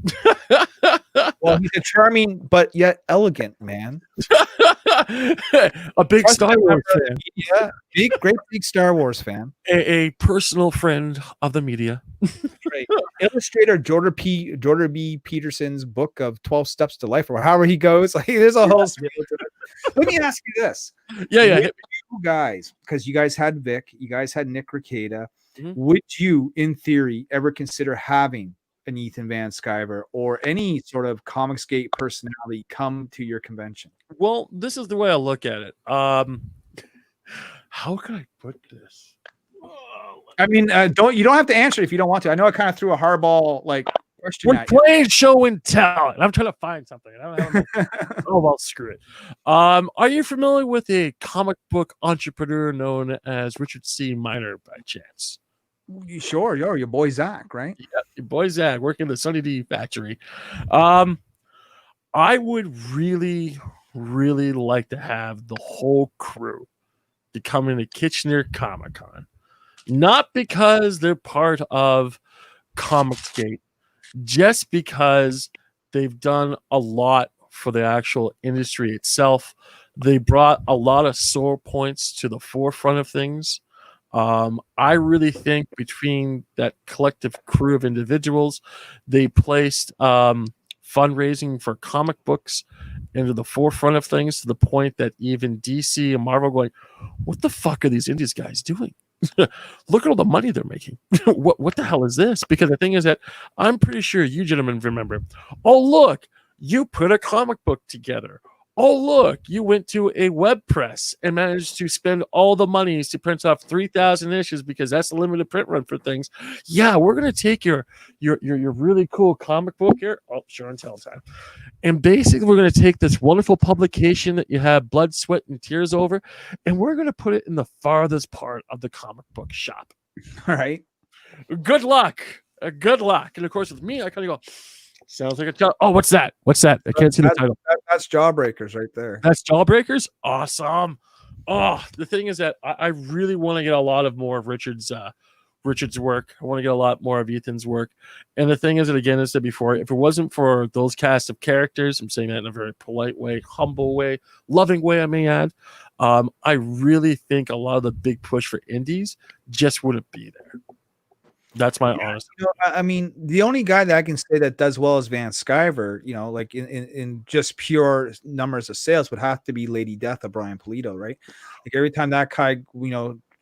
Well, he's a charming but yet elegant man. A big Star Wars fan. Yeah, great big Star Wars fan. A personal friend of the media. Right. Illustrator Jordan B. Peterson's book of 12 Steps to Life, or however he goes. Like, there's a whole. Let me ask you this. Yeah. You guys, because you guys had Vic, you guys had Nick Rekieta. Mm-hmm. Would you, in theory, ever consider having an Ethan Van Sciver or any sort of Comicsgate personality come to your convention? Well, this is the way I look at it. How can I put this? I mean, you don't have to answer if you don't want to. I know I kind of threw a hardball question. We're playing show and tell, and I'm trying to find something. I don't have oh well, screw it. Are you familiar with a comic book entrepreneur known as Richard C. Miner by chance? Sure, your boy Zach, right? Yeah, your boy Zach working the Sunny D factory. I would really, really like to have the whole crew to come into Kitchener Comic-Con. Not because they're part of Comicsgate, just because they've done a lot for the actual industry itself. They brought a lot of sore points to the forefront of things. I really think between that collective crew of individuals, they placed fundraising for comic books into the forefront of things to the point that even DC and Marvel going, what the fuck are these indies guys doing? Look at all the money they're making. What the hell is this? Because the thing is that I'm pretty sure you gentlemen remember, oh, look, you put a comic book together. Oh, look, you went to a web press and managed to spend all the money to print off 3,000 issues because that's the limited print run for things. Yeah, we're going to take your really cool comic book here. Oh, sure and tell time. And basically, we're going to take this wonderful publication that you have blood, sweat, and tears over, and we're going to put it in the farthest part of the comic book shop. All right. Good luck. Good luck. And of course, with me, I kind of go, sounds like a oh, what's that? What's that? I can't see the title. That's Jawbreakers right there. That's Jawbreakers? Awesome. Oh, the thing is that I really want to get a lot of more of Richard's Richard's work. I want to get a lot more of Ethan's work. And the thing is that, again, as I said before, if it wasn't for those cast of characters, I'm saying that in a very polite way, humble way, loving way, I may add, I really think a lot of the big push for indies just wouldn't be there. That's my honest. I mean, the only guy that I can say that does well is Van Sciver, like in just pure numbers of sales would have to be Lady Death of Brian Pulido, right? Like every time that guy,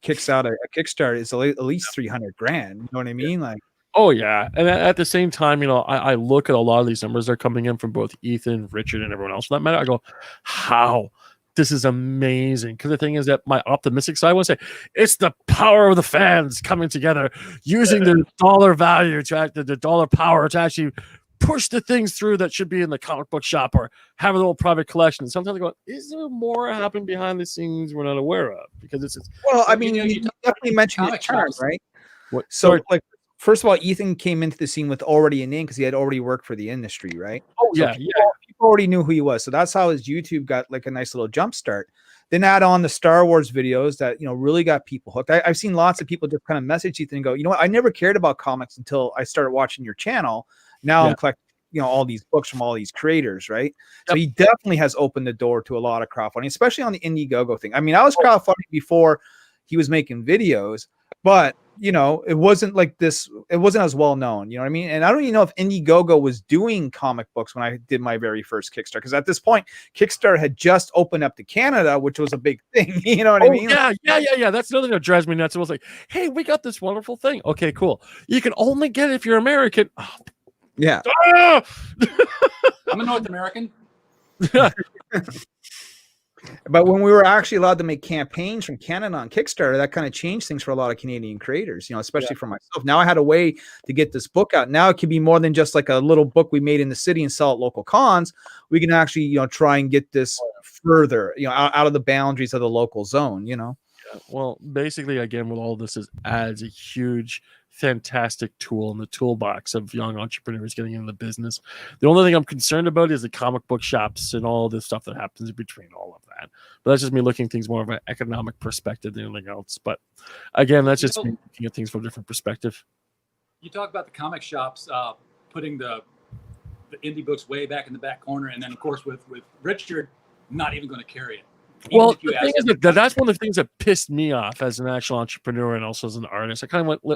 kicks out a Kickstarter, it's at least 300 grand. You know what I mean? Like, oh yeah. And at the same time, I look at a lot of these numbers that are coming in from both Ethan, Richard, and everyone else for that matter. I go, how? This is amazing. Because the thing is that my optimistic side, I want to say it's the power of the fans coming together, using their dollar value to act, the dollar power to actually push the things through that should be in the comic book shop or have a little private collection. Sometimes I go, is there more happening behind the scenes we're not aware of? Because it's well, I mean, you definitely mentioned it, right? What? So, like, first of all, Ethan came into the scene with already a name because he had already worked for the industry, right? Oh, so yeah, people already knew who he was. So that's how his YouTube got like a nice little jump start. Then add on the Star Wars videos that, really got people hooked. I've seen lots of people just kind of message Ethan and go, you know what? I never cared about comics until I started watching your channel. Now I'm collecting, all these books from all these creators, right? So he definitely has opened the door to a lot of crowdfunding, especially on the Indiegogo thing. I mean, I was crowdfunding before he was making videos, but it wasn't like this. It wasn't as well known. You know what I mean? And I don't even know if Indiegogo was doing comic books when I did my very first Kickstarter. Because at this point, Kickstarter had just opened up to Canada, which was a big thing. You know what I mean? Yeah. That's another thing that drives me nuts. It was like, hey, we got this wonderful thing. Okay, cool. You can only get it if you're American. Oh. Yeah. I'm a North American. But when we were actually allowed to make campaigns from Canada on Kickstarter, that kind of changed things for a lot of Canadian creators, especially for myself. Now I had a way to get this book out. Now it can be more than just like a little book we made in the city and sell at local cons. We can actually, try and get this further, out of the boundaries of the local zone, Yeah, well, basically, again, with all this adds a huge, fantastic tool in the toolbox of young entrepreneurs getting into the business. The only thing I'm concerned about is the comic book shops and all this stuff that happens in between all of that. But that's just me looking at things more of an economic perspective than anything else. But again, that's just me looking at things from a different perspective. You talk about the comic shops putting the indie books way back in the back corner, and then of course with Richard not even going to carry it. Well, the thing is that's one of the things that pissed me off as an actual entrepreneur and also as an artist.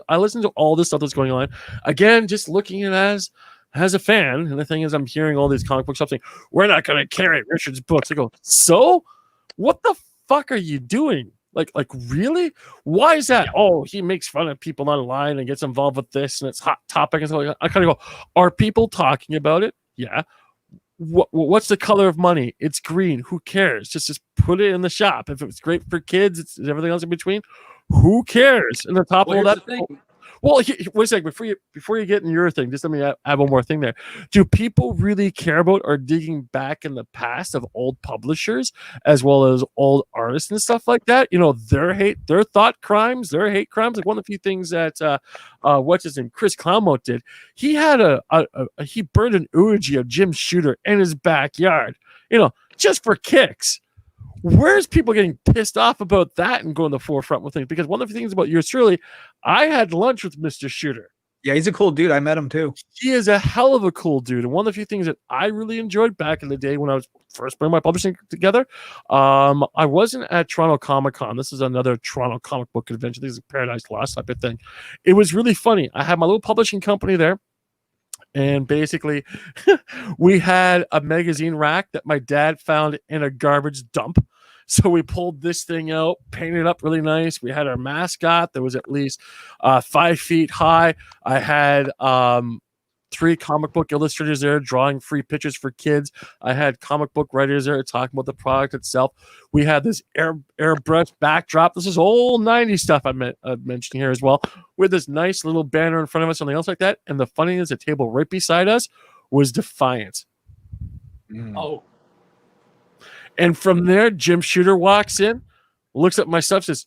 I listen to all this stuff that's going on. Again, just looking at it as a fan. And the thing is, I'm hearing all these comic book shops saying, we're not going to carry Richard's books. I go, so what the fuck are you doing? Like really? Why is that? Oh, he makes fun of people online and gets involved with this and it's hot topic and stuff like that. I kind of go, are people talking about it? Yeah. What's the color of money? It's green. Who cares? Just put it in the shop. If it's great for kids, it's everything else in between. Who cares? And the top of all that. Well, wait a second. Before you get in your thing, just let me add one more thing there. Do people really care about or digging back in the past of old publishers as well as old artists and stuff like that? Their thought crimes, their hate crimes. Like one of the few things that what's his name, Chris Claremont did. He had he burned an eulogy of Jim Shooter in his backyard. Just for kicks. Where's people getting pissed off about that and going to the forefront with things? Because one of the things about yours truly, I had lunch with Mr. Shooter. Yeah, he's a cool dude. I met him too. He is a hell of a cool dude. And one of the few things that I really enjoyed back in the day when I was first putting my publishing together, I wasn't at Toronto Comic Con. This is another Toronto comic book convention. This is Paradise Lost type of thing. It was really funny. I had my little publishing company there. And basically, we had a magazine rack that my dad found in a garbage dump. So we pulled this thing out, painted it up really nice. We had our mascot that was at least 5 feet high. I had 3 comic book illustrators there drawing free pictures for kids. I had comic book writers there talking about the product itself. We had this airbrush backdrop. This is old 90s stuff I mentioned here as well, with this nice little banner in front of us, something else like that. And the funny is, the table right beside us was Defiant. Oh. And from there, Jim Shooter walks in, looks at my stuff, says,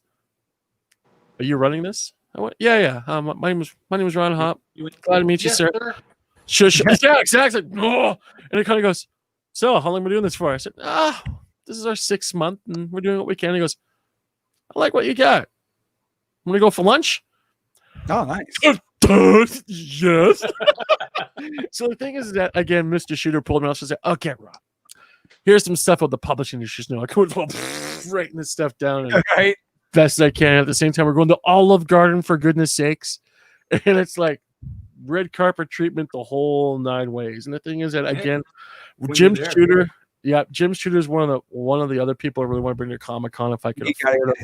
"Are you running this?" I went, "Yeah. My name is Ron Hopp. Glad to meet you, sir." Shush. Yeah, exactly. Oh. And it kind of goes, "So, how long are we doing this for?" I said, this is our 6th month, and we're doing what we can." He goes, "I like what you got. Want to go for lunch?" Oh, nice. Yes. So the thing is that, again, Mr. Shooter pulled me off and said, okay, Rob, here's some stuff about the publishing issues. No, I could writing this stuff down and Right. best I can. At the same time, we're going to Olive Garden, for goodness sakes. And it's like red carpet treatment the whole 9 ways. And the thing is that, again, Jim Shooter, Jim Shooter is one of the other people I really want to bring to Comic-Con if I could afford it.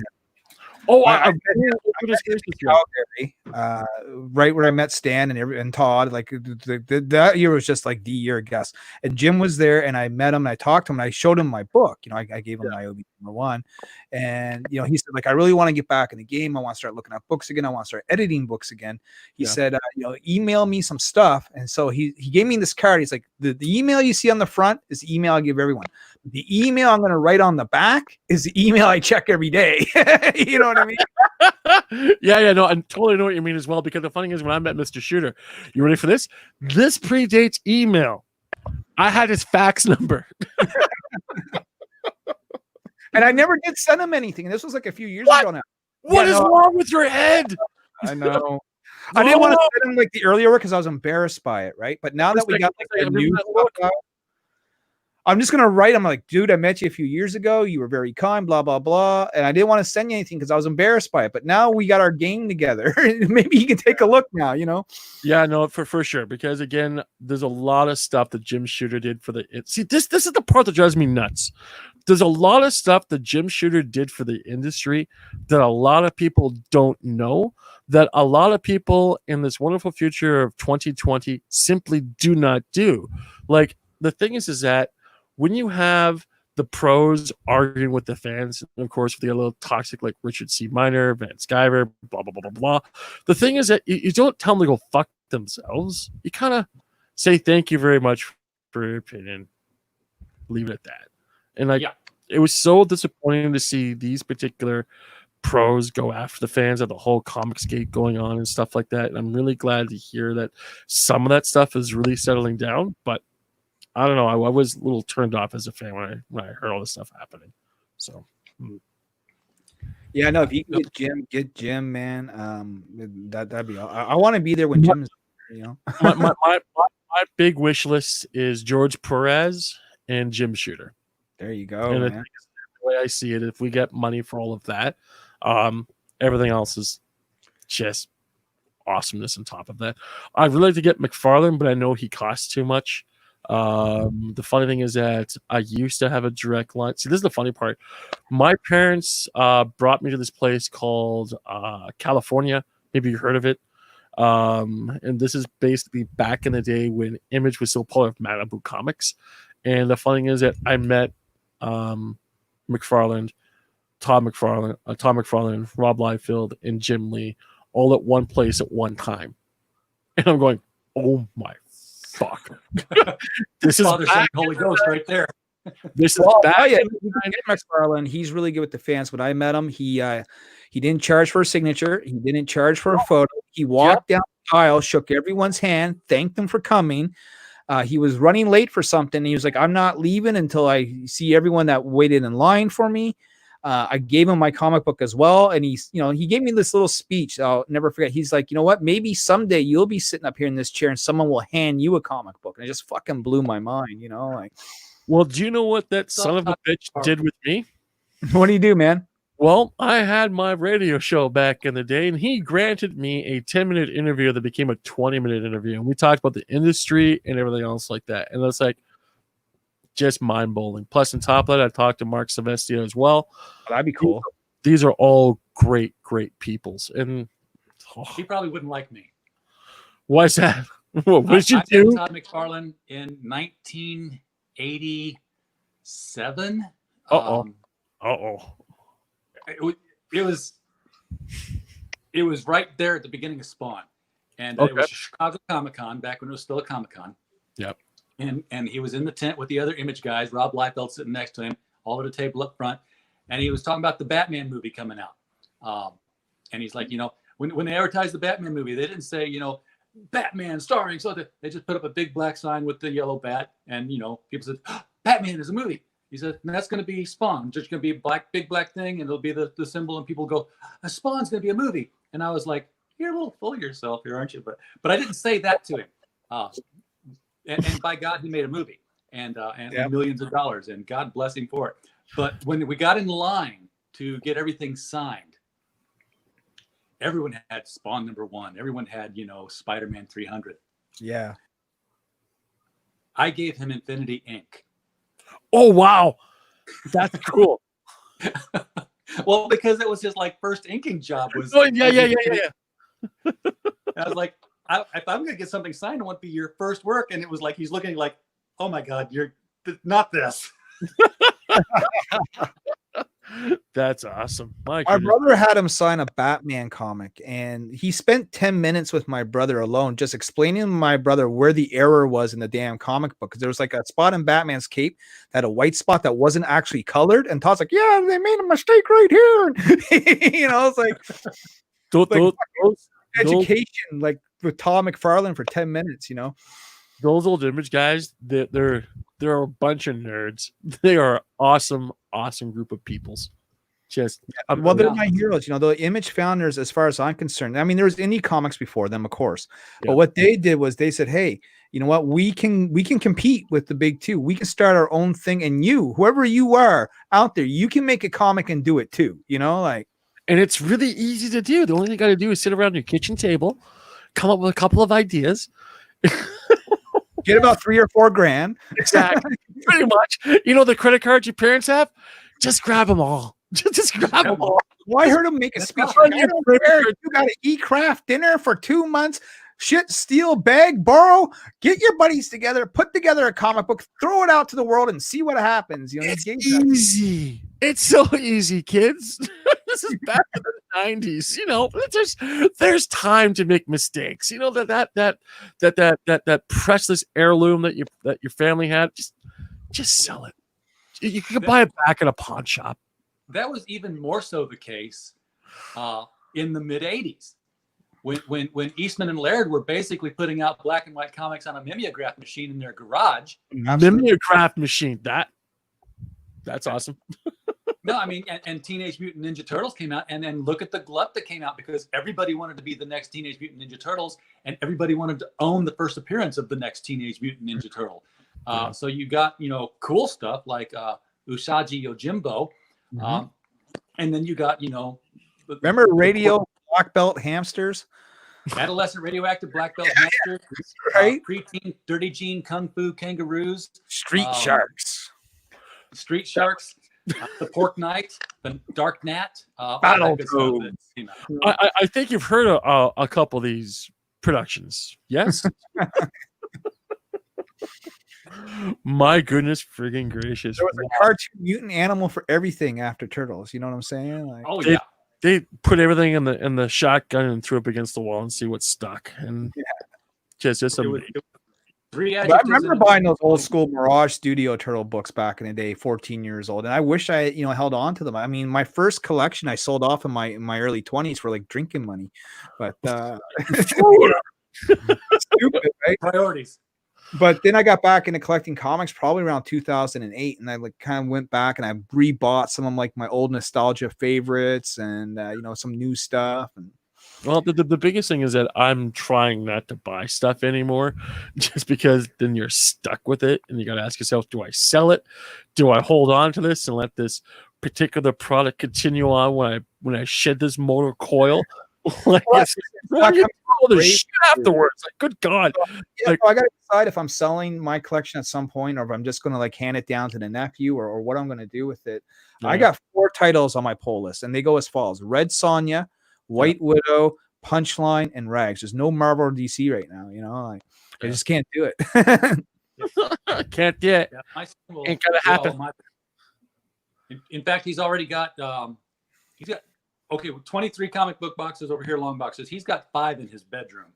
Oh, I Calgary, right where I met Stan and Todd. Like that year was just like the year, I guess. And Jim was there, and I met him, and I talked to him, and I showed him my book. You know, I gave him my OB-1, and you know, he said, like, I really want to get back in the game. I want to start looking at books again. I want to start editing books again. He said, you know, email me some stuff. And so he gave me this card. He's like, the email you see on the front is the email I give everyone. The email I'm going to write on the back is the email I check every day. You know what I mean? Yeah, no, I totally know what you mean as well. Because the funny thing is, when I met Mr. Shooter, you ready for this? This predates email. I had his fax number. And I never did send him anything. This was like a few years ago now. What is wrong with your head? I know. I didn't want to send him like the earlier work because I was embarrassed by it, right? But now that we got like a new stuff out, I'm just gonna write. I'm like, dude, I met you a few years ago. You were very kind, blah blah blah, and I didn't want to send you anything because I was embarrassed by it. But now we got our game together. Maybe you can take a look now. You know? Yeah, no, for sure. Because again, there's a lot of stuff that Jim Shooter did for the. See, this is the part that drives me nuts. There's a lot of stuff that Jim Shooter did for the industry that a lot of people don't know. That a lot of people in this wonderful future of 2020 simply do not do. Like, the thing is that when you have the pros arguing with the fans, and of course, with the little toxic like Richard C. Minor, Van Sciver, blah, blah, blah, blah, blah. The thing is that you don't tell them to go fuck themselves. You kind of say, thank you very much for your opinion. Leave it at that. And like, it was so disappointing to see these particular pros go after the fans of the whole Comicsgate going on and stuff like that. And I'm really glad to hear that some of that stuff is really settling down, but I don't know. I was a little turned off as a fan when I heard all this stuff happening. So, yeah, no. If you can get Jim, man, that'd be. I want to be there when Jim's. You know, my big wish list is George Perez and Jim Shooter. There you go. And man. the way I see it, if we get money for all of that, everything else is just awesomeness on top of that. I'd really like to get McFarlane, but I know he costs too much. The funny thing is that I used to have a direct line. See, this is the funny part. My parents brought me to this place called California. Maybe you heard of it. And this is basically back in the day when Image was still part of Malibu Comics. And the funny thing is that I met McFarlane, Todd McFarlane, Rob Liefeld, and Jim Lee all at one place at one time. And I'm going, oh my fuck. This is Father, Son, Holy Ghost right there. This is back. Yeah, McFarlane, he's really good with the fans. When I met him, he didn't charge for a signature. He didn't charge for a photo. He walked down the aisle, shook everyone's hand, thanked them for coming. He was running late for something. He was like, I'm not leaving until I see everyone that waited in line for me. I gave him my comic book as well. And he gave me this little speech. I'll never forget. He's like, you know what? Maybe someday you'll be sitting up here in this chair and someone will hand you a comic book. And it just fucking blew my mind, you know? Like, well, do you know what that son of a bitch did with me? What do you do, man? Well, I had my radio show back in the day, and he granted me a 10-minute interview that became a 20-minute interview. And we talked about the industry and everything else like that. And it's like just mind-blowing. Plus, on top of that, I talked to Mark Silvestro as well. That'd be cool. These are all great, great peoples. And he probably wouldn't like me. Why is that? What did you do? I met Todd McFarlane in 1987. It was right there at the beginning of Spawn, and it was Chicago Comic-Con back when it was still a Comic-Con. Yep. And he was in the tent with the other Image guys, Rob Liefeld sitting next to him, all at a table up front, and he was talking about the Batman movie coming out. And he's like, when they advertised the Batman movie, they didn't say, Batman starring. So they just put up a big black sign with the yellow bat, and people said, oh, Batman is a movie. He said, that's going to be Spawn. Just going to be a big black thing, and it'll be the symbol, and people go, Spawn's going to be a movie. And I was like, you're a little full of yourself here, aren't you? But I didn't say that to him. And by God, he made a movie and millions of dollars, and God bless him for it. But when we got in line to get everything signed, everyone had Spawn #1. Everyone had, Spider-Man 300. Yeah. I gave him Infinity Inc. Oh, wow. That's cool. Well, because it was his first inking job. Oh, yeah. I was like, if I'm going to get something signed, I want it to be your first work. And it was like, he's looking like, oh my God, you're not this. That's awesome. My brother had him sign a Batman comic, and he spent 10 minutes with my brother alone just explaining to my brother where the error was in the damn comic book, because there was like a spot in Batman's cape that had a white spot that wasn't actually colored, and Todd's like, yeah, they made a mistake right here. It's like, those education like with Todd McFarlane for 10 minutes. Those old Image guys, they're a bunch of nerds. They are awesome group of peoples. Just well, they're my heroes. The Image founders, as far as I'm concerned. I mean, there was indie comics before them, of course, but what they did was they said, "Hey, you know what? We can compete with the big two. We can start our own thing, and whoever you are out there, you can make a comic and do it too." And it's really easy to do. The only thing you got to do is sit around your kitchen table, come up with a couple of ideas. Get about $3 or $4 grand. Exactly. Pretty much. The credit cards your parents have, just grab them all. Just grab them all. Well, I heard him make a speech. You got to eat craft dinner for 2 months. Shit, steal, beg, borrow. Get your buddies together. Put together a comic book. Throw it out to the world and see what happens. It's easy. It's so easy, kids. This is back in the 90s. There's time to make mistakes. That priceless heirloom that your family had. Just sell it. You can buy it back at a pawn shop. That was even more so the case in the mid 80s when Eastman and Laird were basically putting out black and white comics on a mimeograph machine in their garage. Mimeograph machine. That's awesome. No, I mean, and Teenage Mutant Ninja Turtles came out, and then look at the glut that came out, because everybody wanted to be the next Teenage Mutant Ninja Turtles, and everybody wanted to own the first appearance of the next Teenage Mutant Ninja Turtle. So you got, cool stuff like Usagi Yojimbo, and then you got, remember Radio Black Belt Hamsters? Adolescent Radioactive Black Belt Hamsters, right? Preteen Dirty Jean Kung Fu Kangaroos, Street Sharks. The Pork Knight, the Dark Gnat, Battletoads. I think you've heard a couple of these productions. Yes. My goodness, friggin' gracious! There was a cartoon mutant animal for everything after Turtles. You know what I'm saying? They put everything in the shotgun and threw up against the wall and see what stuck. And just amazing. I remember buying those old school Mirage Studio Turtle books back in the day, 14 years old, and I wish I held on to them. I mean, my first collection I sold off in my early 20s for like drinking money, but stupid, right? Priorities. But then I got back into collecting comics probably around 2008, and I kind of went back and I rebought some of my old nostalgia favorites and some new stuff. And well, the biggest thing is that I'm trying not to buy stuff anymore, just because then you're stuck with it, and you got to ask yourself: do I sell it? Do I hold on to this and let this particular product continue on when I shed this motor coil? All the shit afterwards. Good God. So I gotta decide if I'm selling my collection at some point, or if I'm just gonna hand it down to the nephew, or what I'm gonna do with it. Yeah. I got 4 titles on my pull list, and they go as follows: Red Sonja, White Widow, Punchline, and Rags. There's no Marvel or DC right now. I just can't do it. Can't yet. Ain't gonna happen. In fact, he's already got 23 comic book boxes over here, long boxes. He's got 5 in his bedroom,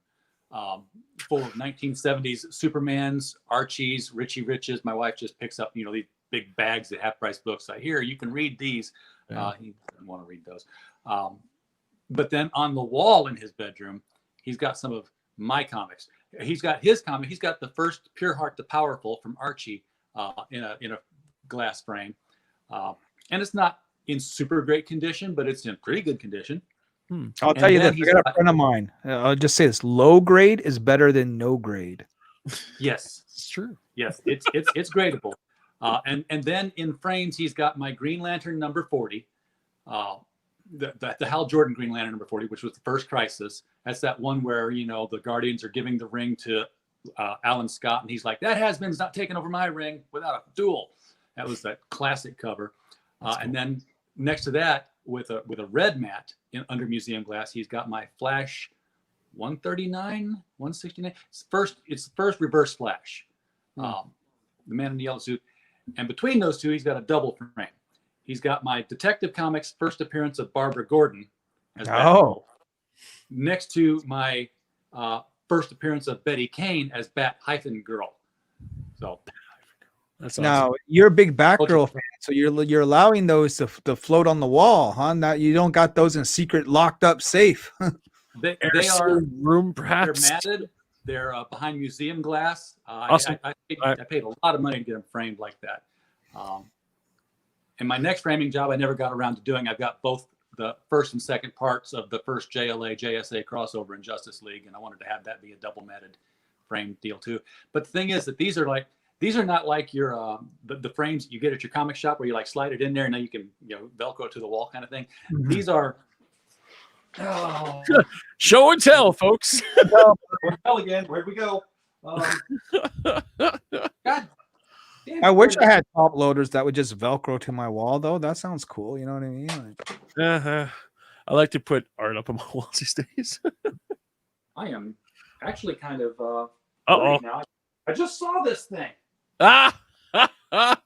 full of 1970s Supermans, Archies, Richie Riches. My wife just picks up, these big bags of half-price books. You can read these. He doesn't want to read those. But then on the wall in his bedroom, he's got some of my comics. He's got his comic. He's got the first Pure Heart the Powerful from Archie in a glass frame, and it's not in super great condition, but it's in pretty good condition. I'll And tell you then this. I he's got a got- friend of mine. I'll just say this: low grade is better than no grade. Yes, It's true. yes, it's gradable. And then in frames, he's got my Green Lantern number 40, the Hal Jordan Green Lantern number 40, which was the first Crisis. That's that one where the Guardians are giving the ring to Alan Scott, and he's like, "That has-been's not taking over my ring without a duel." That was that classic cover. That's And cool. then next to that, with a red mat under museum glass, he's got my Flash 139, 169. It's the first Reverse Flash, the man in the yellow suit. And between those two, he's got a double frame. He's got my Detective Comics first appearance of Barbara Gordon as Batgirl, next to my first appearance of Betty Kane as Bat-Girl. So That's awesome. Now you're a big Batgirl fan, so you're allowing those to float on the wall, huh? Not you don't got those in secret, locked up safe. they Air are room, they're perhaps. matted. They're behind museum glass. Awesome. I paid a lot of money to get them framed like that. And my next framing job, I never got around to doing. I've got both the first and second parts of the first JLA JSA crossover in Justice League, and I wanted to have that be a double matted frame deal too. But the thing is that these are not like your the frames you get at your comic shop where you like slide it in there and then you can Velcro to the wall kind of thing. Mhm. These are Show and tell, folks. hell again. Where'd we go? God damn I it, wish I where'd had top loaders that would just Velcro to my wall, though. That sounds cool. You know what I mean? Like, Uh-huh. I like to put art up on my walls these days. I am actually kind of Uh-oh. worried now. I just saw this thing. Ah!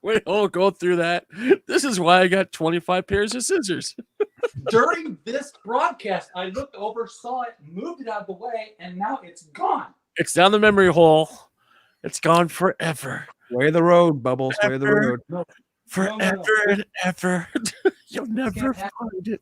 We all go through that. This is why I got 25 pairs of scissors. During this broadcast, I looked over, saw it, moved it out of the way, and now it's gone. It's down the memory hole. It's gone forever. way of the road, Bubbles. Way of the Ever. road. Forever and ever. You'll never Can't happen. find it.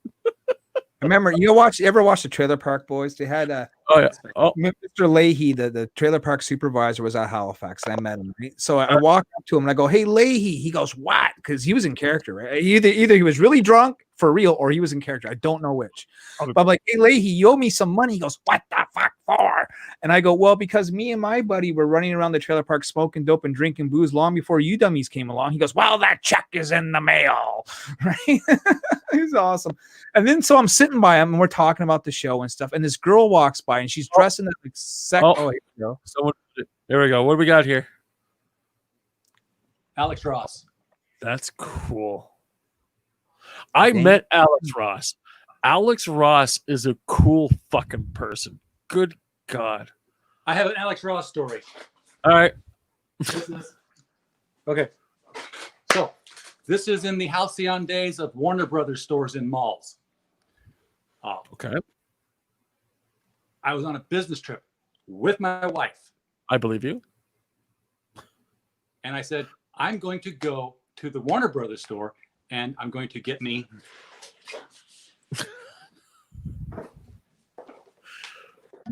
Remember, you ever watch the Trailer Park Boys? They had Oh, yeah. Oh, Mr. Leahy, the trailer park supervisor, was at Halifax. I met him. Right? So I walked up to him and I go, "Hey, Leahy." He goes, "What?" Because he was in character, right? Either he was really drunk for real or he was in character. I don't know which. But I'm like, "Hey, Leahy, you owe me some money." He goes, "What the fuck for?" And I go, "Well, because me and my buddy were running around the trailer park smoking dope and drinking booze long before you dummies came along." He goes, "Well, that check is in the mail." Right? He's awesome. And then so I'm sitting by him and we're talking about the show and stuff. And this girl walks by and she's dressed in a Oh. here we go. someone. There we go. What do we got here? Alex Ross. That's cool. I Okay. met Alex Ross. Alex Ross is a cool fucking person. Good God. I have an Alex Ross story. All right. Okay. So this is in the halcyon days of Warner Brothers stores in malls. Okay. I was on a business trip with my wife, I believe you. and I said, I'm going to go to the Warner Brothers store and I'm going to get me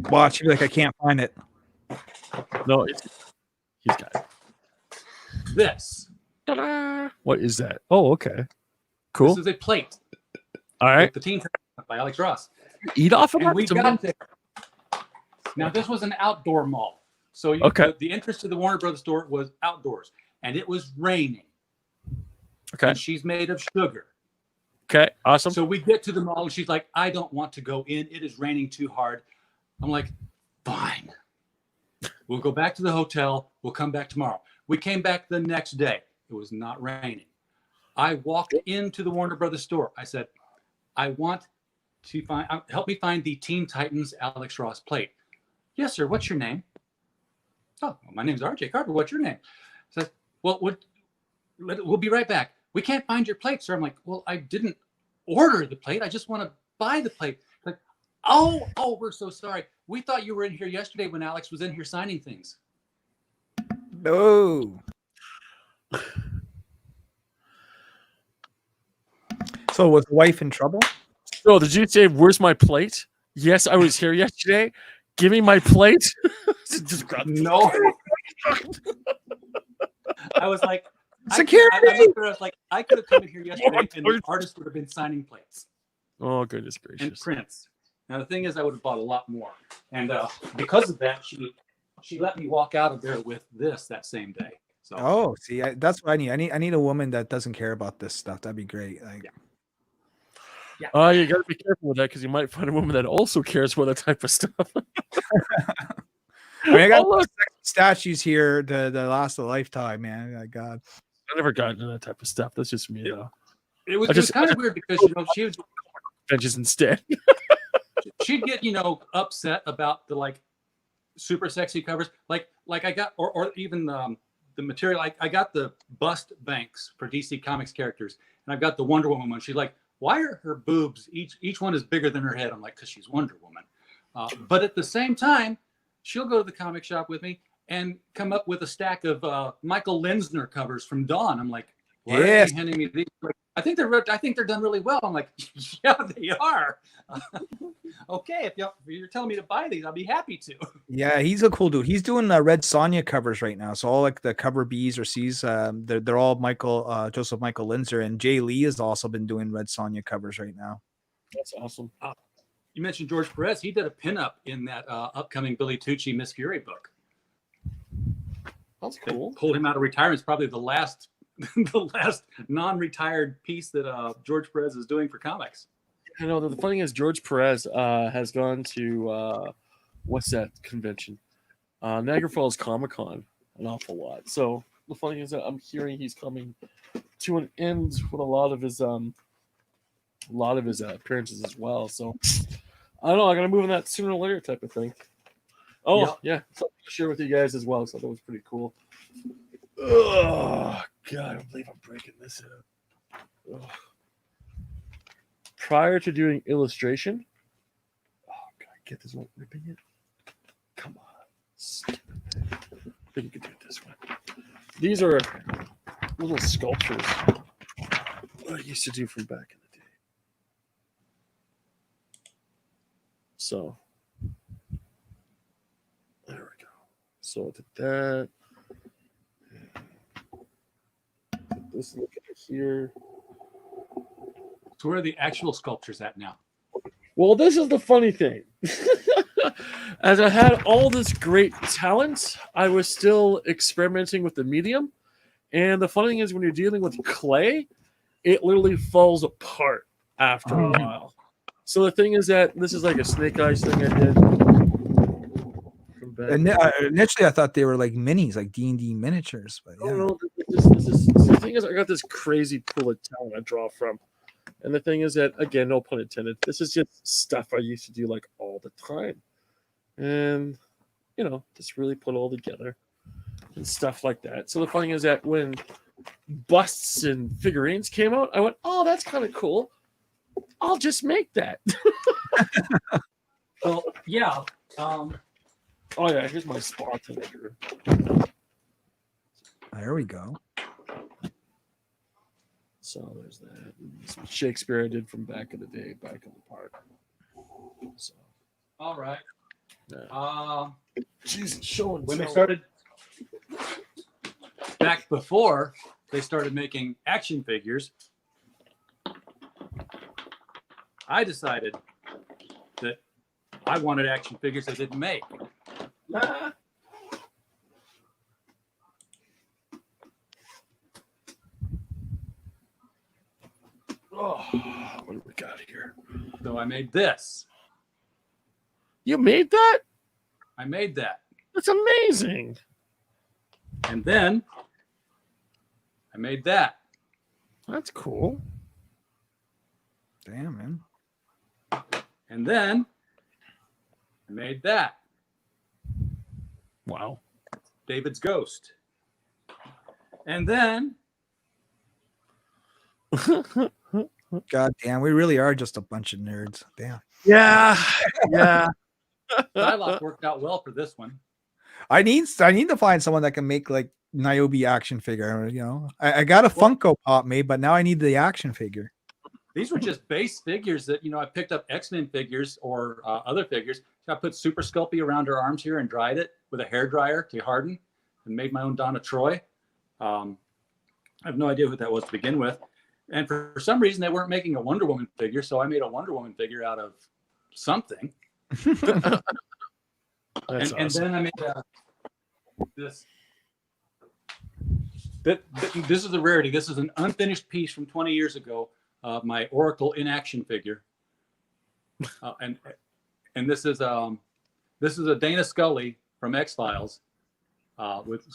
Watch, you're like, I can't find it. No, he's got it. this. Ta-da! What is that? Oh, okay. Cool. This is a plate. All right. With the Teen Titans by Alex Ross. Eat off of And that. we got there. Now, this was an outdoor mall. So Okay. the entrance to the Warner Brothers store was outdoors, and it was raining. Okay. And she's made of sugar. Okay. Awesome. So we get to the mall, and she's like, I don't want to go in. It is raining too hard. I'm like, fine. We'll go back to the hotel. We'll come back tomorrow. We came back the next day. It was not raining. I walked into the Warner Brothers store. I said, I want to help me find the Teen Titans Alex Ross plate. Yes, sir. What's your name? Oh, well, my name's RJ Carver. What's your name? I said, well, we'll be right back. We can't find your plate, sir. I'm like, well, I didn't order the plate. I just want to buy the plate. Like, oh, we're so sorry. We thought you were in here yesterday when Alex was in here signing things. No. So was the wife in trouble? So did you say, where's my plate? Yes, I was here yesterday. Give me my plate. Just grab- No. I was like, Security! I looked at her, I was like, I could have come in here yesterday and the artist would have been signing plates Oh, goodness and gracious. prints. Now the thing is, I would have bought a lot more, and because of that, she let me walk out of there with this that same day. So Oh, see, that's what I need. I need a woman that doesn't care about this stuff. That'd be great. Like, You got to be careful with that because you might find a woman that also cares for that type of stuff. I mean, I got statues here to last a lifetime, man. My God, I never got into that type of stuff. That's just me, though. it was kind of weird because she would Benches instead. she'd get upset about the like super sexy covers, like I got or even the material. Like I got the bust Banks for DC Comics characters, and I've got the Wonder Woman one. She's like, why are her boobs each one is bigger than her head? I'm like, because she's Wonder Woman. But at the same time, she'll go to the comic shop with me and come up with a stack of Michael Lensner covers from Dawn. I'm like, why are you handing me these? Like, I think they're done really well. I'm like, yeah, they are. Okay, if you're telling me to buy these, I'll be happy to. Yeah, he's a cool dude. He's doing Red Sonja covers right now. So all like the cover B's or C's, they're all Joseph Michael Lensner, and Jay Lee has also been doing Red Sonja covers right now. That's awesome. You mentioned George Perez. He did a pinup in that upcoming Billy Tucci Miss Fury book. That's cool. They pulled him out of retirement. It's probably the last non-retired piece that George Perez is doing for comics. I know. The funny thing is, George Perez has gone to what's that convention? Niagara Falls Comic Con an awful lot. So the funny thing is that I'm hearing he's coming to an end with a lot of his appearances as well. So I don't know. I'm gonna move in that sooner or later type of thing. Oh yeah, something to share with you guys as well. So that was pretty cool. Oh God, I don't believe I'm breaking this up. Ugh. Prior to doing illustration, oh God, get this one ripping it. Come on, stupid. I think you can do it this way. These are little sculptures I used to do from back in the day. So there we go. So I did that. This look at here. So where are the actual sculptures at now? Well, this is the funny thing. As I had all this great talent, I was still experimenting with the medium. And the funny thing is, when you're dealing with clay, it literally falls apart after a while. So the thing is that this is like a snake eyes thing I did. Initially, I thought they were like minis, like D&D miniatures. But yeah. No, the thing is, I got this crazy pool of talent I draw from. And the thing is that, again, no pun intended, this is just stuff I used to do like all the time. And, just really put all together and stuff like that. So the funny thing is that when busts and figurines came out, I went, oh, that's kind of cool. I'll just make that. Well, yeah. Oh, yeah, here's my spot. There we go. So there's that. Some Shakespeare I did from back in the day, back in the park. So, all right. Yeah. Jesus, showing when they started back before they started making action figures, I decided that I wanted action figures they didn't make. Oh, what do we got here? So I made this. You made that? I made that. That's amazing. And then I made that. That's cool. Damn, man. And then I made that. Wow. David's ghost. And then God damn, we really are just a bunch of nerds. Damn. Yeah. Psylocke worked out well for this one. I need to find someone that can make like Niobe action figure. I got a Funko Pop made, but now I need the action figure. These were just base figures that I picked up X-Men figures or other figures. So I put Super Sculpey around her arms here and dried it with a hairdryer to harden, and made my own Donna Troy. I have no idea who that was to begin with. And for some reason, they weren't making a Wonder Woman figure, so I made a Wonder Woman figure out of something. That's And awesome. then I made this. This is a rarity. This is an unfinished piece from 20 years ago of my Oracle in action figure, and this is a Dana Scully from X-Files with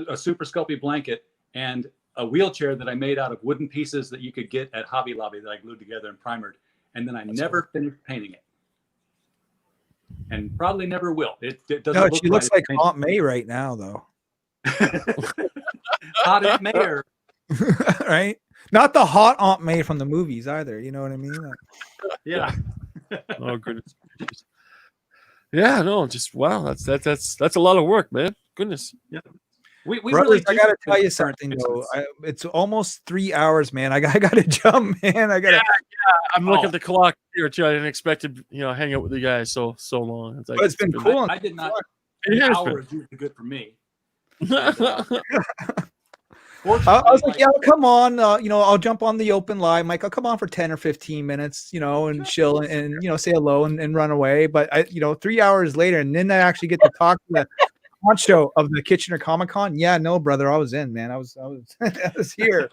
a super Sculpey blanket and a wheelchair that I made out of wooden pieces that you could get at Hobby Lobby that I glued together and primered, and then I never finished painting it, and probably never will. It doesn't. No, look she looks right. like Aunt May right now, though. Hot Aunt Mayor. Right? Not the hot Aunt May from the movies either. You know what I mean? Yeah. Oh goodness. Yeah, no, just wow. That's a lot of work, man. Goodness. Yeah. We Brothers, really I do gotta tell you current something though. business. It's almost 3 hours, man. I gotta jump, man. I gotta. I'm looking at the clock here too. I didn't expect to, hang out with you guys so long. It's like, But it's been cool. I did not. It An has hour is usually good for me. been. I was like, yeah, come on. I'll jump on the open live, Mike. I'll come on for 10 or 15 minutes, and chill and say hello and run away. But 3 hours later, and then I actually get to talk to the launch show of the Kitchener Comic Con. Yeah, no, brother, I was in, man. I was I was here.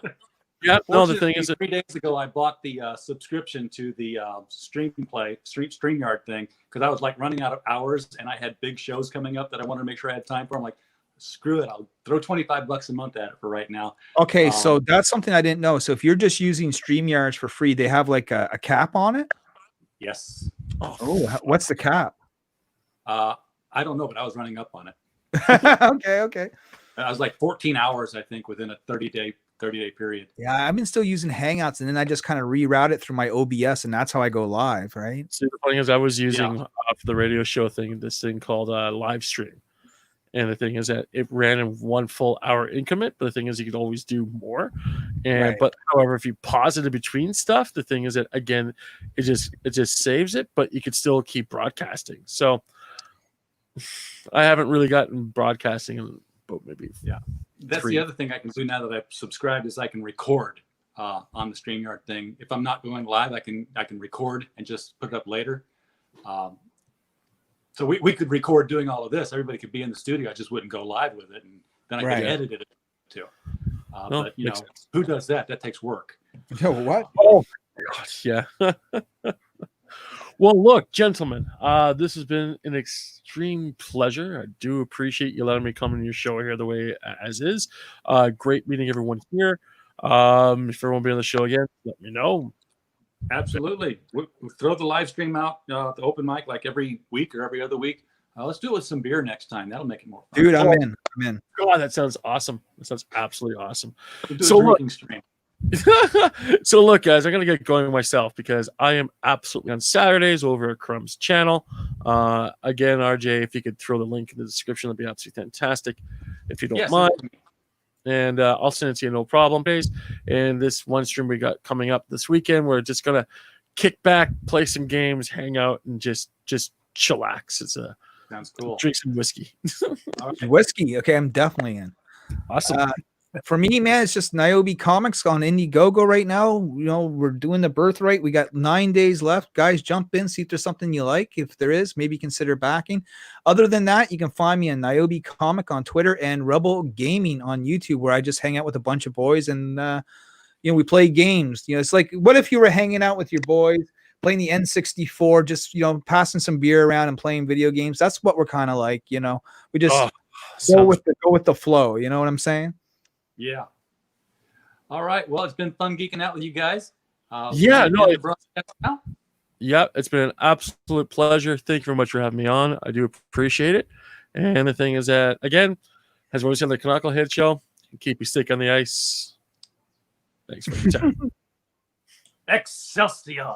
Yeah, no, the thing is, 3 days ago, I bought the subscription to the StreamYard thing because I was like running out of hours and I had big shows coming up that I wanted to make sure I had time for. I'm like, screw it, I'll throw $25 a month at it for right now. Okay, so that's something I didn't know. So if you're just using StreamYards for free, they have like a cap on it? Yes. Oh, what's the cap? I don't know, but I was running up on it. Okay. I was like 14 hours, I think, within a 30-day period. Yeah, I've been still using Hangouts, and then I just kind of reroute it through my OBS, and that's how I go live, right? see, the funny is, I was using for the radio show thing, this thing called live stream. And the thing is that it ran in 1 full hour increment, but the thing is you could always do more. And but however, if you pause it in between stuff, the thing is that again, it just saves it, but you could still keep broadcasting. So I haven't really gotten broadcasting in about maybe That's the other thing I can do now that I've subscribed is I can record on the StreamYard thing. If I'm not going live, I can record and just put it up later. So we could record doing all of this. Everybody could be in the studio. I just wouldn't go live with it, and then I could edit it too. But who does that? That takes work. What? Oh God, yeah. Well, look, gentlemen, this has been an extreme pleasure. I do appreciate you letting me come on your show here the way as is. Great meeting everyone here. If everyone will be on the show again, let me know. Absolutely. We'll throw the live stream out, the open mic, like every week or every other week. Let's do it with some beer next time. That'll make it more fun. Dude, I'm in. God, that sounds awesome. That sounds absolutely awesome. We'll do a drinking stream. So look, guys, I'm gonna get going myself because I am absolutely on Saturdays over at Crumb's channel. Again, RJ, if you could throw the link in the description, that'd be absolutely fantastic. If you don't mind. And I'll send it to you, no problem, guys. And this one stream we got coming up this weekend, we're just gonna kick back, play some games, hang out, and just chillax. Sounds cool. Drink some whiskey. Whiskey. Okay, I'm definitely in. Awesome. For me, man, it's just Niobe Comics on Indiegogo right now. We're doing the birthright. We got 9 days left. Guys, jump in, see if there's something you like. If there is, maybe consider backing. Other than that, you can find me on Niobe Comic on Twitter and Rebel Gaming on YouTube, where I just hang out with a bunch of boys and we play games. It's like, what if you were hanging out with your boys, playing the N64, just passing some beer around and playing video games? That's what we're kind of like. We just go with the flow. You know what I'm saying? Yeah. All right. Well, it's been fun geeking out with you guys. Yeah, it's been an absolute pleasure. Thank you very much for having me on. I do appreciate it. And the thing is that, again, as always on the Knucklehead Show, keep your stick on the ice. Thanks for your time. Excelsior.